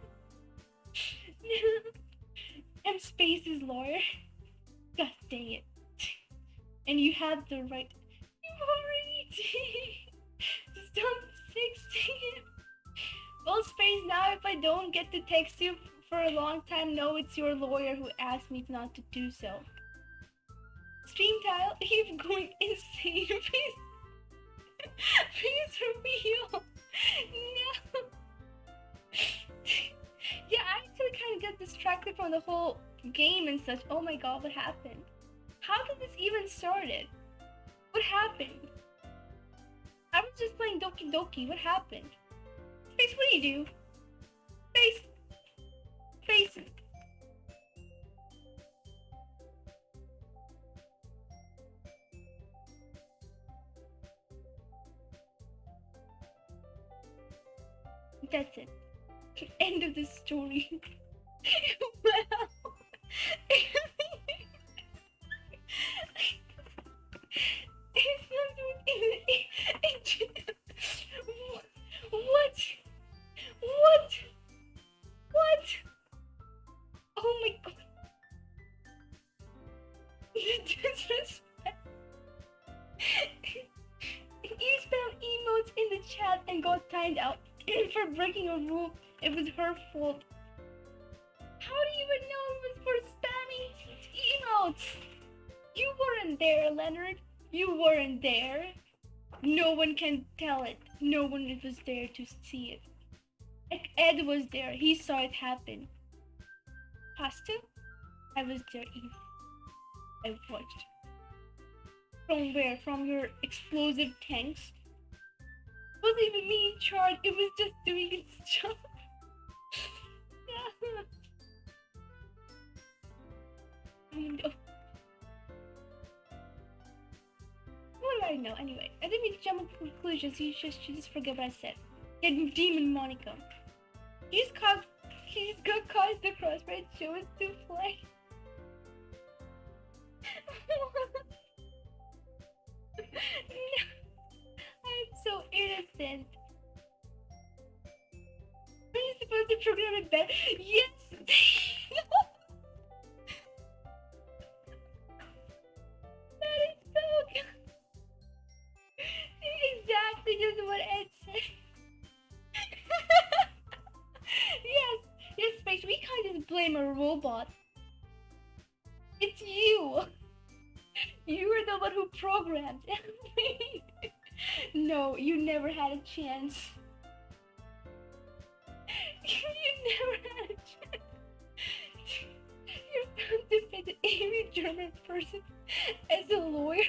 I'm Space's lawyer. God dang it. And you have the right. You've already stop 16. Well, Space, now if I don't get to text you for a long time, no, it's your lawyer who asked me not to do so. Stream tile, he's going insane. Please. Please reveal. No. Yeah, I actually kind of got distracted from the whole game and such. Oh my god, what happened? How did this even started? What happened? I was just playing Doki Doki. What happened? Space, what do you do? Space. Space. That's it. End of the story. Wow. It's not doing What? What? What? Oh my god. The disrespect. You spelled emotes in the chat and got timed out for breaking a rule. It was her fault. How do you even know it was for spamming emotes? You weren't there, Leonard. You weren't there. No one can tell it. No one was there to see it. Like Ed was there. He saw it happen. Pasta? I was there, Eve. I watched. From where? From your explosive tanks? It wasn't even me in charge. It was just doing its job. Yeah. Oh no. What do I know? Anyway, I didn't mean to jump to conclusions. You just forget what I said. Get Demon Monika. She's got caught the crossbred show us to play. No. I'm so innocent. Are you supposed to program it better? Yes! That is so good. Exactly just what Ed said. Yes, Space, we can't just blame a robot. It's you. You were the one who programmed it. No, you never had a chance. You never had a chance. You're bound to visit every German person as a lawyer.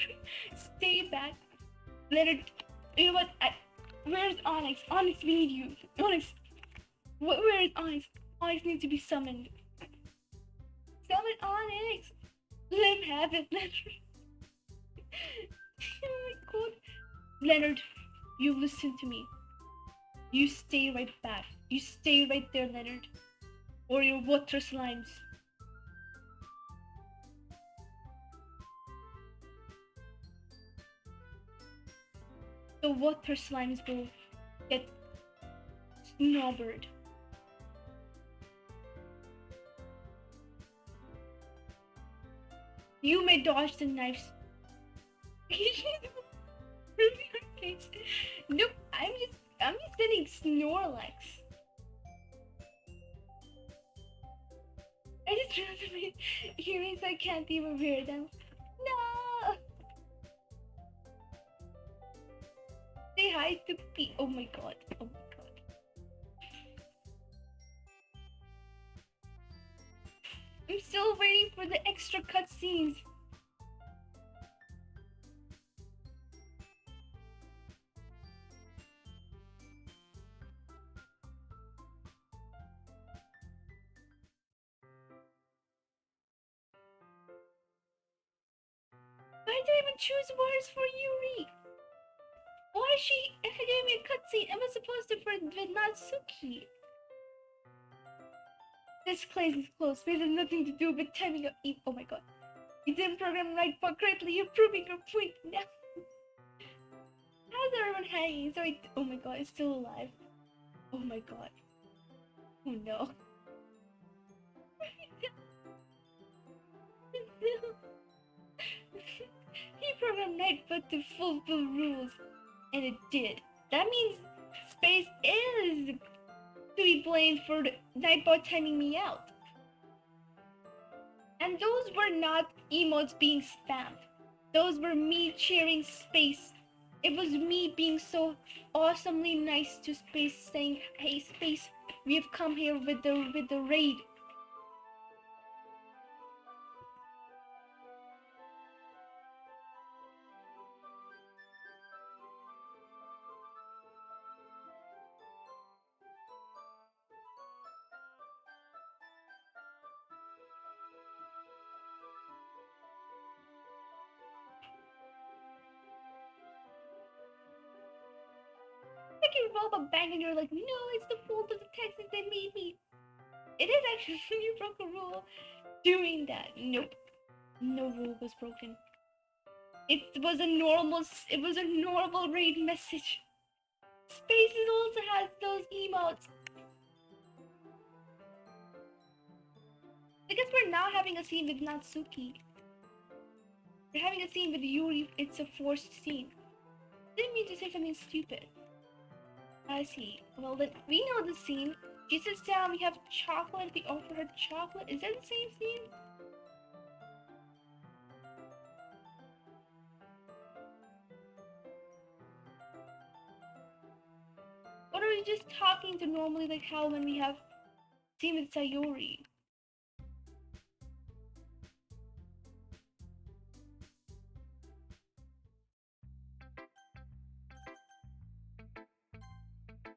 Stay back. Leonard, you know what? Where's Onyx? Onyx, we need you. Onyx. Where is Onyx? Onyx needs to be summoned. Summon Onyx! Let him have it, Leonard. Oh my god. Leonard, you listen to me. You stay right back. You stay right there, Leonard. Or your water slimes. The water slimes will get snobbered. You may dodge the knives. Nope, I'm just getting Snorlax. I just realized my earrings, I can't even wear them. No! Say hi to P. Oh my god. Oh my god. I'm still waiting for the extra cutscenes. Why did I even choose words for Yuri? Why is she giving me a cutscene? Am I supposed to for Natsuki? This class is closed. This has nothing to do with timing of oh my god. You didn't program right but correctly. You're proving your point now. How's everyone hanging? Sorry. Oh my god, it's still alive. Oh my god. Oh no. He programmed Nightbot to fulfill rules, and it did. That means Space is to be blamed for Nightbot timing me out. And those were not emotes being spammed. Those were me cheering Space. It was me being so awesomely nice to Space, saying, "Hey Space, we have come here with the raid." Like you rob a bank and you're like, "No, it's the fault of the Texans, they made me." It is actually you broke a rule doing that. Nope. No rule was broken. It was a normal raid message. Spaces also has those emotes. Because we're now having a scene with Natsuki. We're having a scene with Yuri. It's a forced scene. Didn't mean to say something stupid. I see. Well then, we know the scene. She sits down, we have chocolate, we offer her chocolate. Is that the same scene? Or are we just talking to normally like how when we have scene with Sayori?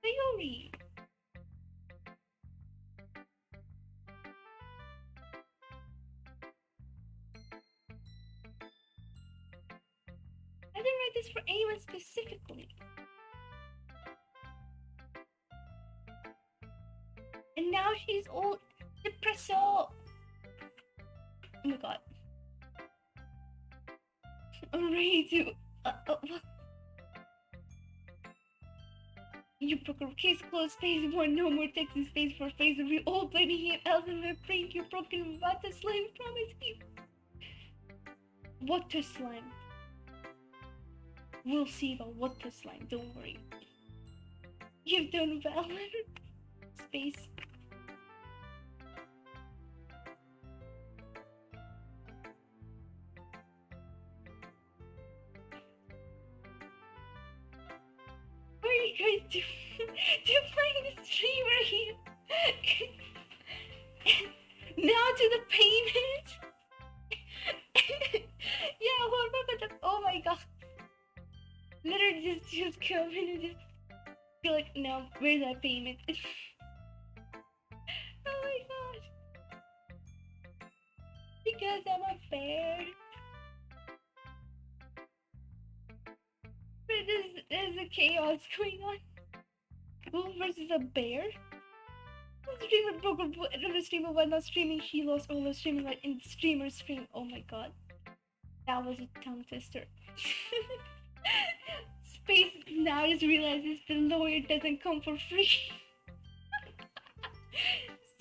Sayori! I didn't write this for anyone specifically. And now she's all depressed. Oh my god. I'm ready to... You broke a case closed, phase 1, no more Texas phase for phase we all blaming him else and we're praying you broken water slime, promise you. Water slime. We'll see about water slime, don't worry. You've done well, Space. What are you guys doing? They're playing the streamer here. Now to the payment. Yeah, what about the... Oh my god. Literally just come in and just be like, no, where's that payment? Oh bear. There's a chaos going on. Wolf versus a bear? The streamer broke another streamer while not streaming. She lost all her streaming right in the streamer stream. Oh my god. That was a tongue twister. Space now just realizes the lawyer doesn't come for free.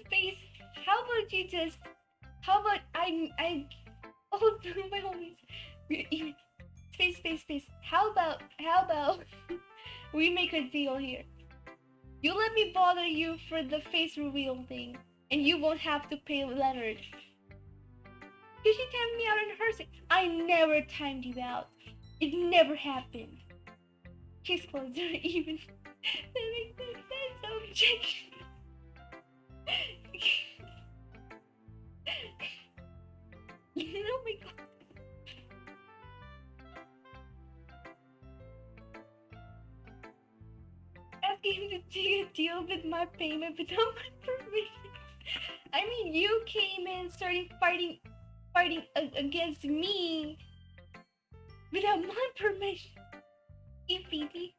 Space, how about you just... How about I... Oh, my homies. Space. How about we make a deal here? You let me bother you for the face reveal thing, and you won't have to pay Leonard. Because she timed me out in her sec. I never timed you out. It never happened. Case closed. Even. That makes no sense. Objection. Oh my god. Asking him to take a deal with my payment without my permission. I mean, you came in, started fighting against me without my permission. You Phoebe.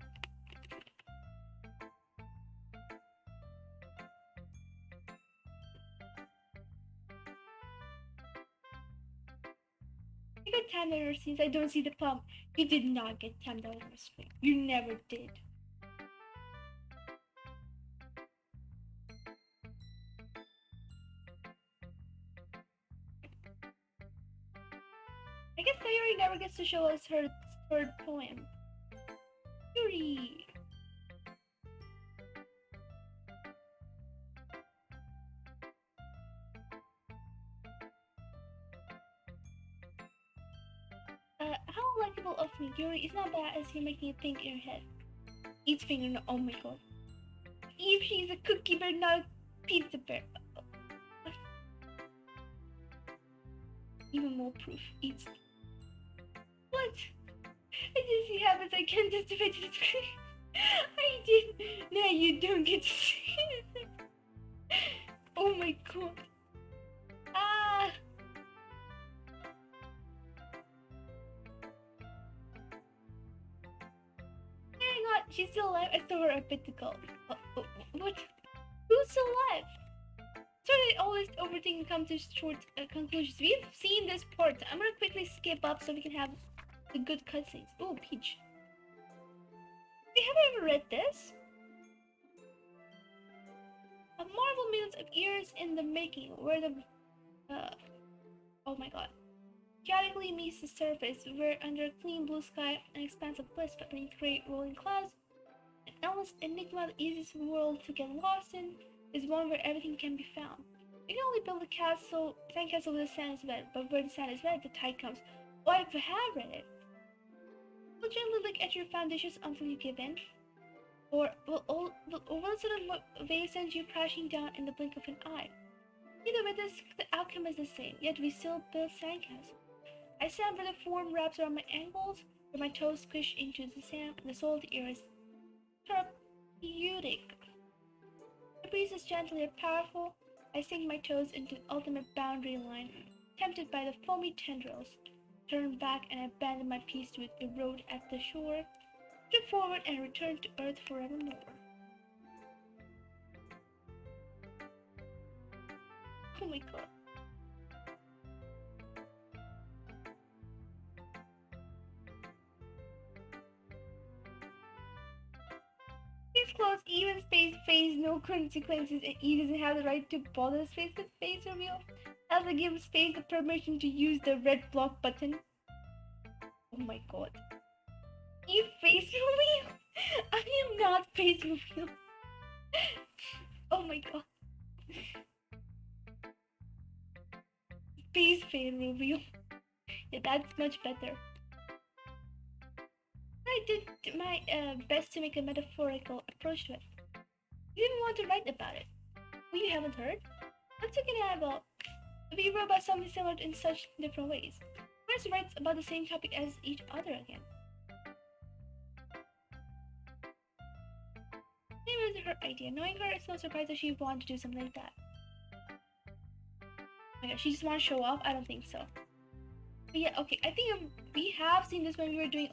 You got timed out of your scenes. I don't see the problem. You did not get timed out of your screen. You never did. I guess Sayori never gets to show us her third poem. Yuri! How likable of me, Yuri. It's not bad as you're making it think in your head. Eats finger, no, oh my god. Eve, she's a cookie bear, not a pizza bear. Even more proof. Eats. What? I just see habits I can't justify to the screen. I did. Now you don't get to see it. Oh my god. Ah. Hang on, she's still alive. I saw her a bit ago. What? Who's still alive? Sorry, I always overthink and come to short conclusions. We've seen this part. I'm gonna quickly skip up so we can have the good cutscenes. Oh, Peach. Have you ever read this? A marvel millions of years in the making, where the oh my god, chaotically meets the surface, where under a clean blue sky, an expanse of bliss beneath grey rolling clouds, an endless enigma, the easiest world to get lost in is one where everything can be found. You can only build a castle, sandcastle where the sand is wet, but where the sand is wet, the tide comes. Oh, I have read it. Will gently look at your foundations until you give in, or will one sudden wave send you crashing down in the blink of an eye. Either way, the outcome is the same, yet we still build sandcastles. I stand where the form wraps around my ankles, where my toes squish into the sand, and the soul of the earth is therapeutic. The breeze is gentle yet powerful. I sink my toes into the ultimate boundary line, tempted by the foamy tendrils. Turn back and abandon my peace to erode at the shore, trip forward and return to earth forevermore. Oh my god. He's close, even space phase, no consequences, and he doesn't have the right to bother space with face reveal. As I give space the permission to use the red block button. Oh my god. You face reveal? I am not face reveal. Oh my god. Space face reveal. Yeah, that's much better. I did my best to make a metaphorical approach to it. You didn't want to write about it. Well, you haven't heard? I'm talking about... We wrote about something similar in such different ways. First writes about the same topic as each other again. Maybe it was her idea. Knowing her, it's no surprise that she wanted to do something like that. Oh my god, she just wants to show off? I don't think so. But yeah, okay, I think we have seen this when we were doing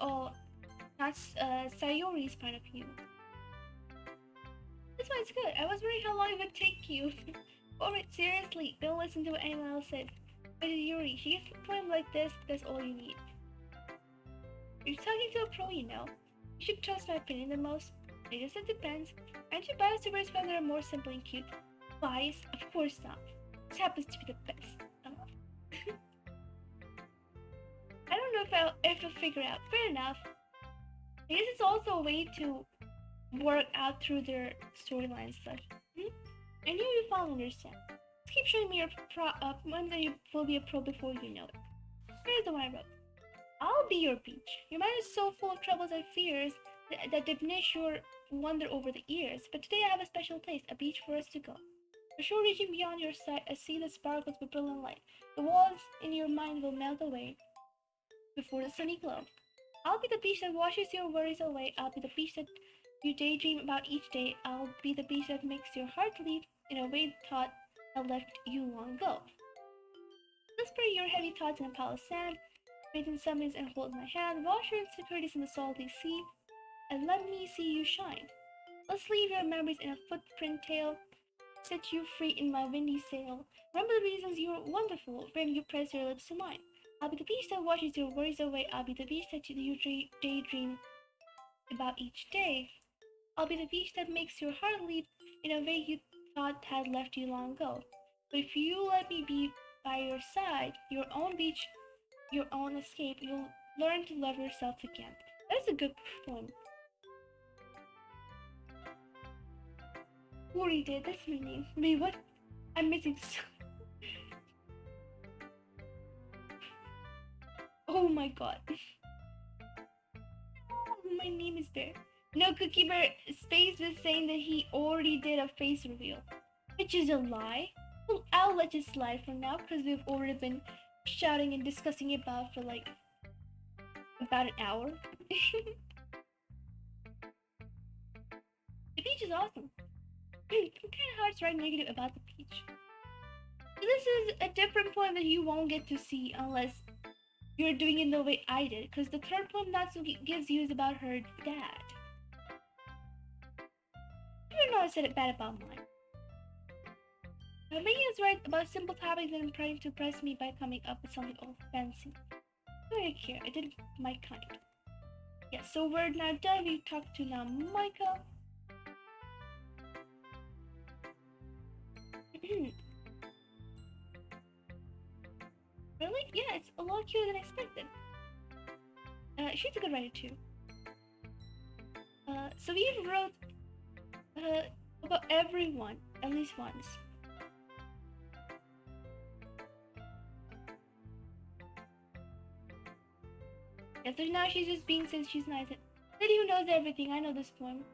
that's Sayori's point of view. This one's good. I was wondering how long it would take you. Alright, seriously, don't listen to what anyone else says. But Yuri, she gets a poem like this, that's all you need. You're talking to a pro, you know. You should trust my opinion the most. It just depends. Aren't you biased towards men that are more simple and cute? Biased? Of course not. This happens to be the best. I don't know if I'll figure out. Fair enough. I guess it's also a way to work out through their storylines and such. I knew you'd finally understand. Just keep showing me your poems and you will be a pro before you know it. Here's the one I wrote. I'll be your beach. Your mind is so full of troubles and fears that diminish your wonder over the years. But today I have a special place, a beach for us to go. For sure, reaching beyond your sight, a sea that sparkles with brilliant light. The walls in your mind will melt away before the sunny glow. I'll be the beach that washes your worries away. I'll be the beach that you daydream about each day. I'll be the beach that makes your heart leap in a way thought had left you long ago. Whisper your heavy thoughts in a pile of sand, bathe in summons and hold my hand. Wash your insecurities in the salty sea, and let me see you shine. Let's leave your memories in a footprint tale, set you free in my windy sail. Remember the reasons you're wonderful when you press your lips to mine. I'll be the beach that washes your worries away. I'll be the beach that you daydream about each day. I'll be the beach that makes your heart leap in a way you thought had left you long ago. But if you let me be by your side, your own beach, your own escape, you'll learn to love yourself again. That's a good poem. Who did? That's my name. Wait, what? I'm missing Oh my god. My name is there. No, Cookie Bear Space was saying that he already did a face reveal, which is a lie. Well, I'll let it slide for now because we've already been shouting and discussing about for like about an hour. The beach is awesome. It's kind of hard to write negative about the beach. So this is a different poem that you won't get to see unless you're doing it the way I did, because the third poem Natsuki gives you is about her dad. You're not said it bad about mine. Maybe is right about simple topics and trying to impress me by coming up with something all fancy. Very care, I did my kind. Yeah, so we're now done. We talked to now Monika. Really? Yeah, it's a lot cuter than expected. She's a good writer too. So we wrote about everyone at least once. Yeah, so now she's just being since she's nice. Lady who knows everything. I know this poem.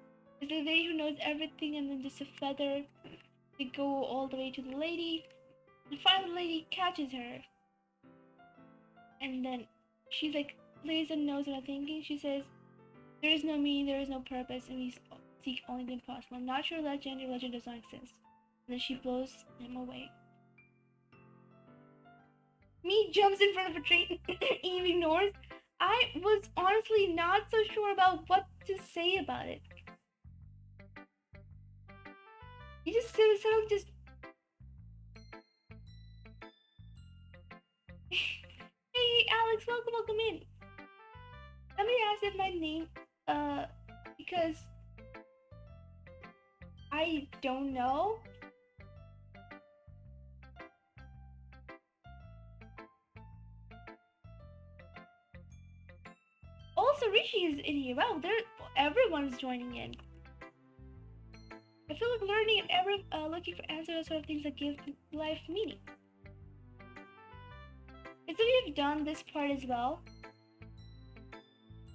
It's the lady who knows everything, and then just a feather. They go all the way to the lady. And finally, the lady catches her. And then she's like, Liza knows what I'm thinking. She says, there is no meaning, there is no purpose, and we seek only the impossible. Not your legend, your legend does not exist. And then she blows him away. Me jumps in front of a train, Eve ignores. I was honestly not so sure about what to say about it. You just sort of just... Hey, Alex, welcome in. Somebody asked if my name, because I don't know. Also, Rishi is in here. Wow, everyone's joining in. I feel like learning and looking for answers, sort of things that give life meaning. It's that we've done this part as well.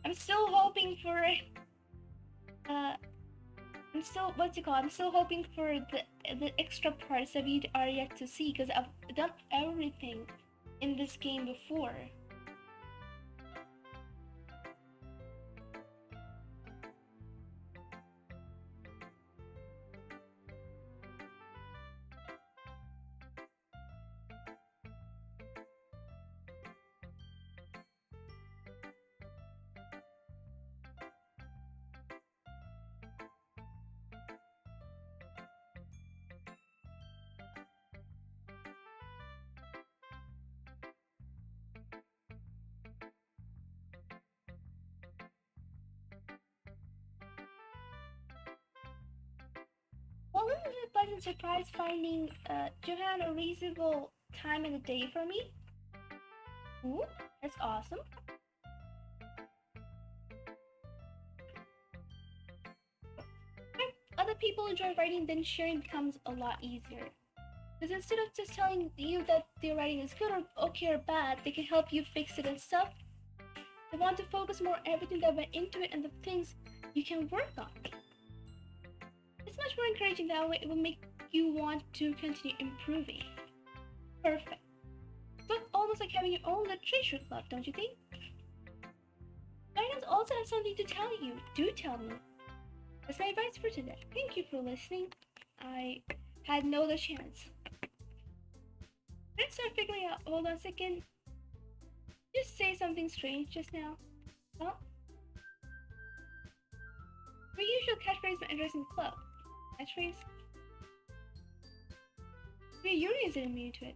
I'm still hoping for I'm still hoping for the extra parts that we are yet to see, because I've done everything in this game before. pleasant surprise finding Johan a reasonable time in the day for me. Ooh, that's awesome. When other people enjoy writing, then sharing becomes a lot easier. Because instead of just telling you that their writing is good or okay or bad, they can help you fix it and stuff. They want to focus more on everything that went into it and the things you can work on. It's much more encouraging that way. It will make you want to continue improving. Perfect. So it's almost like having your own literature club, don't you think? Guidance also has something to tell you. Do tell me. That's my advice for today. Thank you for listening. I had no other chance. Let's start figuring out. Hold on a second. Just say something strange just now. Huh? Your usual catchphrase when addressing the club. Catchphrase? Maybe Yuri isn't immune to it.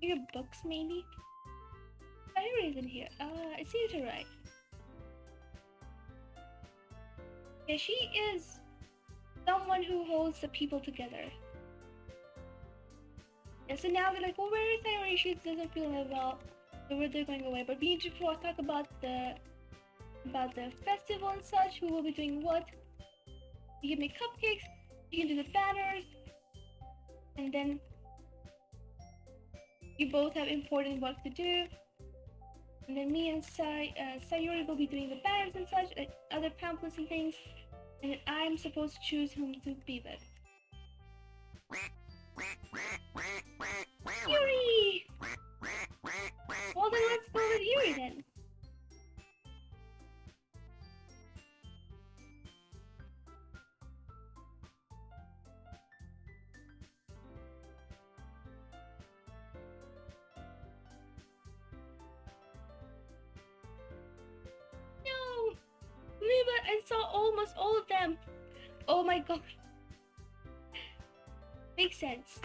Your books, maybe? Yuri isn't here. It seems alright. Yeah, she is someone who holds the people together. Yeah, so now we're like, well, where is Sayori? She doesn't feel that well, so they're going away. But we need to talk about the festival and such. Who will be doing what? You can make cupcakes. You can do the banners, and then you both have important work to do. And then me and Sayori will be doing the banners and such, like other pamphlets and things. And then I'm supposed to choose whom to be with. Yuri! Well then let's go with Yuri then. No! But I saw almost all of them. Oh my god. Makes sense.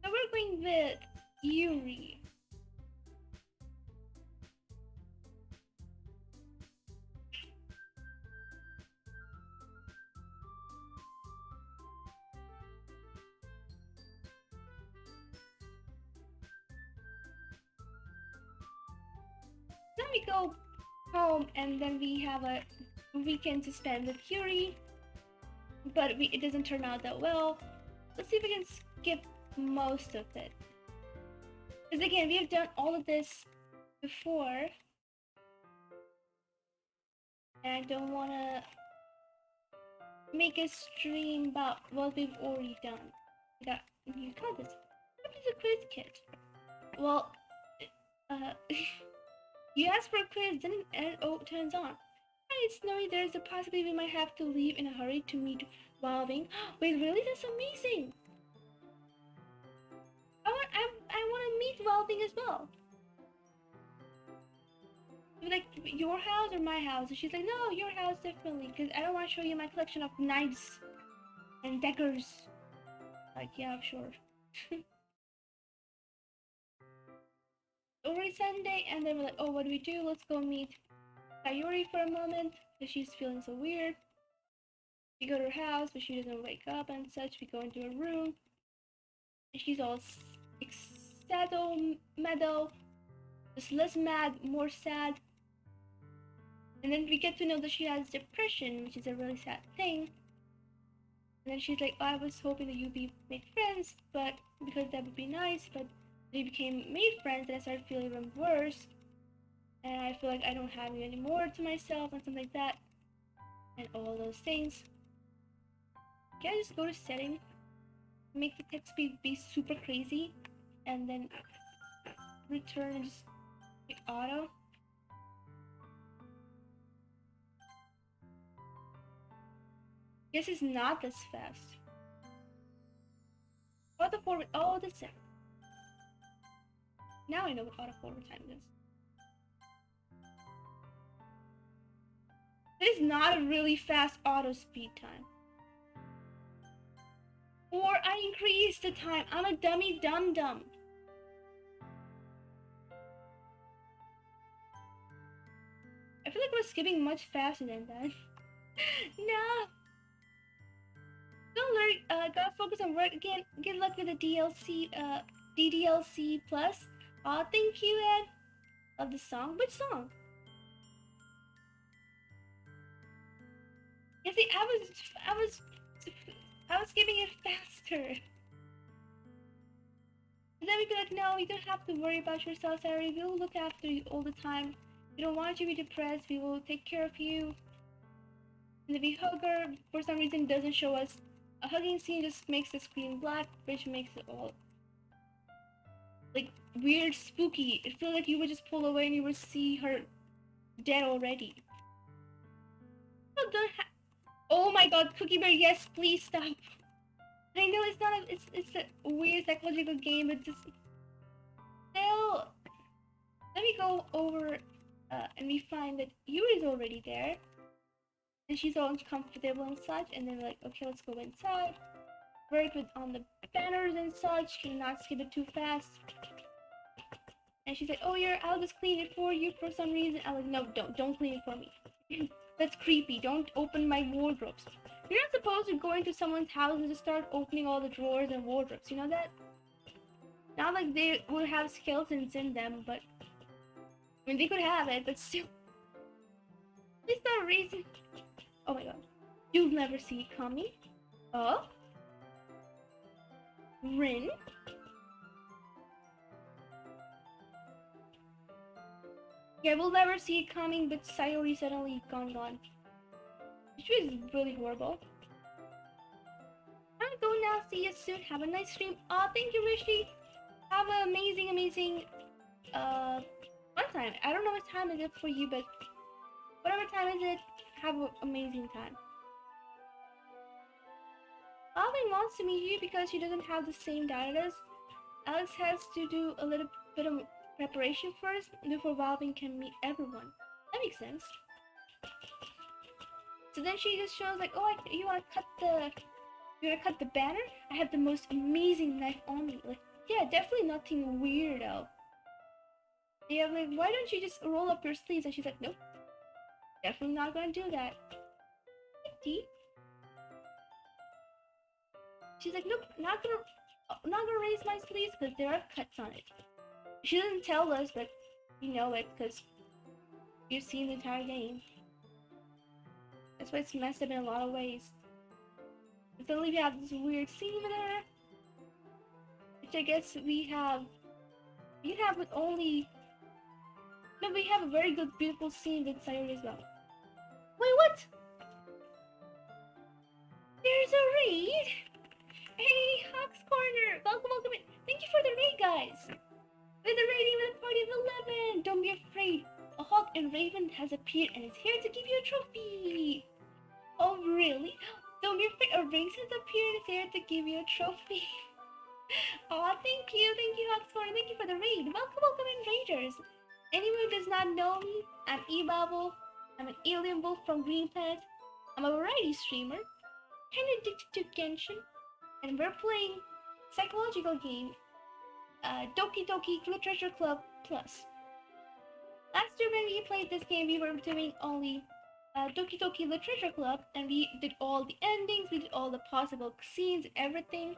So we're going with Yuri. Then we go home and then we have a weekend to spend with Yuri. But it doesn't turn out that well. Let's see if we can skip most of it. Because again, we have done all of this before. And I don't want to make a stream about what we've already done. You got this. What is a quiz kit? Well, you asked for a quiz, then it turns on. Hi, it's snowy. There's a possibility we might have to leave in a hurry to meet Wilding. Wait, really? That's amazing. I want to meet Wilding as well. Like, your house or my house? And she's like, no, your house definitely, because I don't want to show you my collection of knives and daggers. Like, yeah, sure. Already Sunday, and then we're like, oh, what do we do? Let's go meet Sayori for a moment, because she's feeling so weird. We go to her house, but she doesn't wake up and such. We go into her room, and she's all meadow, just less mad, more sad. And then we get to know that she has depression, which is a really sad thing. And then she's like, oh, I was hoping that you'd make friends, but because that would be nice, but we became made friends, and I started feeling even worse. And I feel like I don't have you anymore to myself, and something like that. And all those things. Can I just go to setting? Make the text speed be super crazy, and then return and just pick auto. Guess it's not this fast. Auto forward. Oh, this is. Now I know what auto forward time is. It is not a really fast auto speed time. Or I increase the time. I'm a dummy dum-dum. I feel like we're skipping much faster than that. No! Don't learn, gotta focus on work again. Good luck with the DDLC plus. Aw, thank you, Ed. Love the song. Which song? You see, I was skipping it faster. And then we be like, no, you don't have to worry about yourself, Sarah. We will look after you all the time. We don't want you to be depressed. We will take care of you. And if we hug her, for some reason, it doesn't show us. A hugging scene just makes the screen black, which makes it all like weird, spooky. It feels like you would just pull away and you would see her dead already. Oh my god, Cookie Bear, yes, please stop. I know it's not a, it's a weird psychological game, but just still. Let me go over and we find that Yuri's already there. And she's all uncomfortable and such, and then we're like, okay, let's go inside. Work with on the banners and such, cannot skip it too fast. And she's like, oh yeah, I'll just clean it for you for some reason. I was like, no, don't clean it for me. That's creepy. Don't open my wardrobes. You're not supposed to go into someone's house and just start opening all the drawers and wardrobes. You know that? Not like they would have skeletons in them, but I mean they could have it, but still. It's not a reason. Oh my god. You'll never see it coming. Oh? Rin? Yeah, we'll never see it coming, but Sayori suddenly gone. Which was really horrible. I'm gonna go now. See you soon. Have a nice stream. Aw, thank you, Rishi. Have an amazing, fun time. I don't know what time is it for you, but whatever time is it, have an amazing time. Alvin wants to meet you because she doesn't have the same diet as Alex has to do a little bit of preparation first before Valvin can meet everyone. That makes sense. So then she just shows like, oh, you wanna cut the banner? I have the most amazing knife on me. Like, yeah, definitely nothing weirdo. Yeah, like, why don't you just roll up your sleeves? And she's like, nope, definitely not gonna do that. Tea. She's like, nope, not gonna raise my sleeves because there are cuts on it. She doesn't tell us, but we know it because you've seen the entire game. That's why it's messed up in a lot of ways. And suddenly we have this weird scene with her, which I guess we have with only. No, we have a very good, beautiful scene with Sayori as well. Wait, what? There's a raid. Hey, Hawk's Corner! Welcome in. Thank you for the raid, guys! With the raiding with a party of 11! Don't be afraid. A hawk and raven has appeared and is here to give you a trophy! Oh, really? Don't be afraid. A ring has appeared and is here to give you a trophy. Aw, thank you, Hawk's Corner. Thank you for the raid. Welcome in, raiders. Anyone who does not know me, I'm E-Babble. I'm an alien wolf from Green Planet. I'm a variety streamer, kinda addicted to Genshin. And we're playing psychological game, Doki Literature Club Plus. Last year when we played this game, we were doing only Doki Literature Club, and we did all the endings, we did all the possible scenes and everything.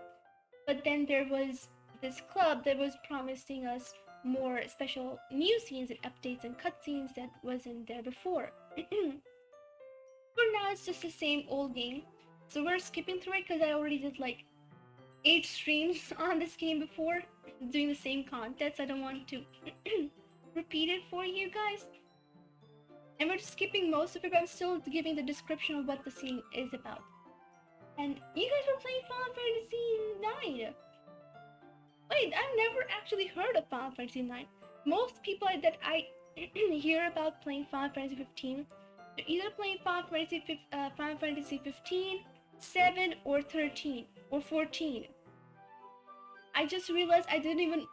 But then there was this club that was promising us more special new scenes and updates and cutscenes that wasn't there before. For now, it's just the same old game. So we're skipping through it because I already did like 8 streams on this game before, doing the same content, so I don't want to repeat it for you guys. And we're skipping most of it, but I'm still giving the description of what the scene is about. And you guys were playing Final Fantasy IX! Wait, I've never actually heard of Final Fantasy IX. Most people that I hear about playing Final Fantasy 15, they're either playing Final Fantasy 15, 7, or 13, or 14. I just realized I didn't even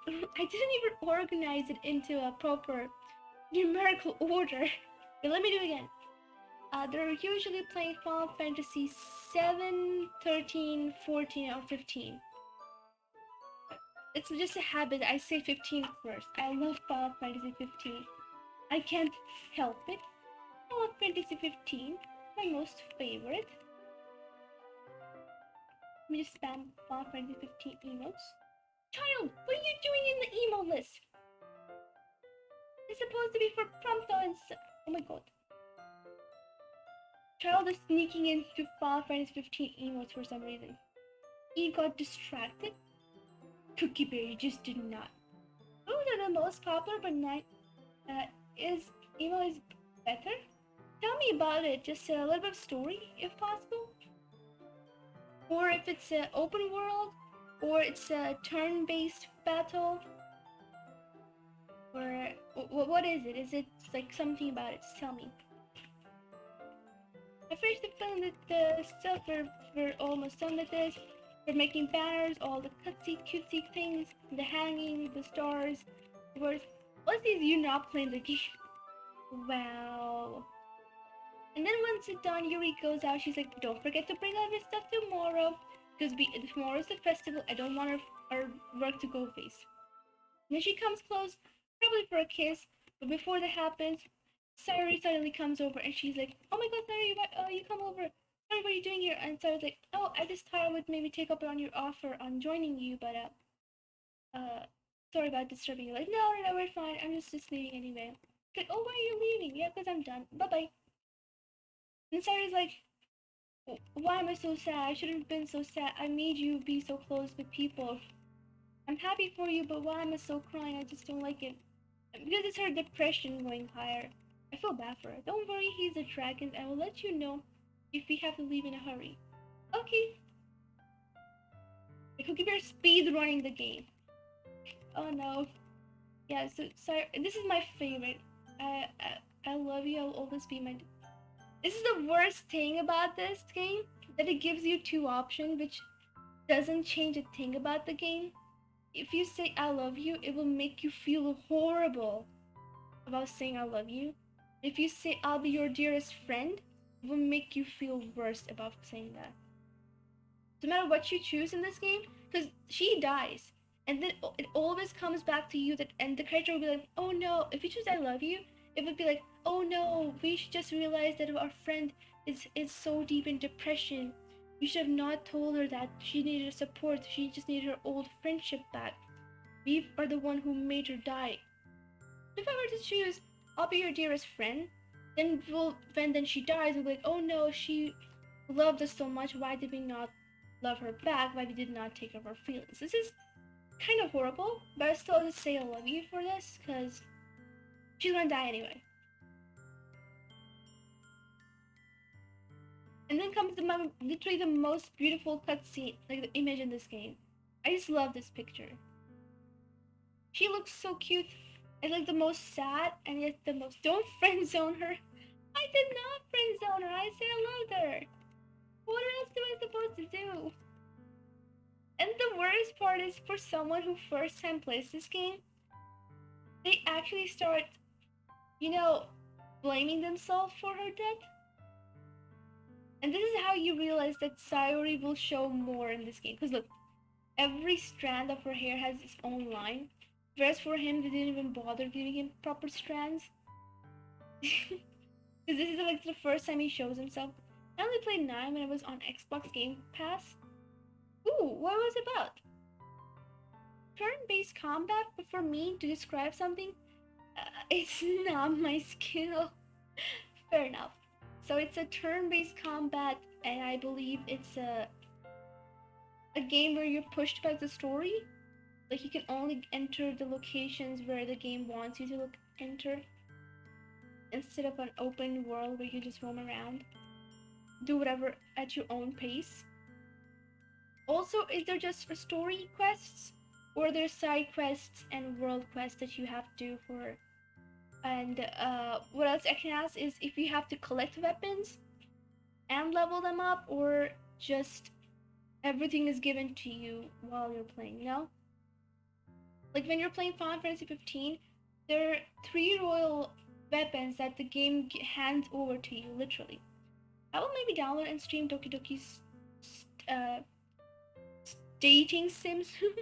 organize it into a proper numerical order. But let me do it again. They're usually playing Final Fantasy 7, 13, 14, or 15. It's just a habit. I say 15 first. I love Final Fantasy 15. I can't help it. Final Fantasy 15, my most favorite. Let me just spam Final Fantasy 15 emotes. Child, what are you doing in the emo list? It's supposed to be for Prompto and oh my god. Child is sneaking into Final Fantasy 15 emotes for some reason. He got distracted. Cookie Berry just did not. Those are the most popular, but not emo is better? Tell me about it, just a little bit of story, if possible. Or if it's an open world, or it's a turn-based battle. Or what is it? Is it like something about it? Just tell me. I finished the stuff. We're almost done with this. We're making banners, all the cutesy things, the hanging, the stars. What's these? You not playing the game? Wow. And then once it's done, Yuri goes out. She's like, "Don't forget to bring all your stuff tomorrow, because tomorrow's the festival. I don't want our work to go waste." And then she comes close, probably for a kiss. But before that happens, Sayuri suddenly comes over and she's like, "Oh my god, Sayuri, you come over. Sorry, what are you doing here?" And Sayuri's like, "Oh, I just thought I would maybe take up on your offer on joining you, but sorry about disturbing you." Like, no, we're fine. I'm just leaving anyway. Like, "Oh, why are you leaving?" "Yeah, because I'm done. Bye-bye." And Sayuri's like, "Why am I so sad? I shouldn't have been so sad. I made you be so close with people. I'm happy for you, but why am I so crying? I just don't like it." Because it's her depression going higher. I feel bad for her. "Don't worry, he's a dragon. I will let you know if we have to leave in a hurry." Okay. The Cookie Bear speed running the game. Oh no. Yeah, so sorry. This is my favorite. I love you. I'll always be my. This is the worst thing about this game, that it gives you two options, which doesn't change a thing about the game. If you say "I love you," it will make you feel horrible about saying "I love you." If you say "I'll be your dearest friend," it will make you feel worse about saying that. No matter what you choose in this game, because she dies, and then it always comes back to you, that, and the character will be like, "Oh no," if you choose "I love you," it would be like, "Oh no, we just realized that our friend is so deep in depression. We should have not told her that she needed support. She just needed her old friendship back. We are the one who made her die." If I were to choose "I'll be your dearest friend," then when she dies, we'll be like, "Oh no, she loved us so much. Why did we not love her back? Why we did not take care of her feelings?" This is kind of horrible, but I still just say "I love you" for this, because she's gonna die anyway. And then comes literally the most beautiful cutscene, like the image in this game. I just love this picture. She looks so cute. It's like the most sad, and yet the most. Don't friend zone her. I did not friend zone her. I said I loved her. What else am I supposed to do? And the worst part is, for someone who first time plays this game, they actually start, blaming themselves for her death. And this is how you realize that Sayori will show more in this game. Because look, every strand of her hair has its own line. Whereas for him, they didn't even bother giving him proper strands. Because this is like the first time he shows himself. I only played 9 when I was on Xbox Game Pass. Ooh, what was it about? Turn-based combat, but for me to describe something, it's not my skill. Fair enough. So it's a turn-based combat, and I believe it's a game where you're pushed by the story. Like, you can only enter the locations where the game wants you to enter, instead of an open world where you just roam around, do whatever at your own pace. Also, is there just story quests, or are there side quests and world quests that you have to do for? And what else I can ask is if you have to collect weapons and level them up, or just everything is given to you while you're playing, Like when you're playing Final Fantasy 15, there are 3 royal weapons that the game hands over to you, literally. I will maybe download and stream Doki Doki's dating sim soon.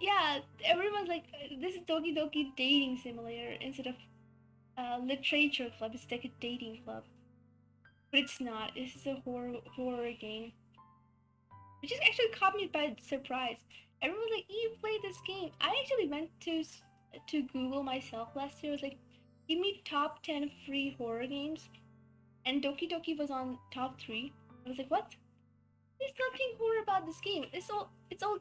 Yeah, everyone's like, this is Doki Doki dating simulator instead of literature club. It's like a dating club, but it's not. This is a horror game, which is actually caught me by surprise. Everyone was like, "You played this game." I actually went to Google myself last year. I was like, "Give me top 10 free horror games," and Doki Doki was on top 3. I was like, "What? There's nothing horror about this game. It's all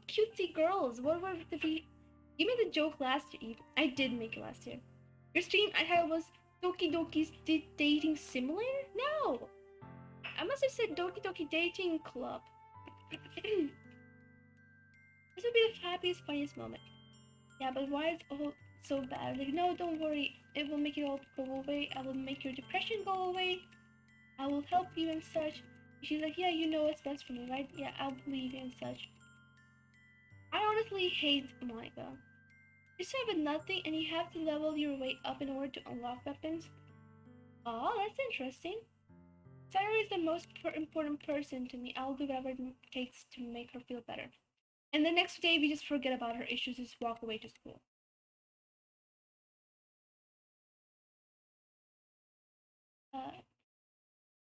cutesy girls. What were the You made the joke last year, Eve. I did make it last year. Your stream I had was Doki Doki's dating simulator? No! I must have said Doki Doki Dating Club. This would be the happiest, funniest moment. Yeah, but why is all so bad? Like, no, don't worry. It will make it all go away. I will make your depression go away. I will help you and such. She's like, yeah, you know what's best for me, right? Yeah, I'll believe you and such. I honestly hate Monika. You start with nothing and you have to level your way up in order to unlock weapons. Oh, that's interesting. Sarah is the most important person to me. I'll do whatever it takes to make her feel better. And the next day, we just forget about her issues, just walk away to school.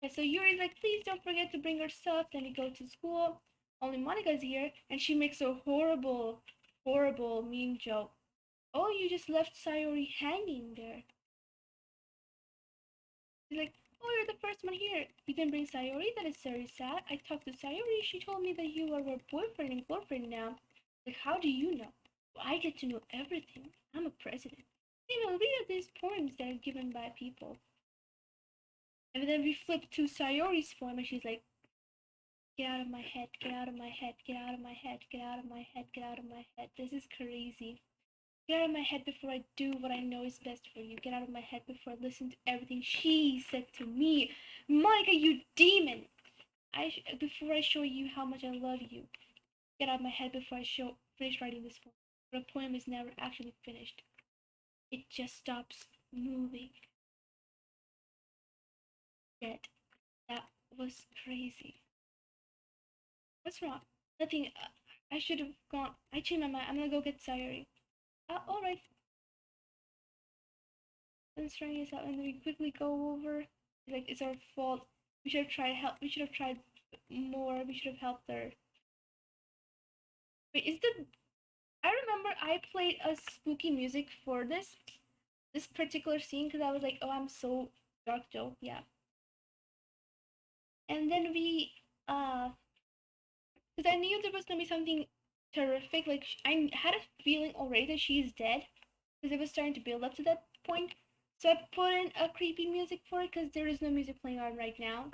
Yeah, so Yuri's like, please don't forget to bring her stuff. Then we go to school. Only Monica's here, and she makes a horrible, mean joke. Oh, you just left Sayori hanging there. He's like, oh, you're the first one here. You didn't bring Sayori? That is very sad. I talked to Sayori. She told me that you are her boyfriend and girlfriend now. Like, how do you know? Well, I get to know everything. I'm a president. You know, read these poems that are given by people. And then we flip to Sayori's poem, and she's like, get out of my head, get out of my head, get out of my head, get out of my head, get out of my head. This is crazy. Get out of my head before I do what I know is best for you. Get out of my head before I listen to everything she said to me. Monika, you demon! Before I show you how much I love you. Get out of my head before I finish writing this poem. But a poem is never actually finished. It just stops moving. Dead. That was crazy. What's wrong? Nothing. I should have gone. I changed my mind. I'm gonna go get Sayori. Alright. Let's try this out, and then we quickly go over. Like, it's our fault. We should have tried help. We should have tried more. We should have helped her. Wait, I remember I played a spooky music for this particular scene because I was like, oh, I'm so dark, Joe. Yeah. And then because I knew there was gonna be something terrific. Like, I had a feeling already that she's dead because it was starting to build up to that point. So I put in a creepy music for it because there is no music playing on right now.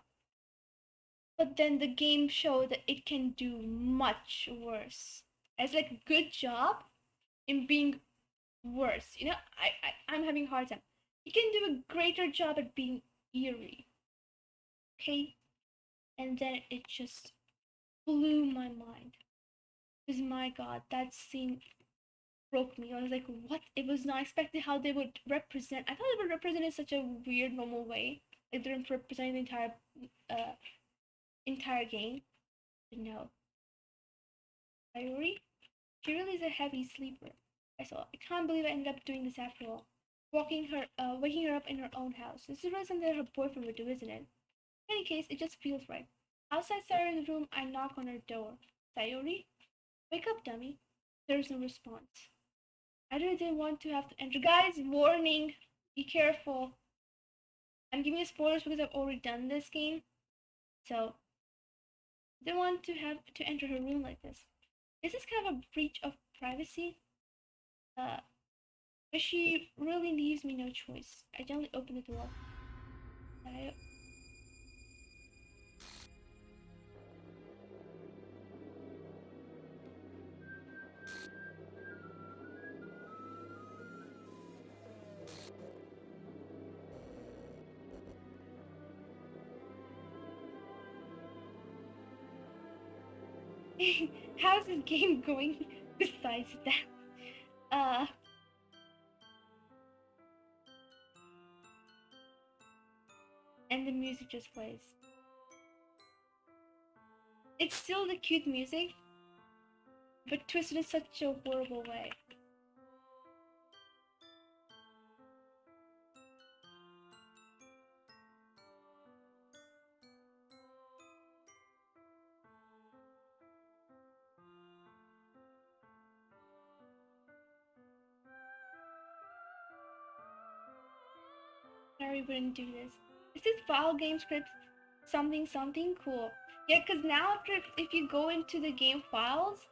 But then the game showed that it can do much worse. It's like, good job in being worse. You know, I'm having a hard time. You can do a greater job at being eerie. Okay? And then it just blew my mind. Because my god, that scene broke me. I was like, what? It was not expected how they would represent. I thought they would represent in such a weird, normal way. Like they're representing the entire game. But no. Sayori? She really is a heavy sleeper. I can't believe I ended up doing this after all. Waking her up in her own house. This is really something that her boyfriend would do, isn't it? In any case, it just feels right. Outside Sayori's room, I knock on her door. Sayori? Wake up, dummy. There's no response. I really didn't want to have to enter. Guys, warning! Be careful. I'm giving you spoilers because I've already done this game. So, I didn't want to have to enter her room like this. Is this kind of a breach of privacy? But she really leaves me no choice. I gently open the door. How's this game going besides that? And the music just plays. It's still the cute music, but twisted in such a horrible way. Sorry, wouldn't do this. Is this file game script something something cool? Yeah, because now after if you go into the game files,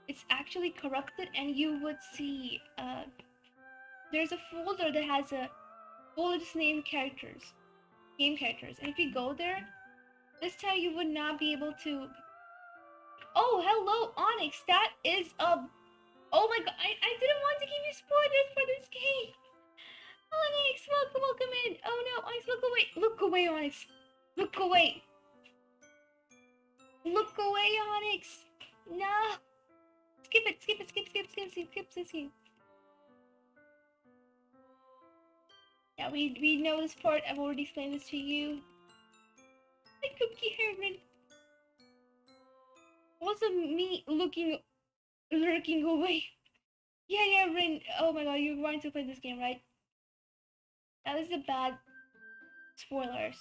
it's actually corrupted, and you would see there's a folder that has a folder just named characters, game characters, and if you go there, this time you would not be able to. Oh, hello, Onyx. That is a. Oh my god, I didn't want to give you spoilers for this game. Onyx, welcome in. Oh no, Onyx, look away, Onyx, look away, Onyx. No, skip this game. Yeah, we know this part. I've already explained this to you. My cookie Herman. Also me lurking away. Yeah, Rin. Oh my god, you're going to play this game, right? That is a bad spoilers.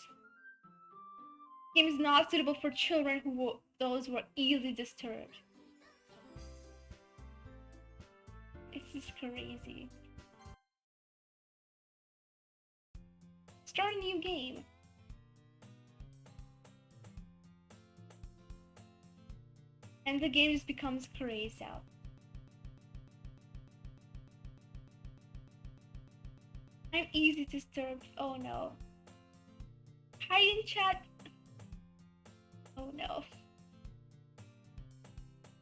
Game is not suitable for children those were easily disturbed. This is crazy. Start a new game. And the game just becomes crazed out. I'm easy disturbed. Oh no. Hi in chat. Oh no.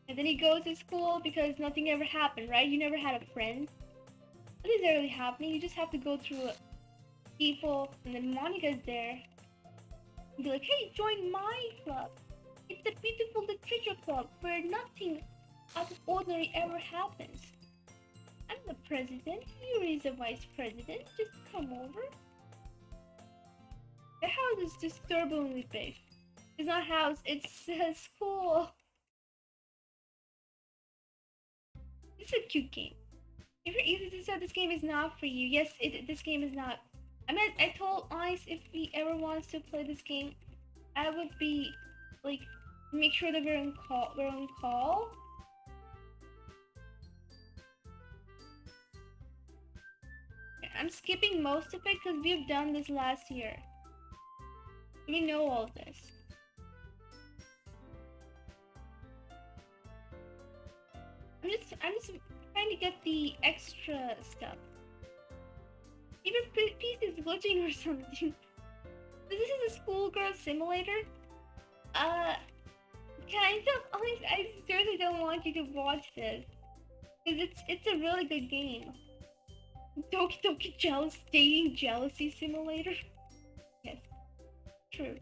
And then he goes to school because nothing ever happened, right? You never had a friend. Nothing's really happening. You just have to go through people, and then Monika's there. And be like, hey, join my club. It's a beautiful literature club where nothing out of ordinary ever happens. I'm the president. Yuri's the vice president. Just come over. The house is disturbingly big. It's not a house, it's a school. It's a cute game. If you're easy to say this game is not for you, yes, this game is not. I told Ice if he ever wants to play this game, I would be like, make sure that we're on call. I'm skipping most of it because we've done this last year. We know all this. I'm just trying to get the extra stuff. Even PC is glitching or something. This is a schoolgirl simulator. Kind of. I seriously don't want you to watch this because it's a really good game. Doki dating jealousy simulator. Yes, true.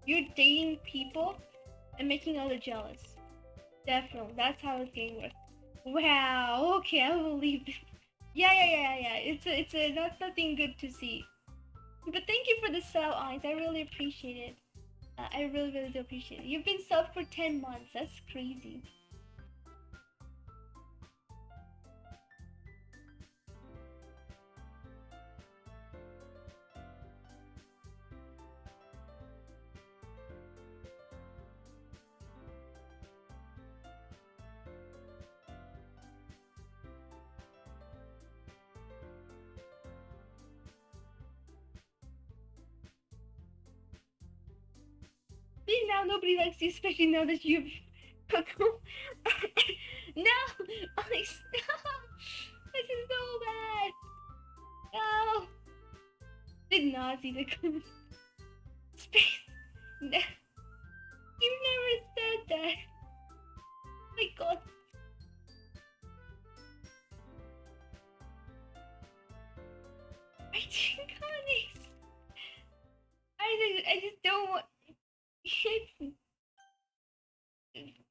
You're dating people and making others jealous. Definitely, that's how this game works. Wow. Okay, I believe it. Yeah. It's not nothing good to see. But thank you for the sub, Eyes. I really appreciate it. I really do appreciate it. You've been subbed for 10 months. That's crazy. See, now nobody likes you, especially now that you've no, Alex, no, this is so bad. No, did not see the comment. Space. No. You never said that. Oh my god. I think Alex. I just don't want.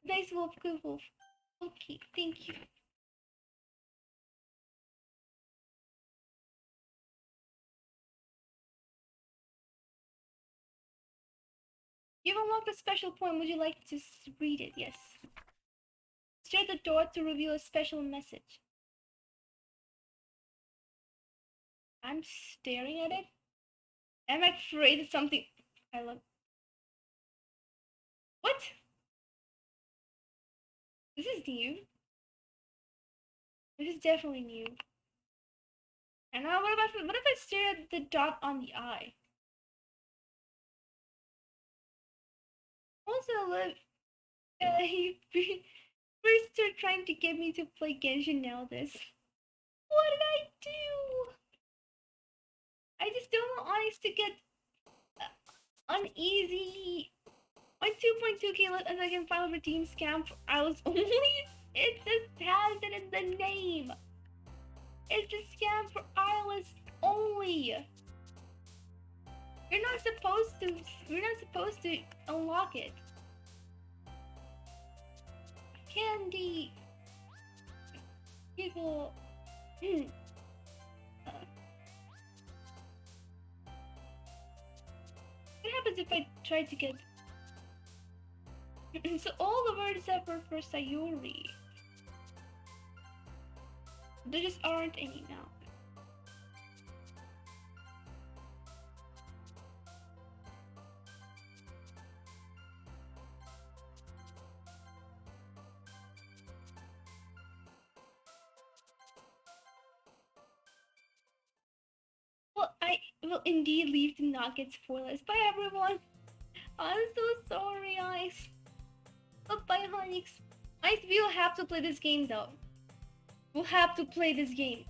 Nice wolf, good wolf. Okay, thank you. You've unlocked a special point. Would you like to read it? Yes. Stir the door to reveal a special message. I'm staring at it. I'm afraid of something. I look. What? This is new. This is definitely new. And now what if I stare at the dot on the eye? Also, look, he first they're trying to get me to play Genshin now. This. What did I do? I just don't want Onyx to get uneasy. My 2.2k left and I can finally redeem scam for Eyeles only. It just has it in the name. It's a scam for Eyeles only. You're not supposed to. You're not supposed to unlock it. Candy. People. What happens if I try to get? So all the words that were for Sayuri, there just aren't any now. Well, I will indeed leave to not get spoilers. Bye everyone. I'm so sorry, Ice. Bye, Honix. Ice, we'll have to play this game though. We'll have to play this game.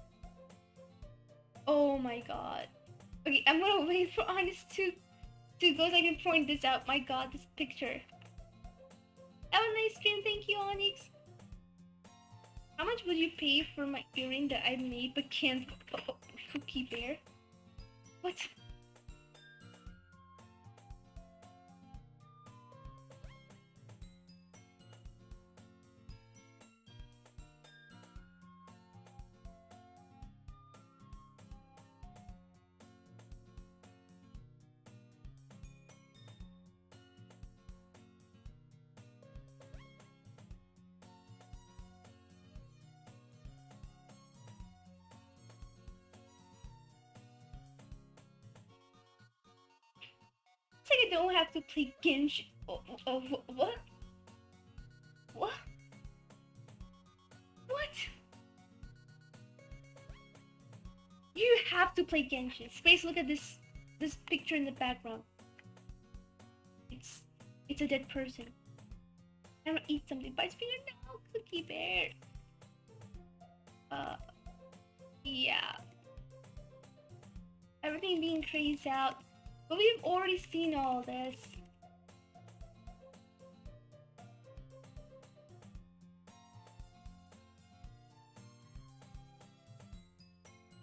Oh my god. Okay, I'm gonna wait for Honix to go so I can point this out. My god, this picture. Have a nice stream, thank you, Onyx. How much would you pay for my earring that I made but can't cookie bear? What? It's like I don't have to play Genshin. What? What? What? You have to play Genshin. Space, look at this picture in the background. It's a dead person. I'm gonna eat something. Bites finger, no, cookie bear. Yeah. Everything being traced out. But we've already seen all this.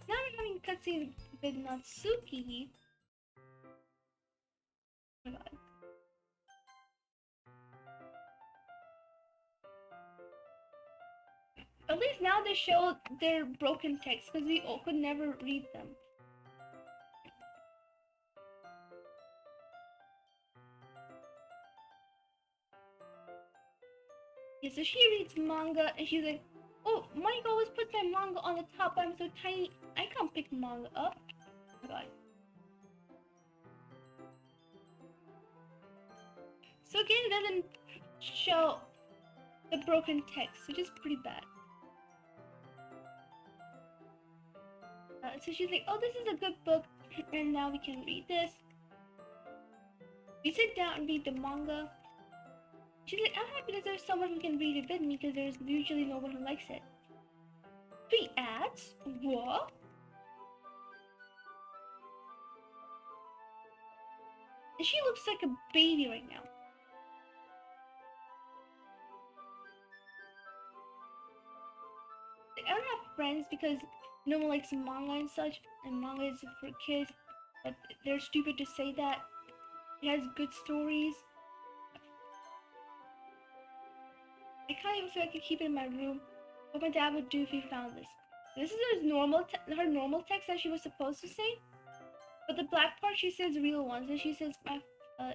Now we're having cutscene with Natsuki. Oh my god. At least now they show their broken text because we all could never read them. Yeah, so she reads manga and she's like, oh, Monik always puts my manga on the top, but I'm so tiny, I can't pick manga up. Oh my god. So again, it doesn't show the broken text, which is pretty bad. So she's like, oh, this is a good book, and now we can read this. We sit down and read the manga. She's like, I'm happy that there's someone who can read it with me because there's usually no one who likes it. 3 ads? What? And she looks like a baby right now. I don't have friends because no one likes manga and such, and manga is for kids, but they're stupid to say that. It has good stories. I can't even feel like I could keep it in my room. What my dad would do if he found this. This is her normal text that she was supposed to say, but the black part she says real ones, and she says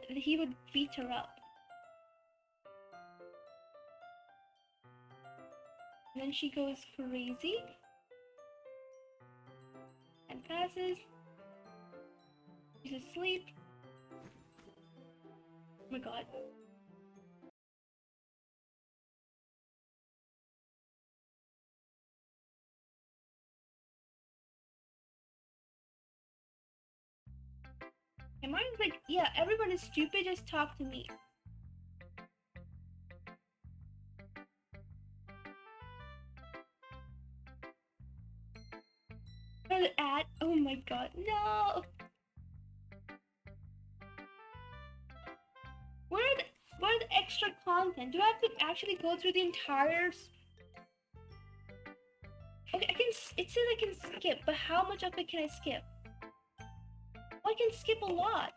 he would beat her up. And then she goes crazy and passes. She's asleep. Oh my god. And mine's like, yeah, everyone is stupid, just talk to me. Or the ad, oh my god, no! Where are the extra content? Do I have to actually go through the entire... Okay, it says I can skip, but how much of it can I skip? Well, I can skip a lot.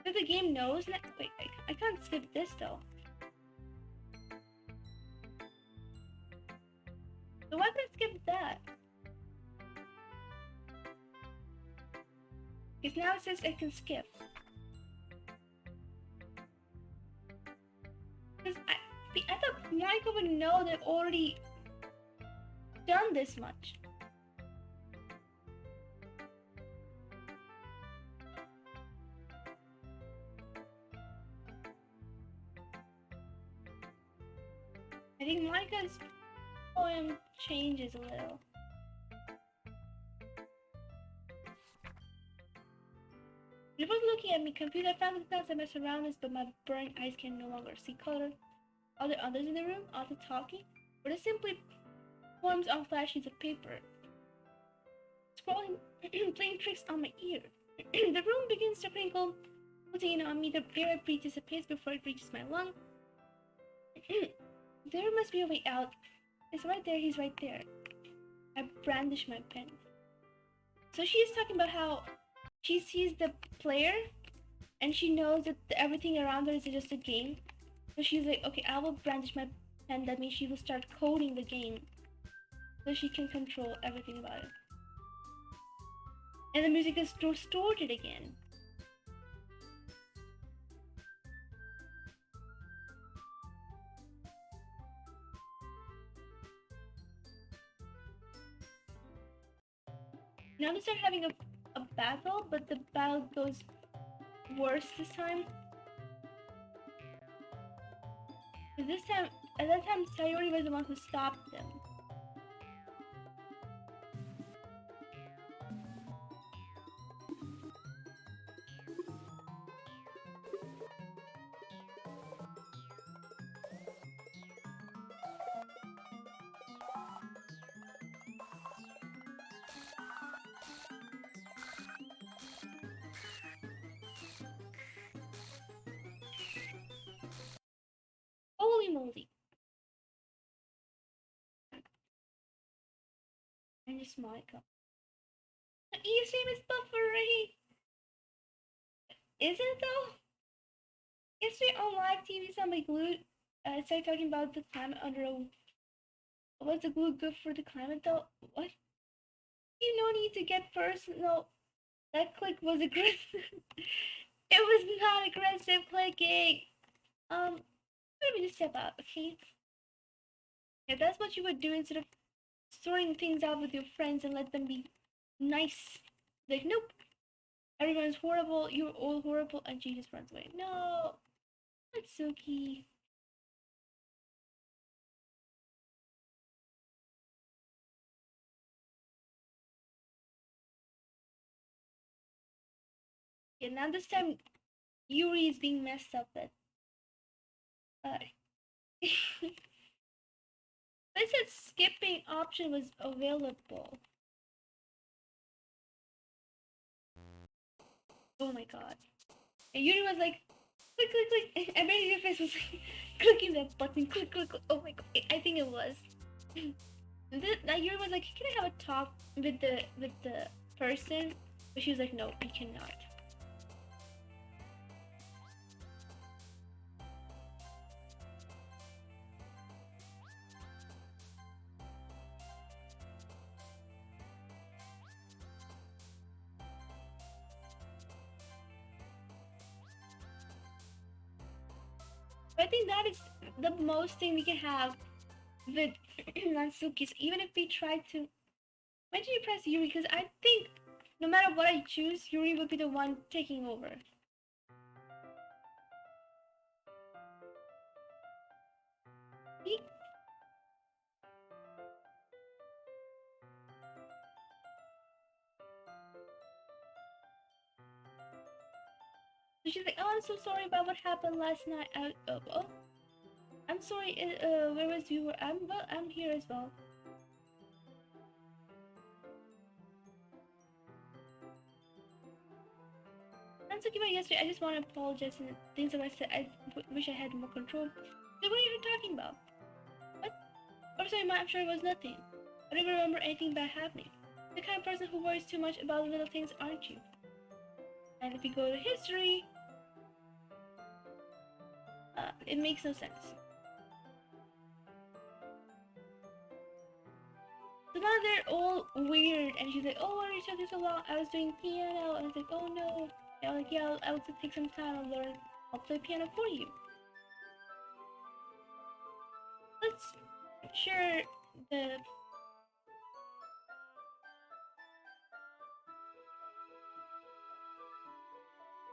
If the game knows that... Wait, I can't skip this though. So why can I skip that? Because now it says I can skip. Because I thought Monika would know they've already done this much. I think Monika's poem changes a little. It was looking at me confused. I found the plants in my surroundings, but my burning eyes can no longer see color. Are there others in the room? Are they talking? Or they simply poems on flat sheets of paper? Scrolling, playing tricks on my ear. The room begins to crinkle, putting on me. The air I breathe dissipates before it reaches my lung. There must be a way out. It's right there, he's right there. I brandish my pen. So she's talking about how she sees the player and she knows that everything around her is just a game. So she's like, okay, I will brandish my pen. That means she will start coding the game so she can control everything about it. And the music is distorted again. Now they start having a battle, but the battle goes worse this time. This time, at that time, Sayori was the one who stopped them. Holy moly. And just Monika. You see Miss Buffery? Is it though? Yesterday on live TV, somebody glued started talking about the climate under a... Was the glue good for the climate though? What? You no need to get personal. That click was aggressive. It was not aggressive clicking. Let me just step out, okay? If that's what you would do instead of sorting things out with your friends and let them be nice. Like, nope. Everyone's horrible, you're all horrible, and she just runs away. No! That's Suki. Yeah, now this time Yuri is being messed up with. I said skipping option was available. Oh my god. And Yuri was like, click, click, click. And maybe your face was like, clicking that button, click, click, click. Oh my god. I think it was. That Yuri was like, can I have a talk with the person? But she was like, no, you cannot. But I think that is the most thing we can have with Natsuki's. Even if we try to... When did you press Yuri? Because I think no matter what I choose, Yuri will be the one taking over. See? So she's like, oh, I'm so sorry about what happened last night. Oh, I'm sorry. Where was you? I'm here as well. I'm talking about yesterday. I just want to apologize and things that I said. I wish I had more control. So what are you talking about? What? Oh, sorry, I'm sure it was nothing. I don't even remember anything bad happening. The kind of person who worries too much about little things, aren't you? And if you go to history, it makes no sense. So now they're all weird, and she's like, oh, why are you taking so long? I was doing piano. I was like, oh no. And I was like, yeah, I'll just take some time and learn. I'll play piano for you. Let's share the...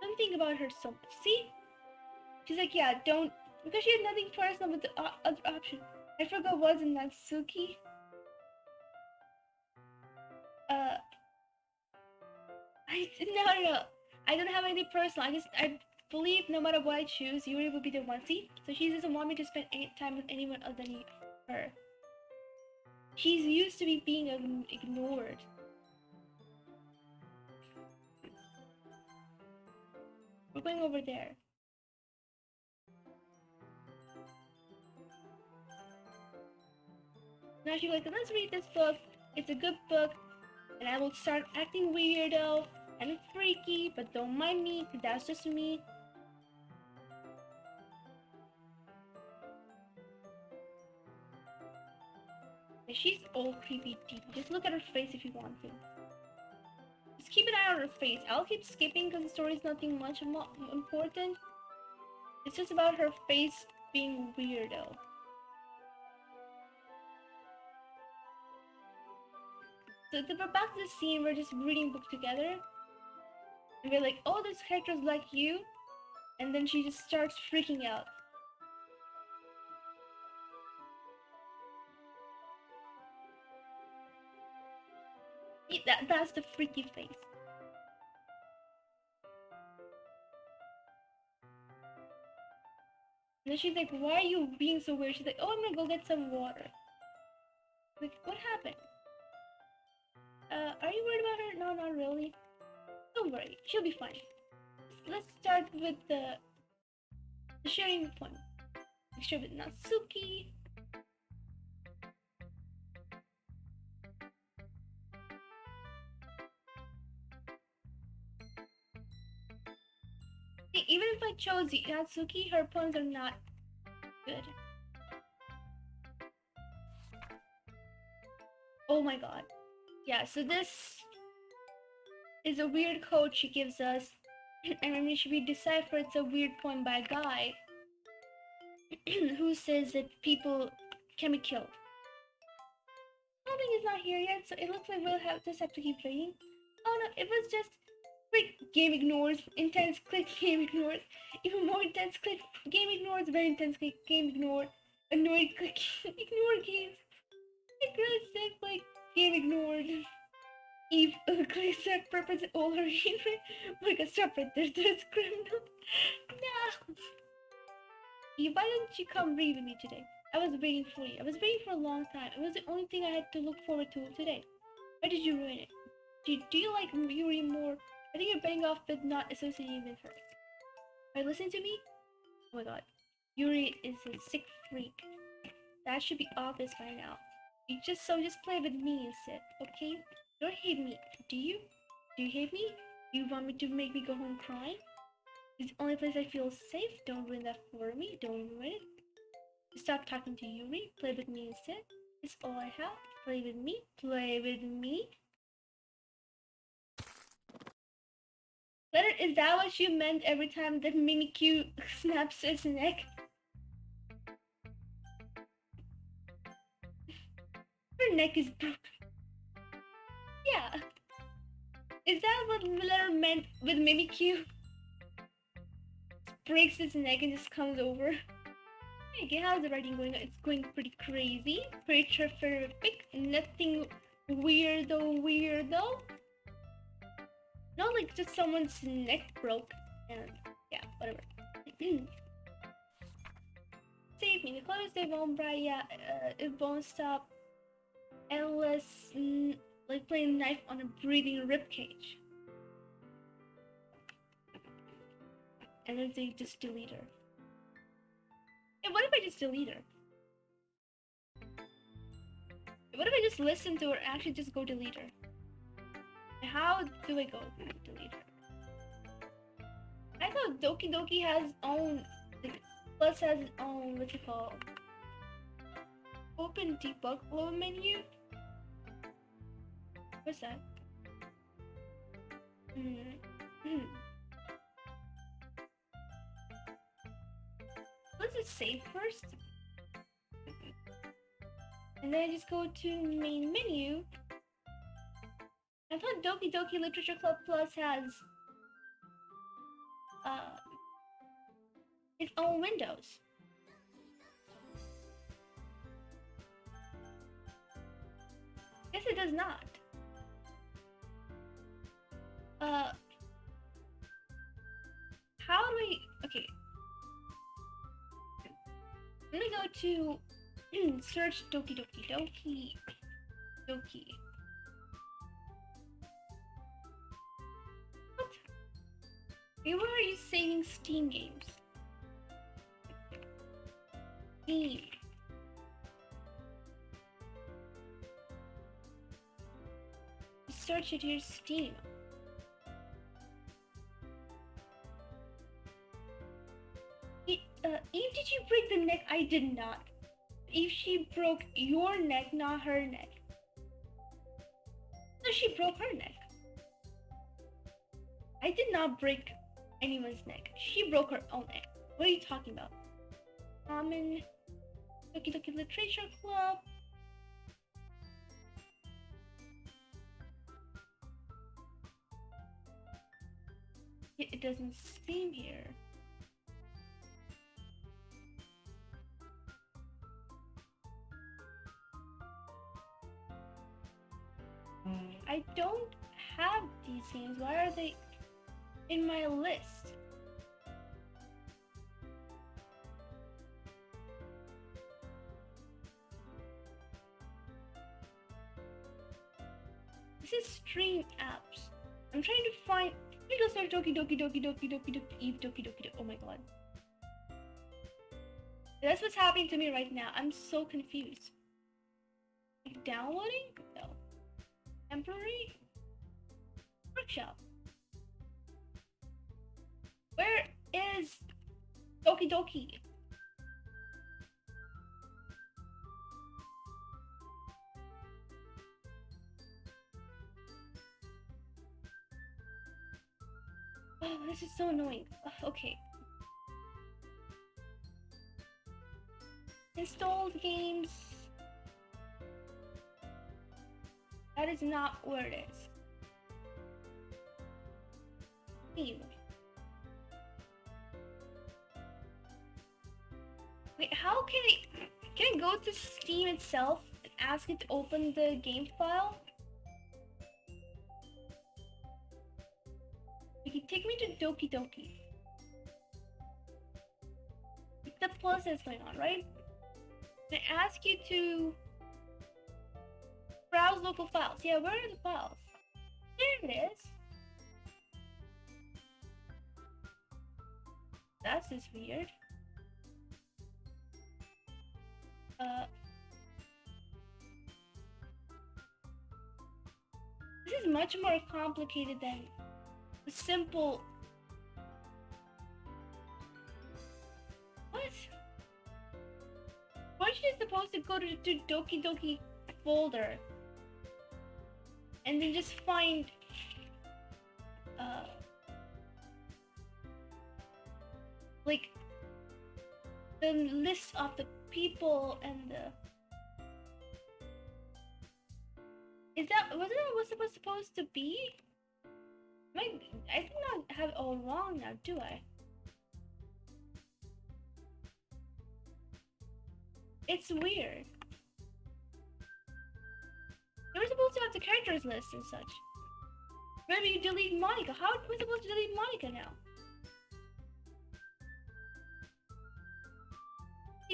Don't think about her so much. See? She's like, yeah, don't... Because she had nothing personal with the other option. I forgot what's in Natsuki. No. I don't have anything personal. I believe no matter what I choose, Yuri will be the one. See? So she doesn't want me to spend any time with anyone other than her. She's used to be being ignored. We're going over there. Now she's like, let's read this book. It's a good book. And I will start acting weirdo and freaky, but don't mind me, that's just me. She's all creepy too. Just look at her face if you want to. Just keep an eye on her face. I'll keep skipping because the story's nothing much important. It's just about her face being weirdo. So we're back to the scene, we're just reading book together. And we're like, oh, this character's like you. And then she just starts freaking out. That's the freaky face. And then she's like, why are you being so weird? She's like, oh, I'm gonna go get some water. Like, what happened? Are you worried about her? No, not really. Don't worry, she'll be fine. Let's start with the sharing point. Share with Natsuki. See, even if I chose Natsuki, her points are not good. Oh my god. Yeah, so this is a weird code she gives us. And when we decipher, it's a weird poem by a guy who says that people can be killed. Nothing is not here yet, so it looks like we'll just have to keep reading. Oh no, it was just quick game ignores, intense click game ignores, even more intense click game ignores, very intense click game ignore, annoyed click ignore games. Like really sick like game ignored. Eve click set purpose all her hatred. Monika, stop right there, that's criminal. No. Eve, why didn't you come read with me today? I was waiting for you. I was waiting for a long time. It was the only thing I had to look forward to today. Why did you ruin it? Do you like Yuri more? I think you're betting off with not associating with her. Are you listening to me? Oh my god. Yuri is a sick freak. That should be obvious by now. Just play with me instead, okay? Don't hate me, do you? Do you hate me? Do you want me to make me go home crying? It's the only place I feel safe. Don't ruin that for me. Don't ruin it. Stop talking to Yuri. Play with me instead. It's all I have. Play with me. Play with me. Letter, is that what you meant every time that Mimikyu snaps his neck? Her neck is broken. Yeah. Is that what Letter meant with Mimikyu? Breaks his neck and just comes over. Okay, how's the writing going? It's going pretty crazy. Pretty terrific. Nothing weirdo. Not like just someone's neck broke and Yeah, whatever. Save me. The clothes they won't bright. Yeah, it won't stop. Endless, like playing a knife on a breathing ribcage. And then they just delete her. And what if I just delete her? What if I just listen to her and actually just go delete her? How do I go delete her? I thought Doki Doki has its own, like, Plus has its own, what's it called? Open debug below menu? What's that? Let's just save first. And then I just go to main menu. I thought Doki Doki Literature Club Plus has its own windows. Guess it does not. How do I... Okay. I'm gonna go to search Doki Doki Doki Doki. What? Where are you saving Steam games? Steam. Search it here, Steam. Eve, did you break the neck? I did not. Eve, she broke your neck, not her neck. No, she broke her neck. I did not break anyone's neck. She broke her own neck. What are you talking about? Common Doki Doki Literature Club. It doesn't seem here. I don't have these games. Why are they in my list? This is stream apps. I'm trying to find. Let me go search Doki Doki Doki Doki Doki Doki Eve Doki Doki. Oh my god. That's what's happening to me right now. I'm so confused. Like downloading? No. Temporary? Workshop. Where is Doki Doki? Oh, this is so annoying. Okay. Installed games. That is not where it is. Steam. Wait, how can I go to Steam itself and ask it to open the game file? Okay, take me to Doki Doki. It's the plus that's going on, right? I ask you to browse local files. Yeah, where are the files? There it is. That's just weird. This is much more complicated than a simple. What? Weren't you supposed to go to Doki Doki folder and then just find like the list of the people and the wasn't that what it was supposed to be? I did not have it all wrong now, do I? It's weird. You were supposed to have the characters list and such. Maybe you delete Monika. How am I supposed to delete Monika now?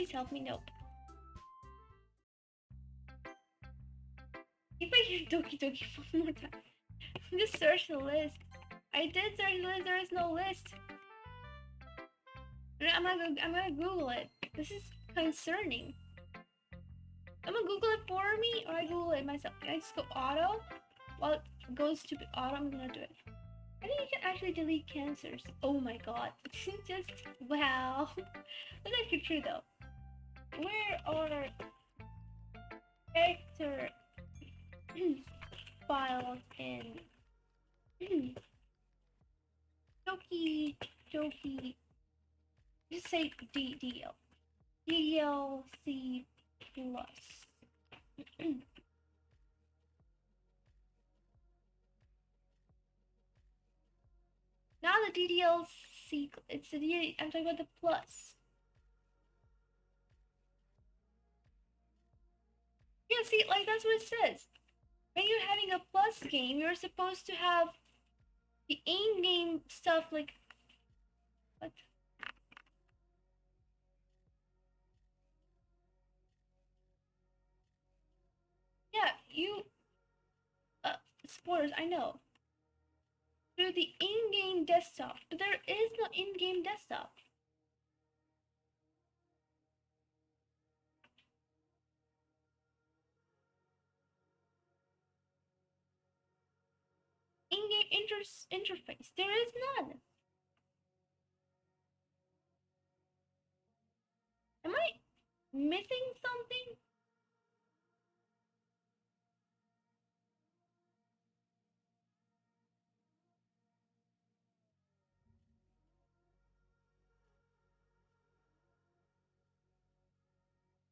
Please help me. Nope. If I hear Doki Doki one more time, just search the list. I did search the list. There is no list. I'm gonna Google it. This is concerning. I'm gonna Google it for me, or I Google it myself. Can I just go auto? While it goes to auto, I'm gonna do it. I think you can actually delete cancers. Oh my god. Just, wow. That's actually true though. Where are character files in Doki, just say DLC plus. Not the DDLC, it's the I'm talking about the plus. Yeah, see, like that's what it says. When you're having a plus game, you're supposed to have the in-game stuff like what? Yeah, you spoilers, I know. Through the in-game desktop, but there is no in-game desktop. In-game interface, there is none. Am I missing something?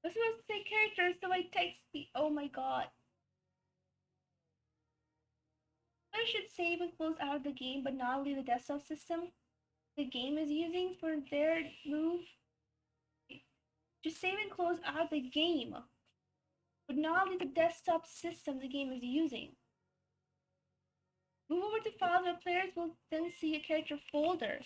I was supposed to say characters, so I text the. Oh my god. I should save and close out of the game, but not leave the desktop system the game is using for their move. Just save and close out of the game, but not leave the desktop system the game is using. Move over to files where players will then see a character folder.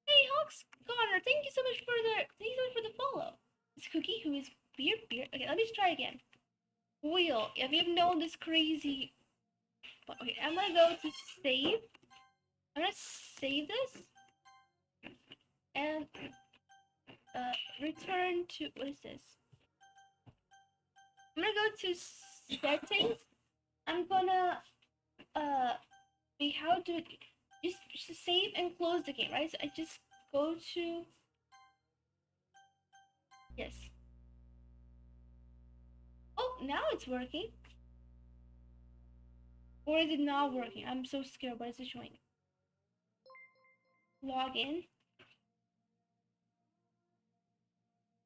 Hey, Hawks Connor, thank you so much for the follow. It's Cookie who is beer. Okay, let me try again. Wheel, if you've known this crazy. Okay, I'm gonna go to save. I'm gonna save this and return to what is this? I'm gonna go to settings. I'm gonna how to just save and close the game, right? So I just go to yes. Oh, now it's working. Or is it not working? I'm so scared. What is it showing? Log in.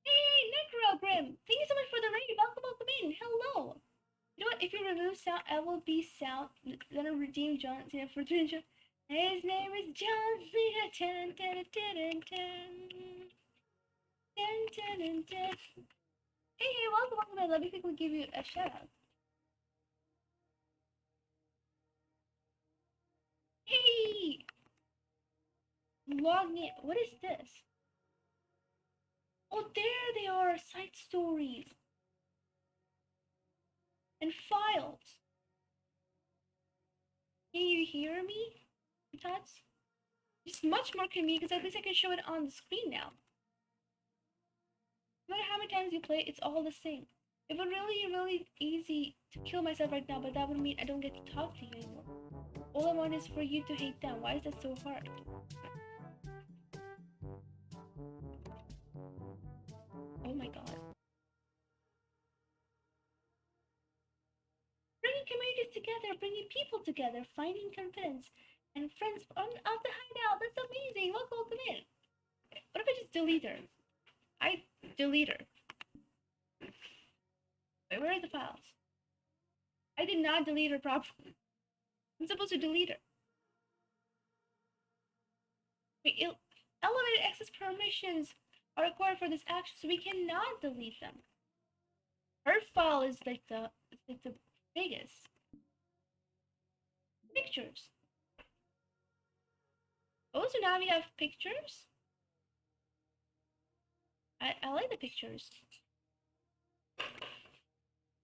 Hey, Necrogrim! Thank you so much for the raid. Welcome in. Hello. You know what? If you remove sound, I will be sound. Gonna redeem John Cena for John. His name is John Cena. Hey, welcome in. Let me quickly give you a shout out. Hey! Log in. What is this? Oh, there they are. Side stories. And files. Can you hear me, Tots? It's much more convenient because at least I can show it on the screen now. No matter how many times you play, it's all the same. It would really easy to kill myself right now, but that would mean I don't get to talk to you anymore. All I want is for you to hate them. Why is that so hard? Oh my god. Bringing communities together, bringing people together, finding confidence, and friends off the hideout. That's amazing. Welcome in. What if I just delete her? I delete her. Wait, where are the files? I did not delete her properly. I'm supposed to delete her. Wait, elevated access permissions are required for this action, so we cannot delete them. Her file is like the biggest. Pictures. Oh, so now we have pictures? I like the pictures.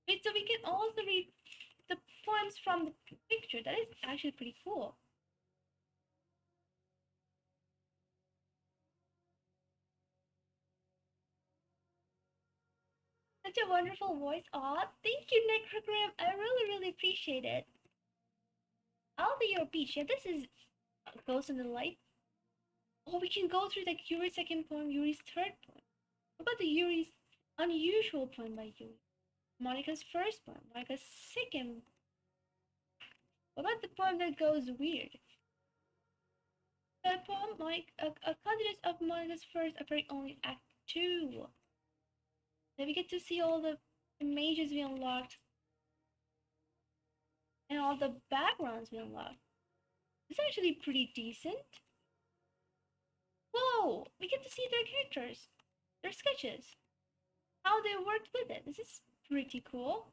Wait, so we can also read the poems from the picture. That is actually pretty cool. Such a wonderful voice. Aw, thank you, Necrogram. I really appreciate it. I'll be your beach. Yeah, this is Ghost in the Light. Oh, we can go through like Yuri's second poem, Yuri's third poem. What about the Yuri's unusual poem by Yuri? Monika's first poem, Monika's second. What about the poem that goes weird? The poem, like a continuous of Monika's first, appearing only Act 2. Then we get to see all the images we unlocked and all the backgrounds we unlocked. It's actually pretty decent. Whoa! We get to see their characters, their sketches, how they worked with it. This is pretty cool.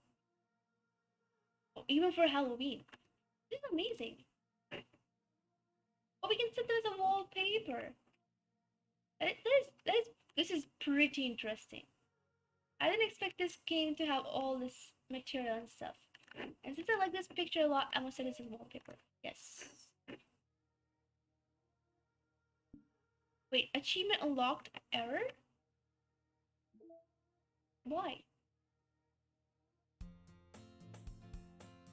Oh, even for Halloween. This is amazing. Oh, we can set this as a wallpaper. This is pretty interesting. I didn't expect this game to have all this material and stuff. And since I like this picture a lot, I'm gonna set this as wallpaper. Yes. Wait, achievement unlocked error? Why?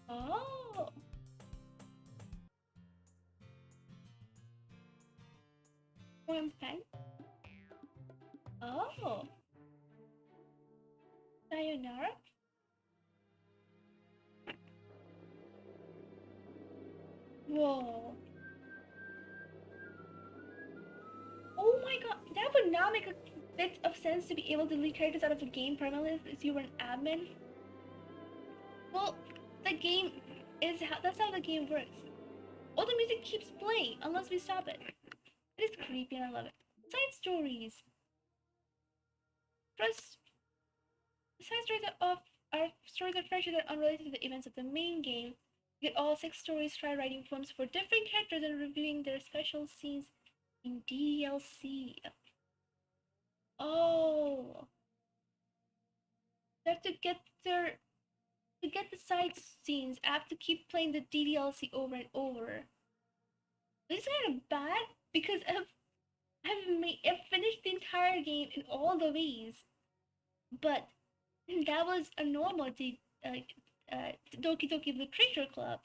Oh. Poem pen? Oh. Sayonara? Whoa. Oh my god, that would now make a bit of sense to be able to delete characters out of the game permanently if you were an admin. Well, the game is that's how the game works. All the music keeps playing unless we stop it. It is creepy and I love it. Side stories. First, side stories are stories of friendship that are unrelated to the events of the main game. You get all 6 stories, try writing poems for different characters and reviewing their special scenes in DLC. Oh, they have to get the side scenes. I have to keep playing the DLC over and over. This is kind of bad because I've finished the entire game in all the ways, but that was a normal Doki Doki Literature Club.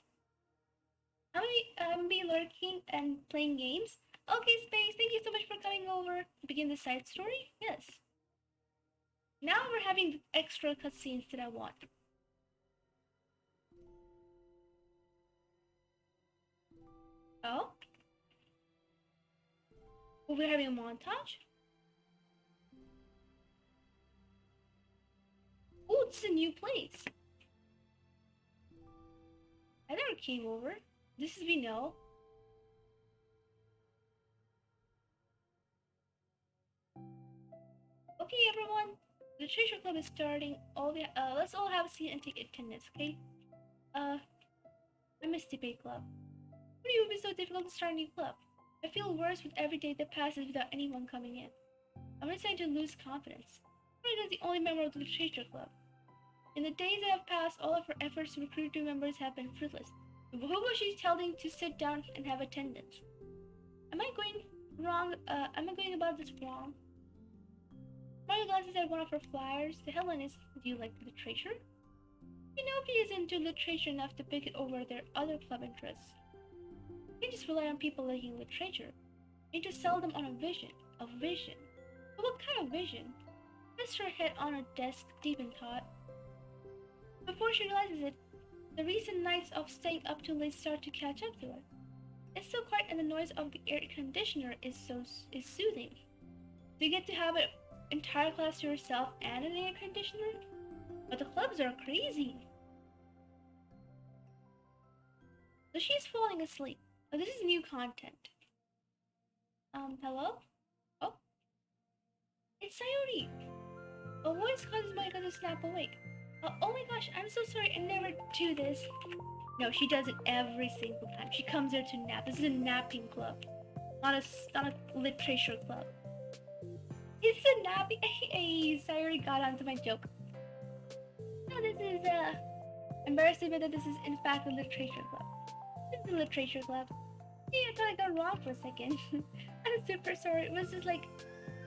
I'm be lurking and playing games. Okay, Space, thank you so much for coming over to begin the side story. Yes. Now we're having the extra cutscenes that I want. Oh? We're having a montage? Oh, it's a new place. I never came over. This is we know. Okay, everyone. The treasure club is starting. Let's all have a seat and take attendance, okay? I miss Debate Club. Why do you be so difficult to start a new club? I feel worse with every day that passes without anyone coming in. I'm starting to lose confidence. I'm the only member of the Literature Club. In the days that have passed, all of our efforts to recruit new members have been fruitless. Who was she telling to sit down and have attendance? Am I going about this wrong? Mario glances at one of her flyers. The headline is, "Do you like literature?" Nobody is into literature enough to pick it over their other club interests. You can't just rely on people liking literature. You need to sell them on a vision. A vision? But what kind of vision? Rests her head on her desk, deep in thought. Before she realizes it, the recent nights of staying up too late start to catch up to her. It's so quiet and the noise of the air conditioner is soothing. So you get to have an entire class to yourself and an air conditioner? But the clubs are crazy. So she's falling asleep. Oh, this is new content. Hello? Oh. It's Sayori. A voice causes Monika to snap awake. Oh my gosh, I'm so sorry, I never do this. No, she does it every single time. She comes here to nap. This is a napping club, not a literature club. It's so nappy. Hey, sorry, got onto my joke. No, this is embarrassing, but that this is in fact a literature club. This is a literature club. Hey, I thought I got wrong for a second. I'm super sorry. It was just like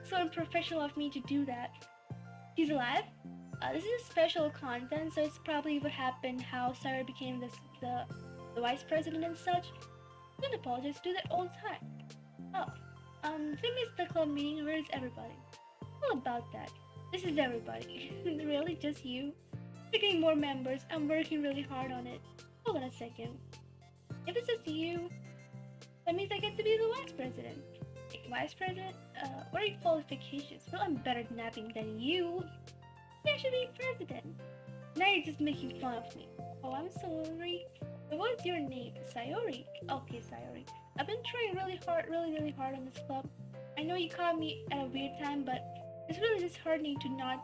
so unprofessional of me to do that. He's alive. This is a special content, so it's probably what happened, how Sarah became the vice president and such. I don't apologize. Do that all the time. Oh, they missed the club meeting. Where is everybody? All about that. This is everybody. Really, just you? We're getting more members. I'm working really hard on it. Hold on a second. If it's just you, that means I get to be the vice president. Vice president? What are your qualifications? Well, I'm better at napping than you. I should be president. Now you're just making fun of me. Oh, I'm sorry. But what's your name? Sayori? Okay, Sayori. I've been trying really hard on this club. I know you caught me at a weird time, but it's really disheartening to not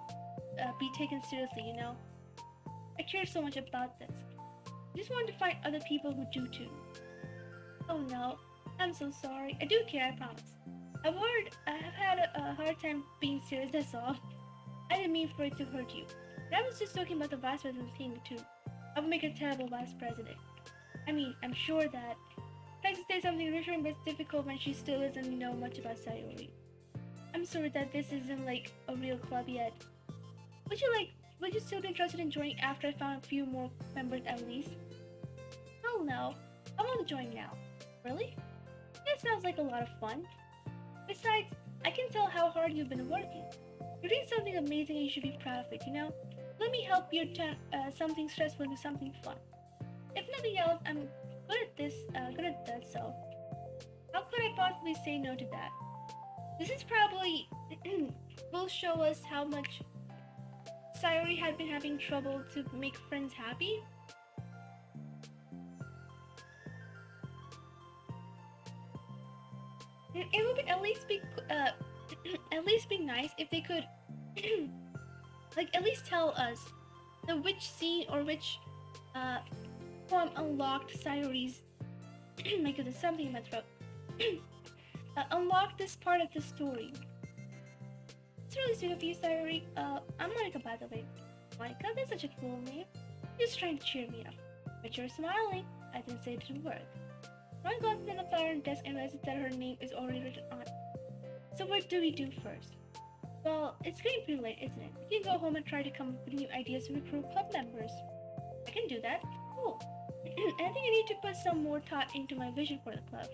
be taken seriously, you know? I care so much about this. I just want to find other people who do too. Oh no, I'm so sorry. I do care, I promise. I've had a hard time being serious, that's all. I didn't mean for it to hurt you. But I was just talking about the vice president thing too. I would make a terrible vice president. I mean, I'm sure that trying to say something reassuring but it's difficult when she still doesn't know much about Sayori. I'm sorry that this isn't like a real club yet. Would you still be interested in joining after I found a few more members at least? Hell no. I want to join now. Really? That sounds like a lot of fun. Besides, I can tell how hard you've been working. You're doing something amazing and you should be proud of it, you know? Let me help you turn something stressful into something fun. If nothing else, I'm good at that, so how could I possibly say no to that? This is probably will show us how much Sayori had been having trouble to make friends happy. It would at least be at least be nice if they could like at least tell us the which scene or which poem unlocked Sayori's my goodness, something in my throat. Unlocked this part of the story. It's really sweet of you, Sayori. I'm Monika, by the way. Monika, that's such a cool name. Just trying to cheer me up. But you're smiling. I didn't say it didn't work. Ron glances at the flower on the desk and realizes that her name is already written on it. So what do we do first? Well, it's getting pretty late, isn't it? We can go home and try to come up with new ideas to recruit club members. I can do that. Cool. And I think I need to put some more thought into my vision for the club.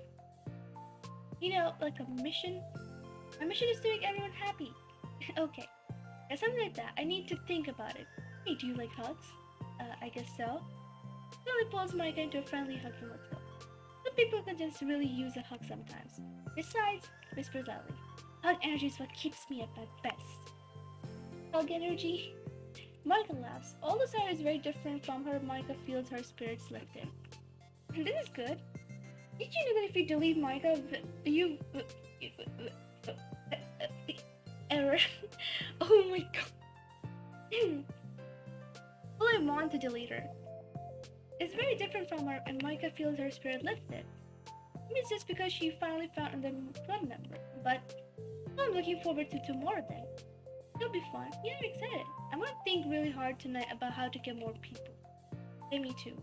You know, like a mission. My mission is to make everyone happy. Okay. Yeah, something like that. I need to think about it. Hey, do you like hugs? I guess so. Lily pulls Monika into a friendly hug and let's go. Some people can just really use a hug sometimes. Besides, whispers loudly, hug energy is what keeps me at my best. Hug energy? Monika laughs. Although Sarah is very different from her, Monika feels her spirits lifted. This is good. Did you know that if you delete Monika, you... error. Oh my god. Well, I want to delete her. It's very different from her, and Monika feels her spirit lifted. Maybe it's just because she finally found another club member, but I'm looking forward to tomorrow then. It'll be fun. Yeah, I'm excited. I'm gonna think really hard tonight about how to get more people. Yeah, me too.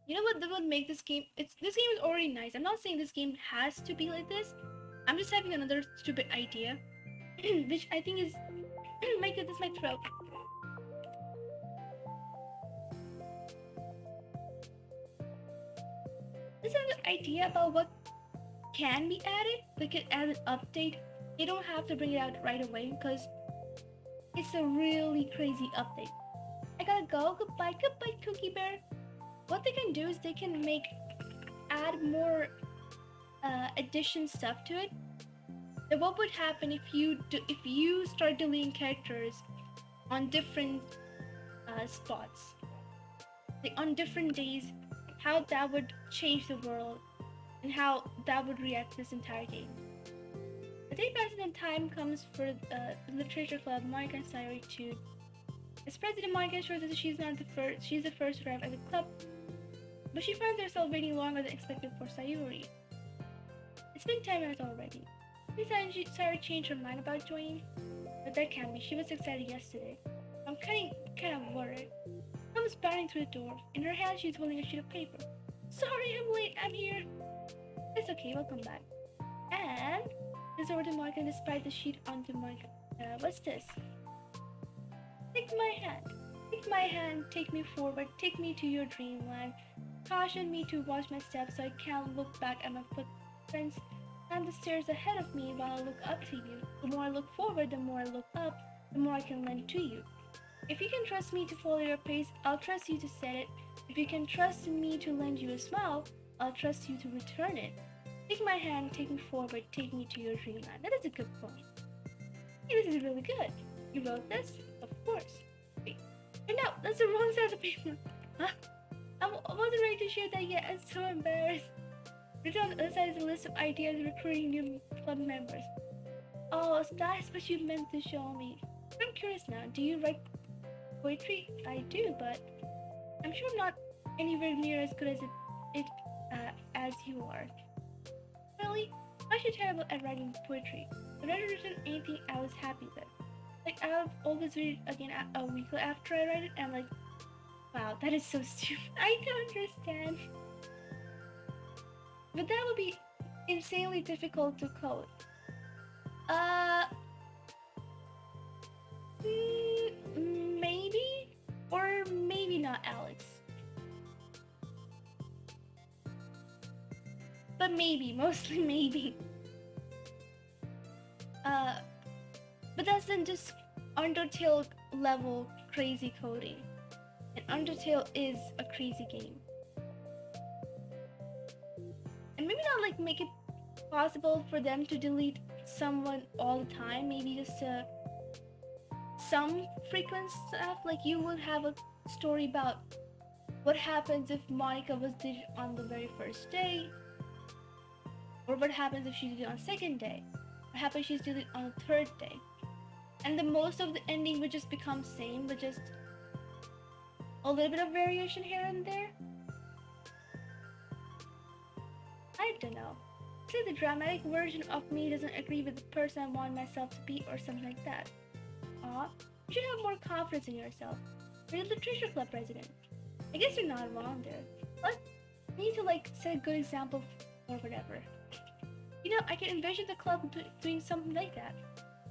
You know what? That would make this game. This game is already nice. I'm not saying this game has to be like this. I'm just having another stupid idea, which I think is. My goodness, my throat. This is an idea about what can be added. We could add an update. You don't have to bring it out right away because it's a really crazy update. I gotta go. Goodbye, Cookie Bear. What they can do is they can add more addition stuff to it. Then what would happen if you start deleting characters on different spots, like on different days, how that would change the world and how that would react to this entire game. The day passes and time comes for the literature club. Monika and Sayori too. As president, Monika ensures that she's the first to arrive at the club, but she finds herself waiting longer than expected for Sayori. It's been 10 minutes already. Besides, Sarah changed her mind about joining, but that can't be. She was excited yesterday. I'm kind of worried. Comes bounding through the door. In her hand, she's holding a sheet of paper. Sorry, I'm late. I'm here. It's okay. Welcome back. And this over to Monica and despite the sheet onto Monica. What's this? Take my hand. Take my hand. Take me forward. Take me to your dreamland. Caution me to watch my steps so I can't look back at my footprints and the stairs ahead of me while I look up to you. The more I look forward, the more I look up, the more I can lend to you. If you can trust me to follow your pace, I'll trust you to set it. If you can trust me to lend you a smile, I'll trust you to return it. Take my hand, take me forward, take me to your dreamland. That is a good point. Hey, this is really good. You wrote this? Of course. Wait. No, that's the wrong side of the paper. Huh? I wasn't ready to share that yet. I'm so embarrassed. Written on the other side is a list of ideas recruiting new club members. Oh, so that's what you meant to show me. I'm curious now. Do you write poetry? I do, but I'm sure I'm not anywhere near as good as as you are. Really? I'm actually terrible at writing poetry. If I've never written anything I was happy with. Like, I'll always read it again a week after I write it, and I'm like, wow, that is so stupid. I don't understand. But that would be insanely difficult to code. Maybe? Or maybe not, Alex. But maybe, mostly maybe. But that's then just Undertale level crazy coding. And Undertale is a crazy game. And maybe not like make it possible for them to delete someone all the time. Maybe just some frequent stuff. Like you would have a story about what happens if Monika was deleted on the very first day. Or what happens if she's deleted on the second day. What happens if she's deleted on the third day. And the most of the ending would just become same, but just a little bit of variation here and there. I don't know. Say the dramatic version of me doesn't agree with the person I want myself to be or something like that. Aw, you should have more confidence in yourself. You're the literature club president. I guess you're not wrong there. But you need to like set a good example or whatever. You know, I can envision the club doing something like that.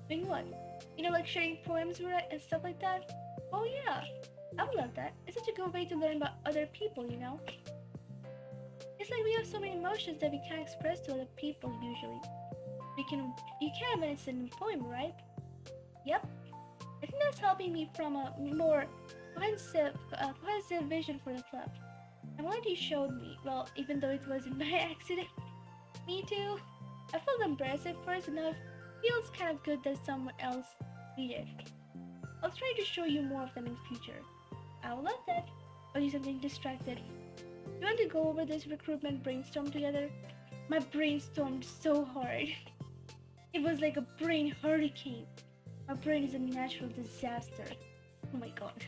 Doing what? You know, like sharing poems and stuff like that? Oh yeah, I would love that. It's such a good way to learn about other people, you know? It's like we have so many emotions that we can't express to other people usually. You can when it's in a poem, right? Yep. I think that's helping me from a more cohesive vision for the club. I'm glad you showed me, well, even though it wasn't by accident. Me too. I felt embarrassed at first, but now it feels kind of good that someone else read it. I'll try to show you more of them in future. I will love that. I'll do something distracted. You want to go over this recruitment brainstorm together? My brainstormed so hard. It was like a brain hurricane. My brain is a natural disaster. Oh my god.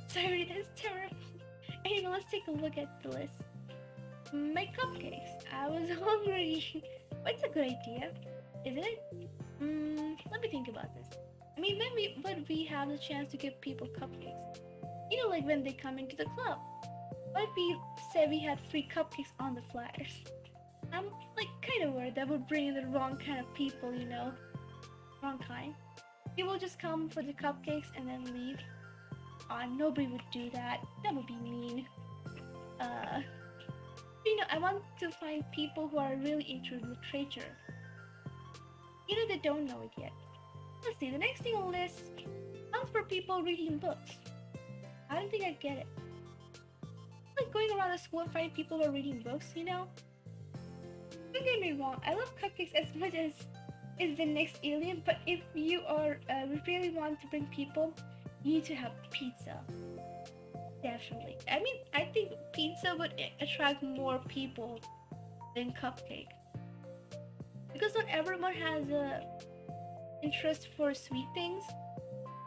Sorry, that's terrible. Anyway, let's take a look at the list. My cupcakes. I was hungry. But it's a good idea, isn't it? Let me think about this. I mean, when we have the chance to give people cupcakes? You know, like when they come into the club. What if we say we had free cupcakes on the flyers? I'm like kind of worried that would bring in the wrong kind of people, you know? Wrong kind. People just come for the cupcakes and then leave. Nobody would do that. That would be mean. You know, I want to find people who are really into literature. You know, they don't know it yet. Let's see, the next thing on the list counts for people reading books. I don't think I get it. Like going around the school and finding people who are reading books, you know? Don't get me wrong, I love cupcakes as much as is the next alien, but if you are really want to bring people, you need to have pizza. Definitely. I mean, I think pizza would attract more people than cupcake. Because not everyone has a interest for sweet things,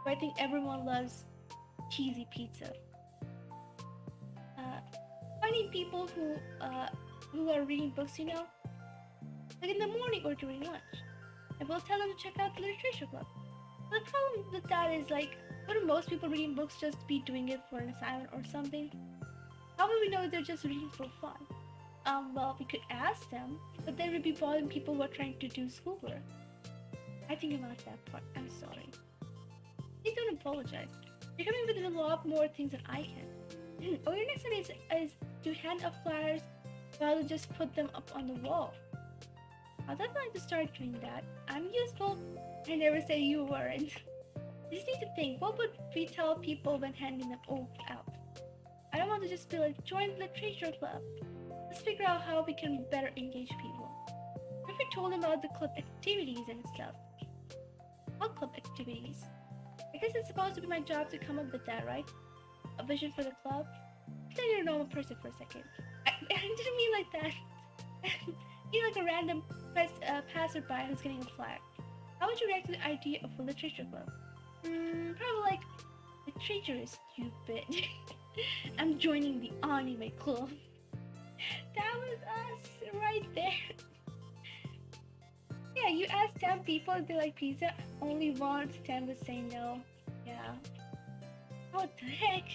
but I think everyone loves cheesy pizza. Finding people who are reading books, you know, like in the morning or during lunch. And we'll tell them to check out the literature club. The problem with that is like, wouldn't most people reading books just be doing it for an assignment or something? How would we know they're just reading for fun? Well, we could ask them, but then we'd be bothering people who are trying to do schoolwork. I think about that part. I'm sorry. Please don't apologize. You're coming with a lot more things than I can. Oh, your next one is to hand out flyers rather than just put them up on the wall. I'd like to start doing that. I'm useful. I never say you weren't. You just need to think, what would we tell people when handing them all out? I don't want to just be like, join the literature club. Let's figure out how we can better engage people. What if we told them about the club activities and stuff? What club activities? I guess it's supposed to be my job to come up with that, right? A vision for the club? Pretend you're a normal person for a second. I didn't mean like that. You're like a random passerby who's getting a flag. How would you react to the idea of a literature club? Probably like, literature is stupid. I'm joining the anime club. That was us right there. Yeah, you ask 10 people if they like pizza, only 1 to 10 would say no. Yeah. What the heck?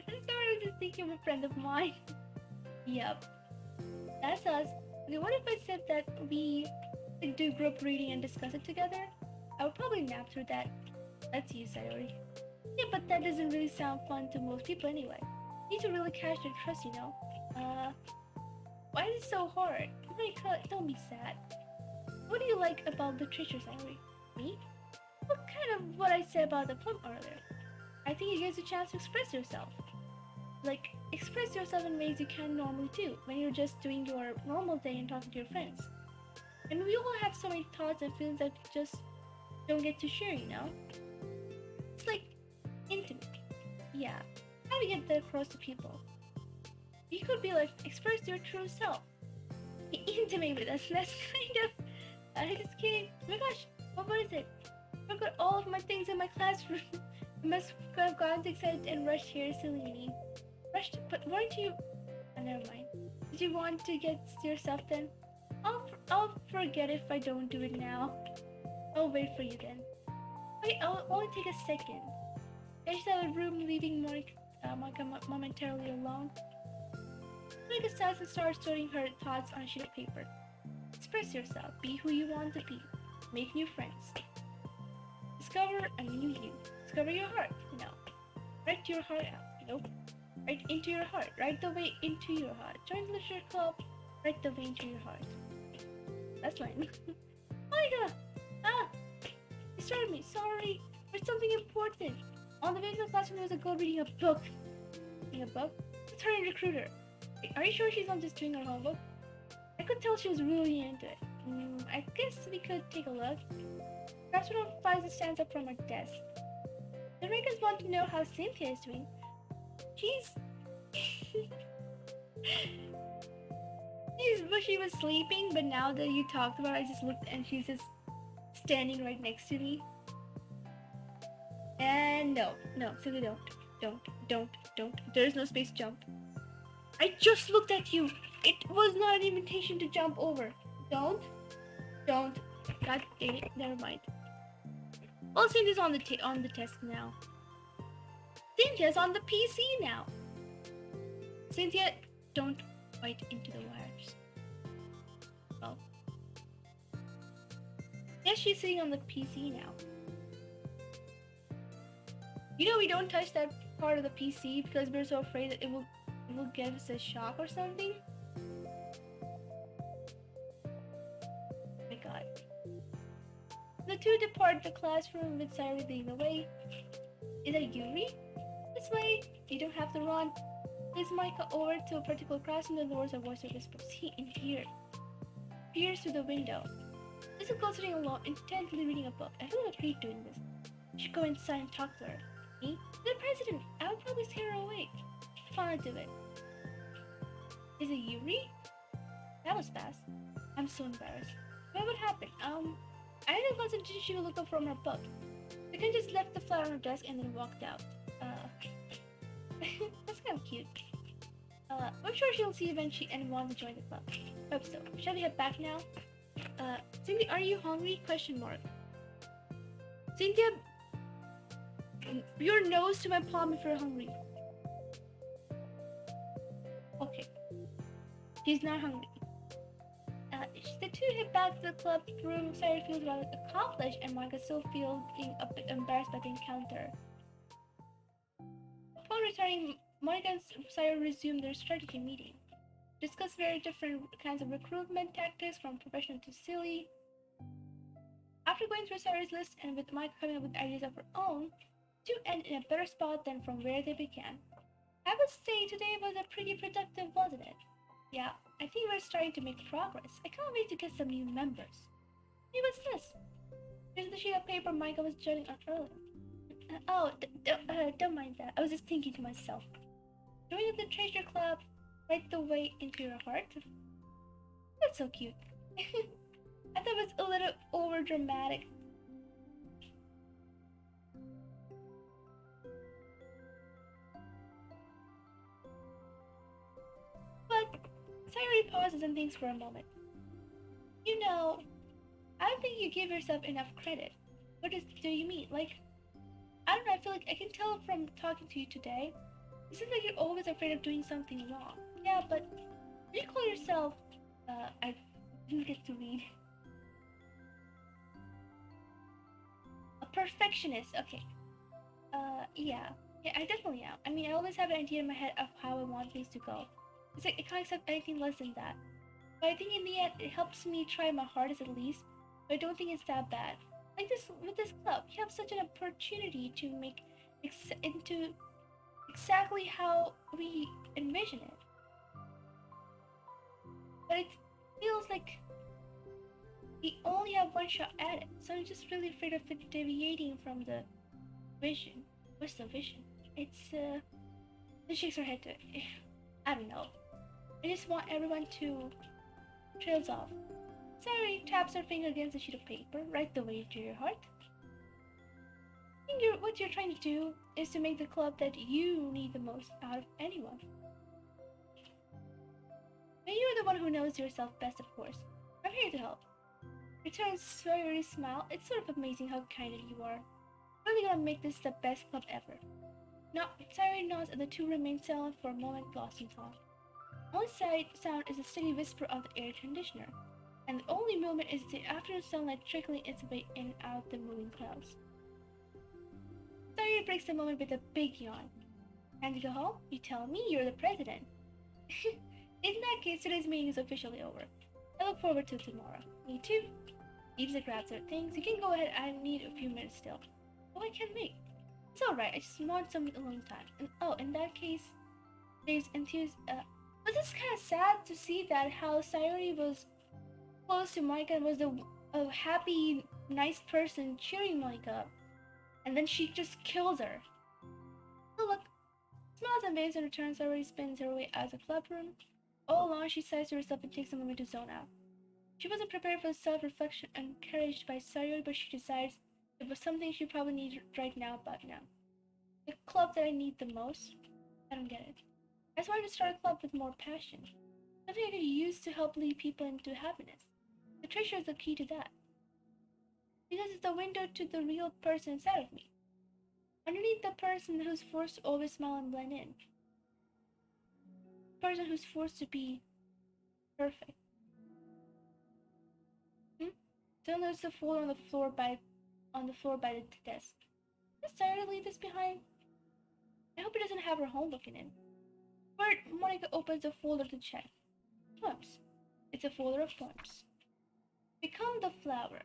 I'm sorry, I was just thinking of a friend of mine. Yup. That's us. Okay, what if I said that we do group reading and discuss it together? I would probably nap through that. That's you, Sayori. Yeah, but that doesn't really sound fun to most people anyway. You need to really catch their trust, you know? Why is it so hard? Monika, don't be sad. What do you like about literature, Sayori? Me? What kind of what I said about the poem earlier? I think it gives you a chance to express yourself. Like, express yourself in ways you can't normally do when you're just doing your normal day and talking to your friends. And we all have so many thoughts and feelings that we just don't get to share, you know? It's like intimate. Yeah. How do you get that across to people? You could be like, express your true self. Be intimate with us. That's kind of... I'm just kidding. Oh my gosh, what is it? I forgot all of my things in my classroom. I must have gotten excited and rushed here, silly me. Rushed, but weren't you... Oh, never mind. Did you want to get yourself then? I'll forget if I don't do it now. I'll wait for you then. Wait, I'll only take a second. I just have a room leaving Monika momentarily alone. Monika sighs and starts storing her thoughts on a sheet of paper. Express yourself. Be who you want to be. Make new friends. Discover a new you. Discover your heart. No. Write your heart out. Nope. Right into your heart. Right the way into your heart. Join the literature club. Right the way into your heart. That's mine. Monika! Ah! Disturbed me. Sorry. There's something important. On the way to the classroom, there was a girl reading a book. Reading a book? It's her and recruiter. Wait, are you sure she's not just doing her homework? I could tell she was really into it. I guess we could take a look. Perhaps one of the files that stands up from her desk. The Records want to know how Cynthia is doing. She was sleeping, but now that you talked about it, I just looked and she's just standing right next to me. And no, Cynthia, don't. There's no space to jump. I just looked at you. It was not an invitation to jump over. Don't. God dang it. Never mind. Well, Cynthia's on the test now. Cynthia's on the PC now. Cynthia, don't bite into the wires. Well. Yes, she's sitting on the PC now. You know we don't touch that part of the PC because we're so afraid that it will give us a shock or something. Oh my god. The two depart the classroom with Sayori leading the way. Is that Yuri? This way. You don't have to run. Leads Monika over to a particular classroom and lowers her voice to whisper. See in here. Peers through the window. This is girl sitting alone, intently reading a book. I feel like I hate doing this. You should go inside and talk to her. Me? The president. I would probably scare her awake. Fine, do it. Is it Yuri? That was fast. I'm so embarrassed. What would happen? I didn't listen until she looked up from her book. The kid just left the flower on her desk and then walked out. That's kind of cute. I'm sure she'll see eventually and want to join the club. Hope so. Shall we head back now? Cynthia, are you hungry? Question mark. Cynthia, your nose to my palm if you're hungry. Okay. She's not hungry. The two head back to the club room. Sarah feels rather accomplished, and Monika still feeling a bit embarrassed by the encounter. Upon returning, Monika and Sarah resume their strategy meeting. Discuss very different kinds of recruitment tactics, from professional to silly. After going through Sarah's list and with Monika coming up with ideas of her own, two end in a better spot than from where they began. I would say today was a pretty productive, wasn't it? Yeah, I think we're starting to make progress. I can't wait to get some new members. Hey, what's this? Here's the sheet of paper Micah was jotting on earlier. Don't mind that. I was just thinking to myself. Joining the treasure club right the way into your heart? That's so cute. I thought it was a little over dramatic. But Sayuri pauses and thinks for a moment. You know, I don't think you give yourself enough credit. Do you mean? Like, I don't know, I feel like I can tell from talking to you today. It seems like you're always afraid of doing something wrong. Yeah, but you call yourself, I didn't get to read. A perfectionist, okay. Yeah. Yeah, I definitely am. I mean, I always have an idea in my head of how I want things to go. It's like I can't accept anything less than that. But I think in the end, it helps me try my hardest at least. But I don't think it's that bad. Like this with this club, you have such an opportunity to make into exactly how we envision it. But it feels like we only have one shot at it, so I'm just really afraid of it deviating from the vision. What's the vision? It's She shakes her head to it. I don't know. I just want everyone to trails off. Sari taps her finger against the sheet of paper, right the way to your heart. I think what you're trying to do is to make the club that you need the most out of anyone. But you're the one who knows yourself best, of course. I'm here to help. Returns Sayori's smile. It's sort of amazing how kind you are. Really gonna make this the best club ever. No, Sayori nods and the two remain silent for a moment, lost in thought. The only sound is the steady whisper of the air conditioner, and the only movement is the afternoon sunlight trickling its way in and out the moving clouds. Sayori breaks the moment with a big yawn. And to go home, you tell me you're the president. In that case, today's meeting is officially over. I look forward to tomorrow. Me too. Leaves and grabs her things. You can go ahead, I need a few minutes still. Oh, I can't wait. It's alright, I just want some alone time. And oh, in that case, there's enthused. But it's kind of sad to see that how Sayori was close to Monika and was a happy, nice person cheering Monika up. And then she just kills her. Oh, look. Smiles and waves and returns. Sayori spins her way out of the club room. All along, she sighs to herself and takes a moment to zone out. She wasn't prepared for self-reflection encouraged by Sayori, but she decides it was something she probably needed right now about now. The club that I need the most? I don't get it. I just wanted to start a club with more passion. Something I could use to help lead people into happiness. The treasure is the key to that. Because it's the window to the real person inside of me. Underneath the person who's forced to always smile and blend in. The person who's forced to be perfect. Don't notice the folder on the floor by the desk. Does Sarah leave this behind? I hope it doesn't have her home looking in. But Monika opens the folder to check. Poems. It's a folder of poems. Become the flower.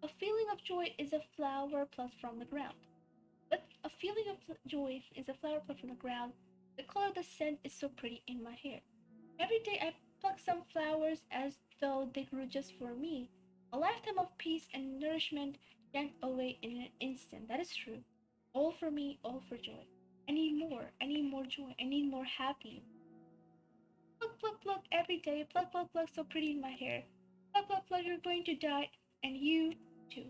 A feeling of joy is a flower plucked from the ground. But a feeling of joy is a flower plucked from the ground. The color of the scent is so pretty in my hair. Every day I pluck some flowers as though they grew just for me. A lifetime of peace and nourishment yanked away in an instant. That is true. All for me, all for joy. I need more. I need more joy. I need more happy. Pluck, pluck, pluck every day. Pluck, pluck, pluck so pretty in my hair. Pluck, pluck, pluck, you're going to die. And you, too.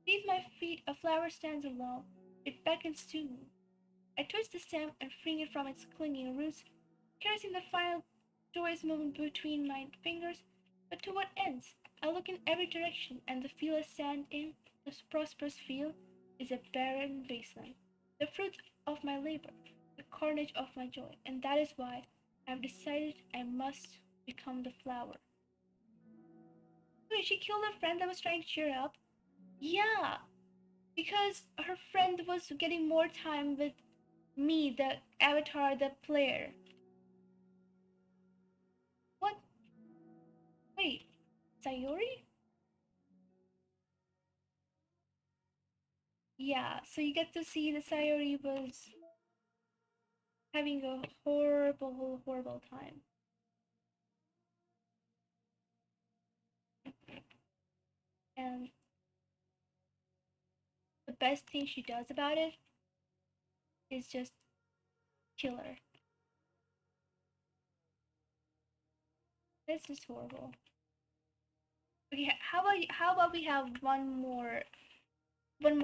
Beneath my feet, a flower stands alone. It beckons to me. I twist the stem and freeing it from its clinging roots, caressing the final joyous moment between my fingers. But to what ends? I look in every direction, and the field I stand in, this prosperous field, is a barren wasteland, the fruit of my labor, the carnage of my joy, and that is why I have decided I must become the flower. Wait, she killed her friend that was trying to cheer up? Yeah, because her friend was getting more time with me, the avatar, the player. What? Wait, Sayori? Yeah, so you get to see the Sayori was having a horrible, horrible time. And the best thing she does about it is just kill her. This is horrible. Okay, how about we have one more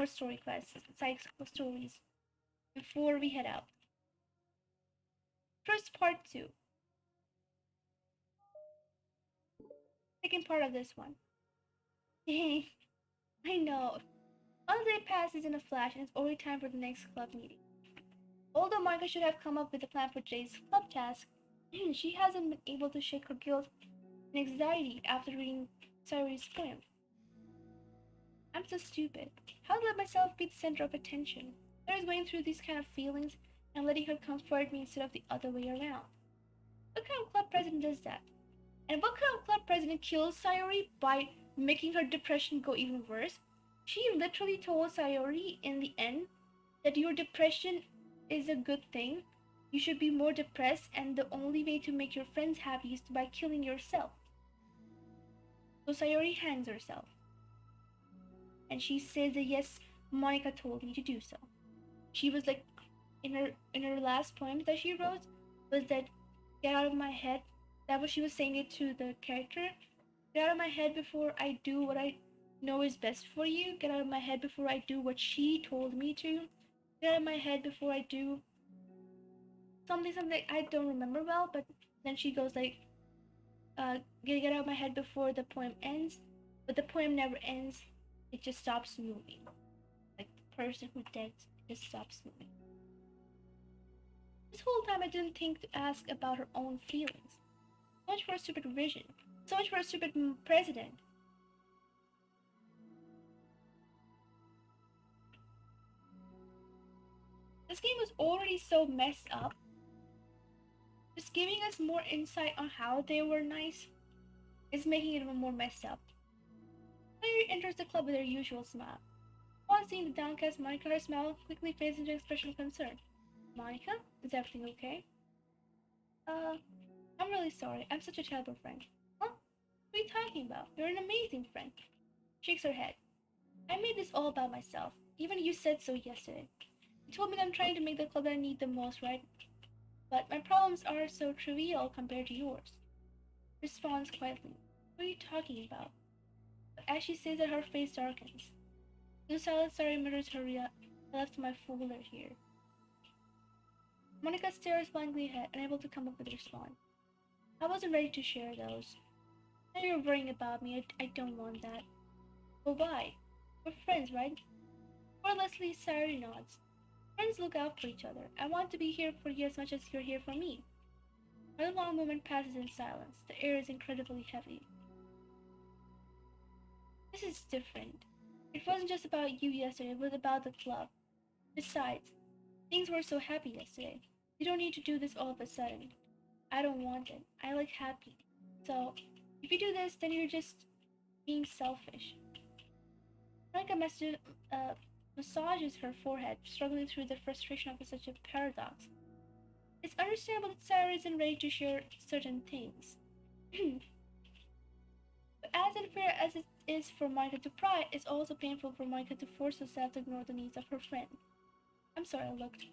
story quest, side stories before we head out. First part two. Second part of this one. I know. Another day passes in a flash and it's already time for the next club meeting. Although Monika should have come up with a plan for today's club task, she hasn't been able to shake her guilt and anxiety after reading Sayori's poem. I'm so stupid. How to let myself be the center of attention? I was going through these kind of feelings and letting her comfort me instead of the other way around. What kind of club president does that? And what kind of club president kills Sayori by making her depression go even worse? She literally told Sayori in the end that your depression is a good thing. You should be more depressed, and the only way to make your friends happy is by killing yourself. So Sayori hangs herself. And she says that yes, Monika told me to do so. She was like in her last poem that she wrote was that get out of my head. That was she was saying it to the character. Get out of my head before I do what I know is best for you. Get out of my head before I do what she told me to. Get out of my head before I do something I don't remember well, but then she goes like, get out of my head before the poem ends, but the poem never ends. It just stops moving. Like the person who dead just stops moving. This whole time I didn't think to ask about her own feelings. So much for a stupid vision. So much for a stupid president. This game was already so messed up. Just giving us more insight on how they were nice is making it even more messed up. Claire enters the club with her usual smile. Upon seeing the downcast Monika, her smile quickly fades into an expression of concern. Monika, is everything okay? Uh, I'm really sorry. I'm such a terrible friend. Huh? What are you talking about? You're an amazing friend. Shakes her head. I made this all about myself. Even you said so yesterday. You told me that I'm trying to make the club that I need the most, right? But my problems are so trivial compared to yours. Responds quietly. What are you talking about? But as she says that, her face darkens. The silent sorry mirrors her I left my folder here. Monika stares blankly ahead, unable to come up with a response. I wasn't ready to share those. Now you're worrying about me. I don't want that. But why? We're friends, right? Wordlessly, Sayori nods. Friends look out for each other. I want to be here for you as much as you're here for me. A long moment passes in silence. The air is incredibly heavy. This is different. It wasn't just about you yesterday, it was about the club. Besides, things were so happy yesterday. You don't need to do this all of a sudden. I don't want it. I like happy. So, if you do this, then you're just being selfish. Monika massages her forehead, struggling through the frustration of such a paradox. It's understandable that Sarah isn't ready to share certain things. But as unfair as it is for Monika to pry, it's also painful for Monika to force herself to ignore the needs of her friend. I'm sorry I looked.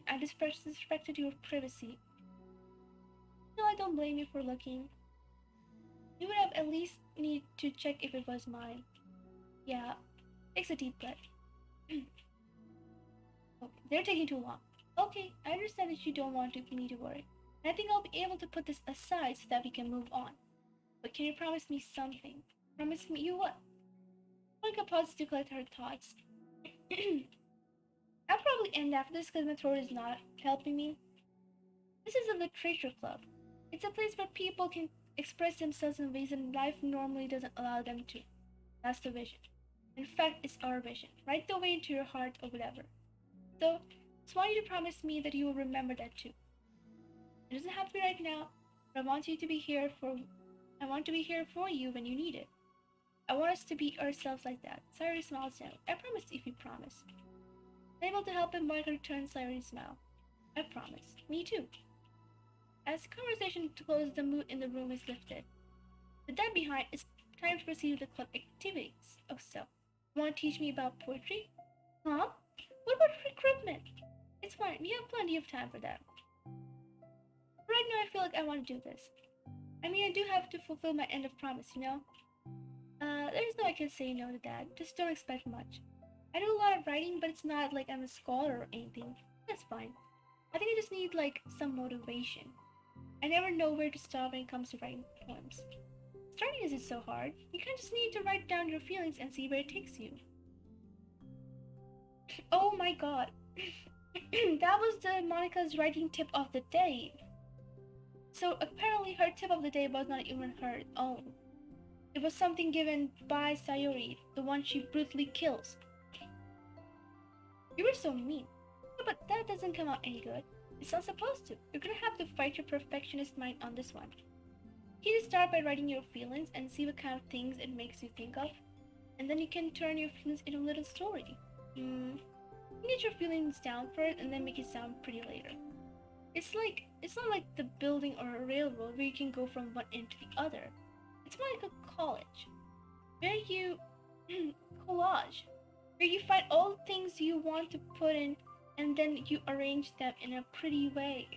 I disrespected your privacy. No, I don't blame you for looking. You would have at least need to check if it was mine. Yeah, takes a deep breath. Okay, they're taking too long. Okay, I understand that you don't want me to worry. And I think I'll be able to put this aside so that we can move on. But can you promise me something? Promise me you what? Monika pauses to collect her thoughts. I'll probably end after this because my throat is not helping me. This is a literature club. It's a place where people can express themselves in ways that life normally doesn't allow them to. That's the vision. In fact, it's our vision. Right the way into your heart or whatever. So, I just want you to promise me that you will remember that too. It doesn't have to be right now, but I want to be here for you when you need it. I want us to be ourselves like that. Sayuri smiles now. I promise if you promise. Unable to help him, Monika returns Sayuri's smile. I promise. Me too. As the conversation closes, the mood in the room is lifted. With that behind, it's time to proceed with the club activities. Oh, so. You want to teach me about poetry? Huh? What about recruitment? It's fine. We have plenty of time for that. Right now, I feel like I want to do this. I mean, I do have to fulfill my end of promise, you know? There's no I can say no to that. Just don't expect much. I do a lot of writing, but it's not like I'm a scholar or anything. That's fine. I think I just need, like, some motivation. I never know where to stop when it comes to writing poems. Starting isn't so hard. You kind of just need to write down your feelings and see where it takes you. Oh my god. That was the Monika's writing tip of the day. So apparently her tip of the day was not even her own. It was something given by Sayuri, the one she brutally kills. You were so mean. Yeah, but that doesn't come out any good. It's not supposed to. You're gonna have to fight your perfectionist mind on this one. You can start by writing your feelings and see what kind of things it makes you think of. And then you can turn your feelings into a little story. You get your feelings down first and then make it sound pretty later. It's not like the building or a railroad where you can go from one end to the other. It's more like a college. Where you collage. Where you find all the things you want to put in and then you arrange them in a pretty way.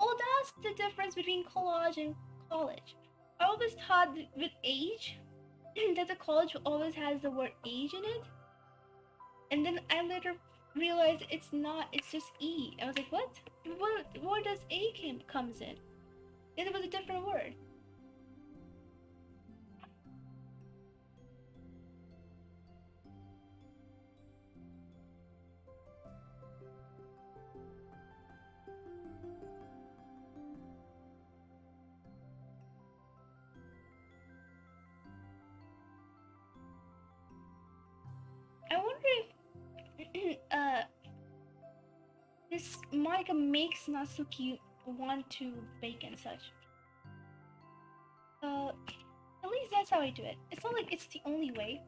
Oh, that's the difference between collage and college. I always thought that with age that the college always has the word age in it. And then I later realized it's not, it's just E. I was like, what? Where does A comes in? It was a different word. I wonder if this Monika makes Natsuki want to bake and such. At least that's how I do it. It's not like it's the only way.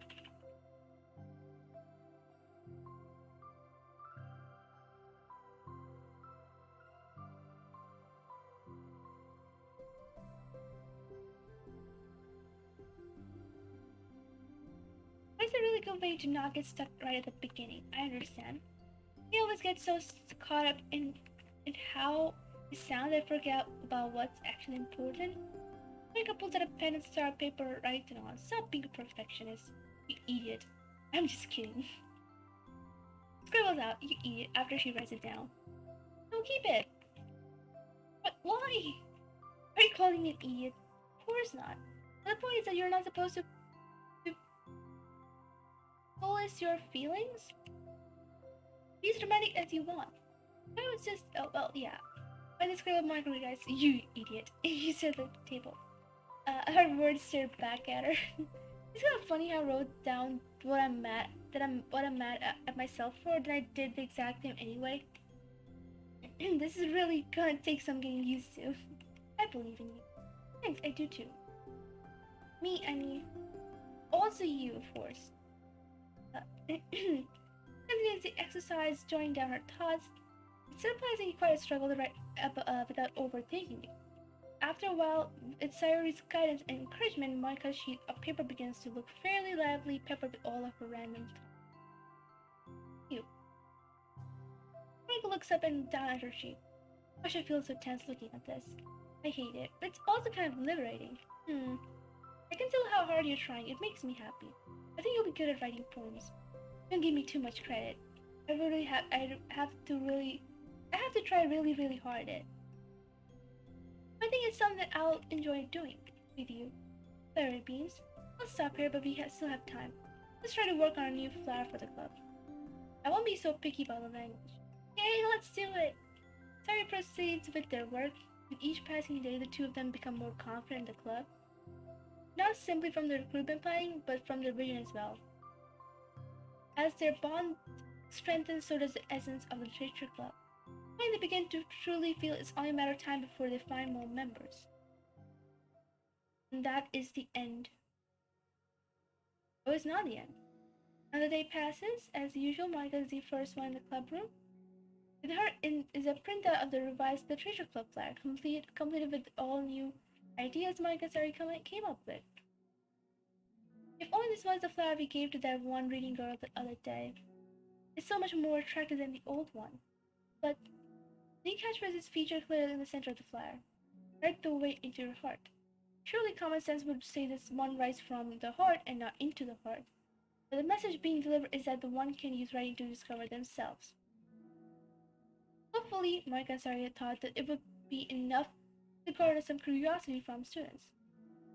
It's a really good way to not get stuck right at the beginning. I understand. I always get so caught up in how it sounds I forget about what's actually important. Monika pulls out a pen and starts paper writing on. Stop being a perfectionist, you idiot. I'm just kidding. Scribbles out, you idiot, after she writes it down. No, keep it. But why? Are you calling me an idiot? Of course not. The point is that you're not supposed to police your feelings. Be as dramatic as you want. I was just, oh well, yeah. When the scribble marker guys, you idiot. You said the table. Her words stared back at her. It's kind of funny how I wrote down what I'm mad at myself for, that I did the exact same anyway. This is really gonna take some getting used to. I believe in you. Thanks, I do too. Me, I mean, also you, of course. Continues the exercise, joining down her thoughts. It's surprisingly quite a struggle to write without overthinking it. After a while, with Sayuri's guidance and encouragement, Monika's sheet of paper begins to look fairly lively, peppered with all of her random thoughts. Monika looks up and down at her sheet. Why should I feel so tense looking at this? I hate it, but it's also kind of liberating. I can tell how hard you're trying. It makes me happy. I think you'll be good at writing poems. Don't give me too much credit. I have to try really, really hard at it. I think it's something that I'll enjoy doing with you. Fairy beams. Let's stop here, but we still have time. Let's try to work on a new flower for the club. I won't be so picky about the language. Yay, let's do it! Sari proceeds with their work. With each passing day, the two of them become more confident in the club. Not simply from their recruitment planning, but from their vision as well. As their bond strengthens, so does the essence of the literature club. When they begin to truly feel it's only a matter of time before they find more members. And that is the end. Oh, it's not the end. Another day passes. As usual, Monika is the first one in the club room. With her is a printout of the revised Literature Club flyer, completed with all new ideas Monika Sari came up with. If only this was the flower we gave to that one reading girl the other day. It's so much more attractive than the old one. But the catchphrase is featured clearly in the center of the flyer. Write the way into your heart. Surely common sense would say this one writes from the heart and not into the heart. But the message being delivered is that the one can use writing to discover themselves. Hopefully, Monika and Sari thought that it would be enough to garner some curiosity from students.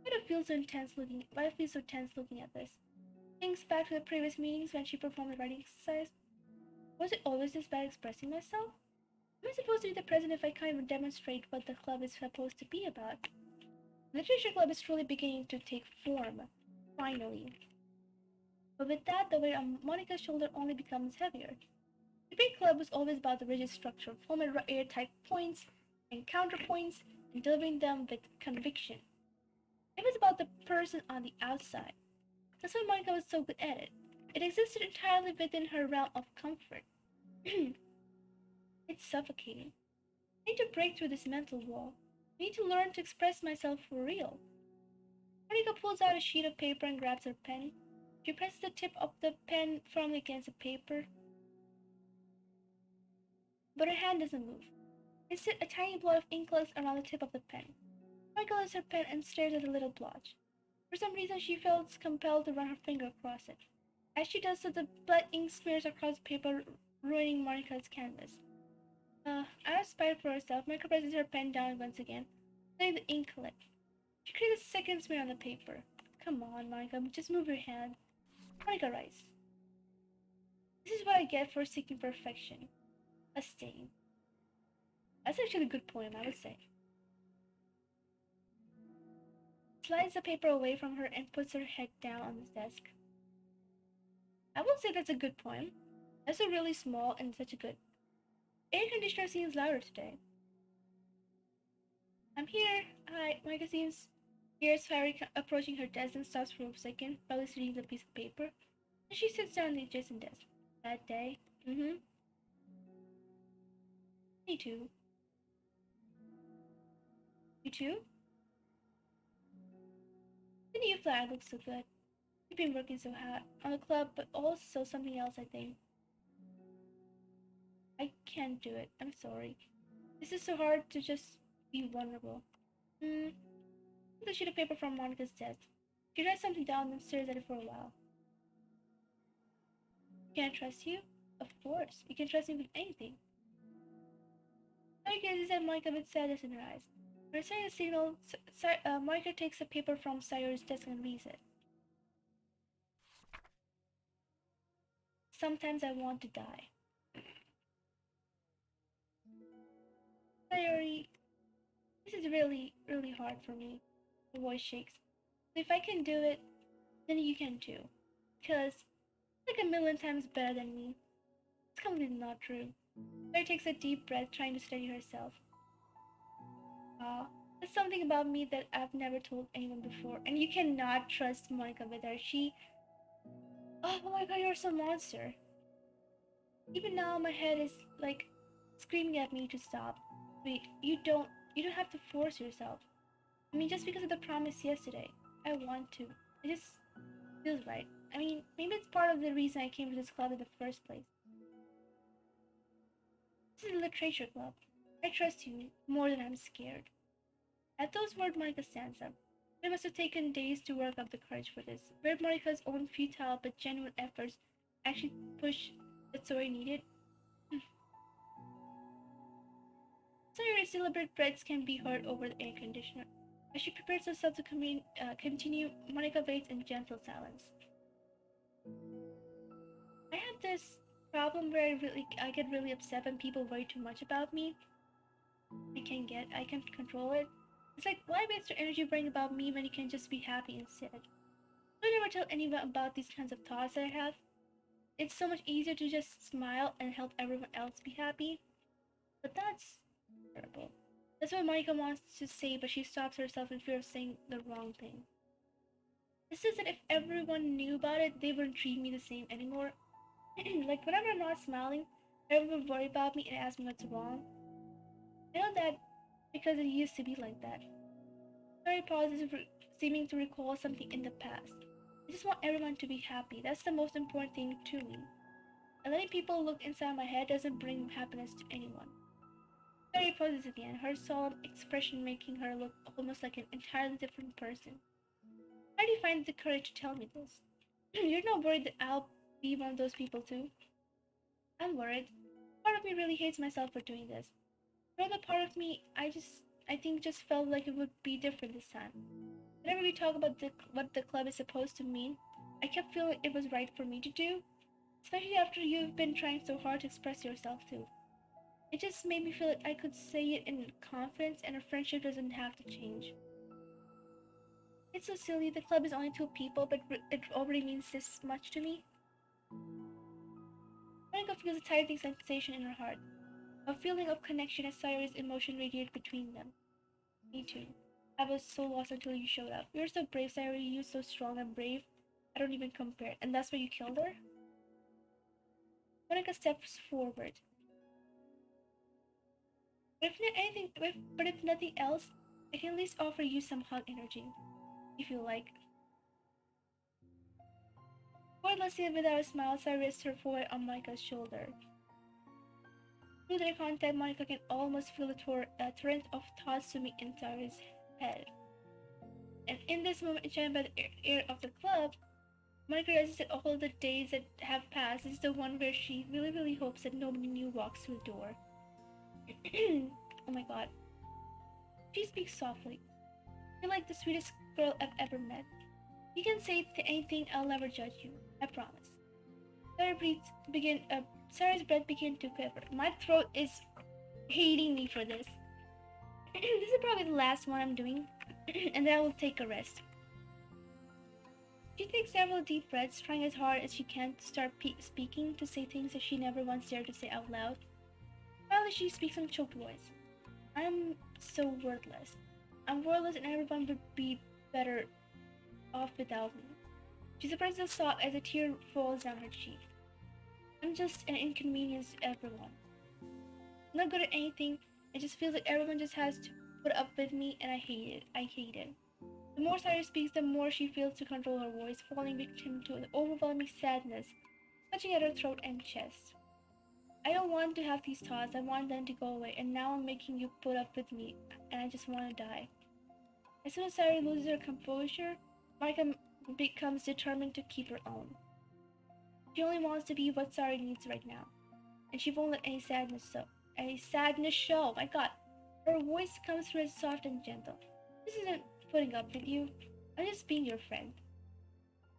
Why do I feel so tense looking at this? Thinks back to the previous meetings when she performed the writing exercise. Was it always this bad expressing myself? Am I supposed to be the president if I can't even demonstrate what the club is supposed to be about? The literature club is truly beginning to take form, finally. But with that, the weight on Monika's shoulder only becomes heavier. The big club was always about the rigid structure of forming airtight points and counterpoints and delivering them with conviction. It was about the person on the outside. That's why Monika was so good at it. It existed entirely within her realm of comfort. It's suffocating. I need to break through this mental wall. I need to learn to express myself for real. Monika pulls out a sheet of paper and grabs her pen. She presses the tip of the pen firmly against the paper, but her hand doesn't move. Instead, a tiny blot of ink collects around the tip of the pen. Monika lifts her pen and stares at the little blotch. For some reason, she feels compelled to run her finger across it. As she does so, the blood ink smears across the paper, ruining Monika's canvas. Out of spite for herself, Monika presses her pen down once again, letting the ink collect. She creates a second smear on the paper. Come on, Monika, just move your hand. Monika writes. This is what I get for seeking perfection. A stain. That's actually a good poem, I would say. Slides the paper away from her and puts her head down on the desk. I would say that's a good poem. That's a really small and such a good. Air conditioner seems louder today. I'm here. Hi, Monika hears Cyfaic approaching her desk and stops for a second, probably reading the piece of paper. And she sits down on the adjacent desk. That day? Me too. You too? The new flag looks so good. You've been working so hard on the club, but also something else, I think. I can't do it. I'm sorry. This is so hard to just be vulnerable. The sheet of paper from Monika's desk. She writes something down and stares at it for a while. Can I trust you? Of course. You can trust me with anything. Monika gazes at Monika with sadness in her eyes. When sending a signal, Monika takes a paper from Sayori's desk and reads it. Sometimes I want to die. Sayori, this is really, really hard for me. Her voice shakes. So if I can do it, then you can too. Because it's like a million times better than me. It's completely not true. Sayori takes a deep breath, trying to steady herself. There's something about me that I've never told anyone before, and you cannot trust Monika with her. Oh my god, you're some monster. Even now, my head is like screaming at me to stop. Wait, you don't have to force yourself. I mean, just because of the promise yesterday, I want to. It just feels right. I mean, maybe it's part of the reason I came to this club in the first place. This is a literature club. I trust you more than I'm scared. At those words, Monika stands up. It must have taken days to work up the courage for this, where Monika's own futile but genuine efforts actually pushed that Sayori needed. Sayori Sary's deliberate breaths can be heard over the air conditioner. As she prepares herself to continue, Monika waits in gentle silence. I have this problem where I get really upset when people worry too much about me. I can't control it. It's like, why waste your energy worrying about me when you can just be happy instead? I never tell anyone about these kinds of thoughts that I have. It's so much easier to just smile and help everyone else be happy. But that's terrible. That's what Monika wants to say, but she stops herself in fear of saying the wrong thing. It says that if everyone knew about it, they wouldn't treat me the same anymore. Like, whenever I'm not smiling, everyone would worry about me and ask me what's wrong. I know that because it used to be like that. Mary pauses, seeming to recall something in the past. I just want everyone to be happy. That's the most important thing to me. And letting people look inside my head doesn't bring happiness to anyone. Mary pauses again, her solemn expression making her look almost like an entirely different person. How do you find the courage to tell me this? You're not worried that I'll be one of those people too? I'm worried. Part of me really hates myself for doing this. Another part of me, I think just felt like it would be different this time. Whenever we talk about what the club is supposed to mean, I kept feeling it was right for me to do, especially after you've been trying so hard to express yourself too. It just made me feel like I could say it in confidence and our friendship doesn't have to change. It's so silly, the club is only two people, but it already means this much to me. Monica feels a tightening sensation in her heart, a feeling of connection as Cyrus' emotion radiated between them. Me too. I was so lost until you showed up. You're so brave, Cyrus. You're so strong and brave. I don't even compare. And that's why you killed her? Monica steps forward. But if nothing else, I can at least offer you some hug energy, if you like. Wordlessly without a smile, Cyrus rests her forehead on Monica's shoulder. Through their contact, Monika can almost feel a torrent of thoughts swimming in Cyrus' head. And in this moment, enchanted by the air of the club, Monika realizes that all the days that have passed is the one where she really, really hopes that nobody new walks through the door. Oh my god. She speaks softly. You're like the sweetest girl I've ever met. You can say anything, I'll never judge you. I promise. Sarah's breath began to quiver. My throat is hating me for this. This is probably the last one I'm doing, and then I will take a rest. She takes several deep breaths, trying as hard as she can to start speaking, to say things that she never once dared to say out loud. Finally, she speaks in a choked voice. I'm so worthless. I'm worthless and everyone would be better off without me. She suppresses a sob as a tear falls down her cheek. I'm just an inconvenience to everyone. I'm not good at anything. It just feels like everyone just has to put up with me, and I hate it. I hate it. The more Cyrus speaks, the more she feels to control her voice, falling victim to an overwhelming sadness, clutching at her throat and chest. I don't want to have these thoughts. I want them to go away, and now I'm making you put up with me, and I just want to die. As soon as Cyrus loses her composure, Monika becomes determined to keep her own. She only wants to be what Cyrus needs right now, and she won't let any sadness show. My god. Her voice comes through as soft and gentle. This isn't putting up with you. I'm just being your friend.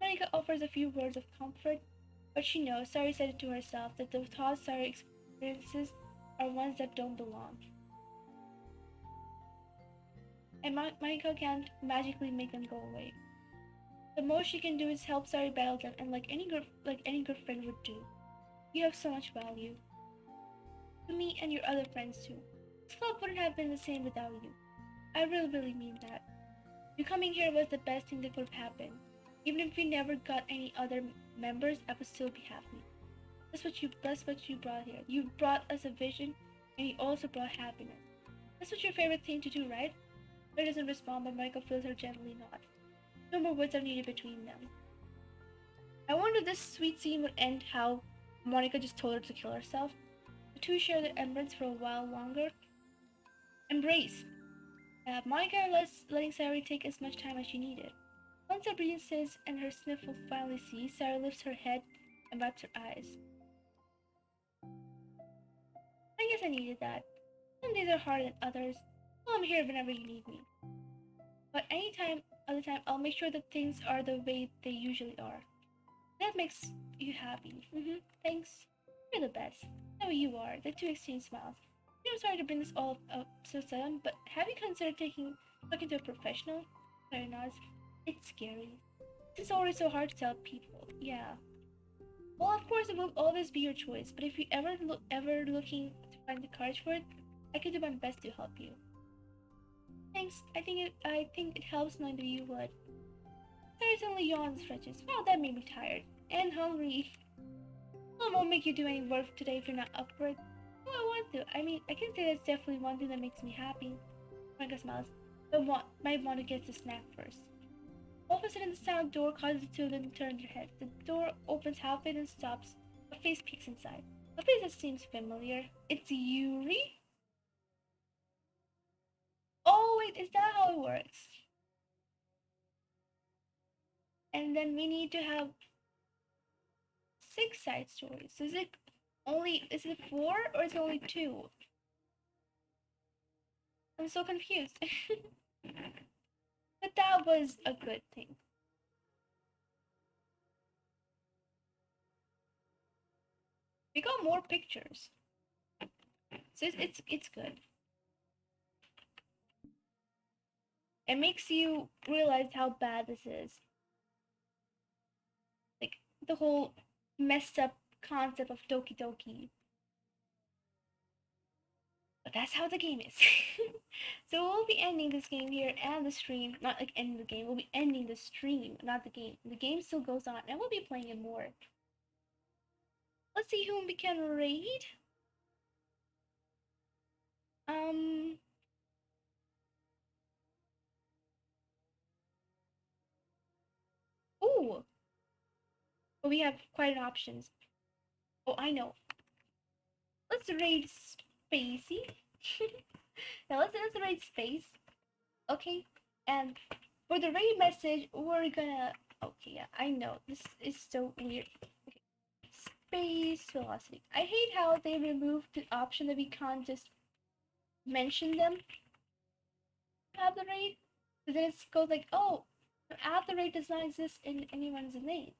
Monika offers a few words of comfort, but she knows, Sari said it to herself, that the thoughts Sari experiences are ones that don't belong. And Monika can't magically make them go away. The most she can do is help Sari battle them, and like any good friend would do. You have so much value. To me and your other friends too. This club wouldn't have been the same without you. I really mean that. You coming here was the best thing that could have happened. Even if we never got any other members, I would still be happy. That's what you brought here. You brought us a vision, and you also brought happiness. That's what your favorite thing to do, right? Claire doesn't respond, but Michael feels her gently nod. No more words are needed between them. I wonder if this sweet scene would end how Monika just told her to kill herself. The two share their embrace for a while longer. Embrace! Monika letting Sari take as much time as she needed. Once her breathing ceases and her sniffle finally ceases, Sari lifts her head and wipes her eyes. I guess I needed that. Some days are harder than others, so I'm here whenever you need me. But anytime, other time, I'll make sure that things are the way they usually are. That makes you happy. Thanks. You're the best. How you are. The two exchange smiles. I'm sorry to bring this all up so sudden, but have you considered talking to a professional? Sorry, nods. It's scary. It's always so hard to tell people. Yeah. Well, of course, it will always be your choice. But if you ever looking to find the courage for it, I can do my best to help you. Thanks. I think it helps knowing that you would. Sorry, suddenly yawn stretches. Wow, that made me tired and hungry. Well, I won't make you do any work today if you're not up for it. Well, I want to. I mean, I can say that's definitely one thing that makes me happy. Monika smiles. But might want to get the snack first. All of a sudden, the sound door causes the two of them to turn their heads. The door opens halfway and stops. A face peeks inside. A face that seems familiar. It's Yuri? Oh, wait, is that how it works? And then we need to have 6 side stories. So is it 4 or is it only 2? I'm so confused. But that was a good thing. We got more pictures. So it's good. It makes you realize how bad this is. Like the whole messed up concept of Doki Doki. But that's how the game is. So we'll be ending this game here and the stream. Not like ending the game, we'll be ending the stream, not the game. The game still goes on and we'll be playing it more. Let's see whom we can raid. Ooh! But we have quite options. Oh, I know. Let's raid Spacey. Now let's raid Space. Okay? And for the raid message, we're gonna... Okay, yeah, I know. This is so weird. Okay. Space Velocity. I hate how they removed the option that we can't just mention them at the raid. Because then it goes like, oh, at the raid does not exist in anyone's name.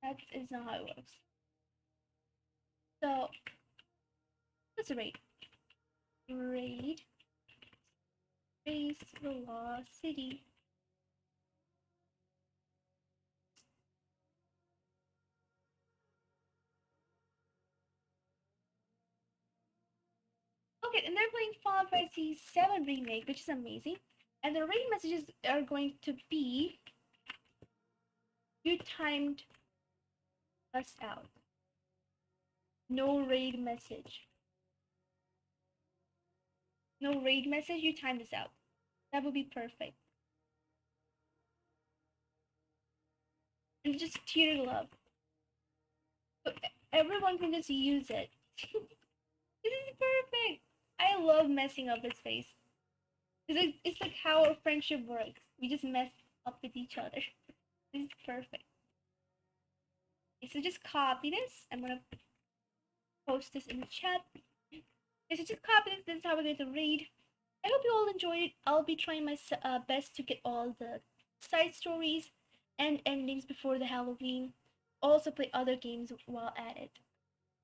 That is not how it works. So, let's raid. Raid Space Velocity. Okay, and they're playing Final Fantasy VII Remake, which is amazing. And the raid messages are going to be... You timed us out. No raid message. No raid message, you timed us out. That would be perfect. And just tier love. So everyone can just use it. This is perfect. I love messing up his face. It's like how our friendship works. We just mess up with each other. This is perfect. Okay, so just copy this. I'm gonna post this in the chat. Okay, so just copy this. This is how we're going to read. I hope you all enjoyed it. I'll be trying my best to get all the side stories and endings before the Halloween. Also play other games while at it.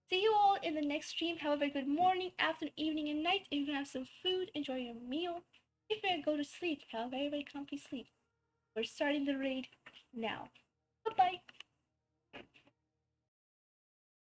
See you all in the next stream. Have a very good morning, afternoon, evening, and night. If you can have some food, enjoy your meal. If you're gonna go to sleep, have a very, very comfy sleep. We're starting the raid now. Bye-bye.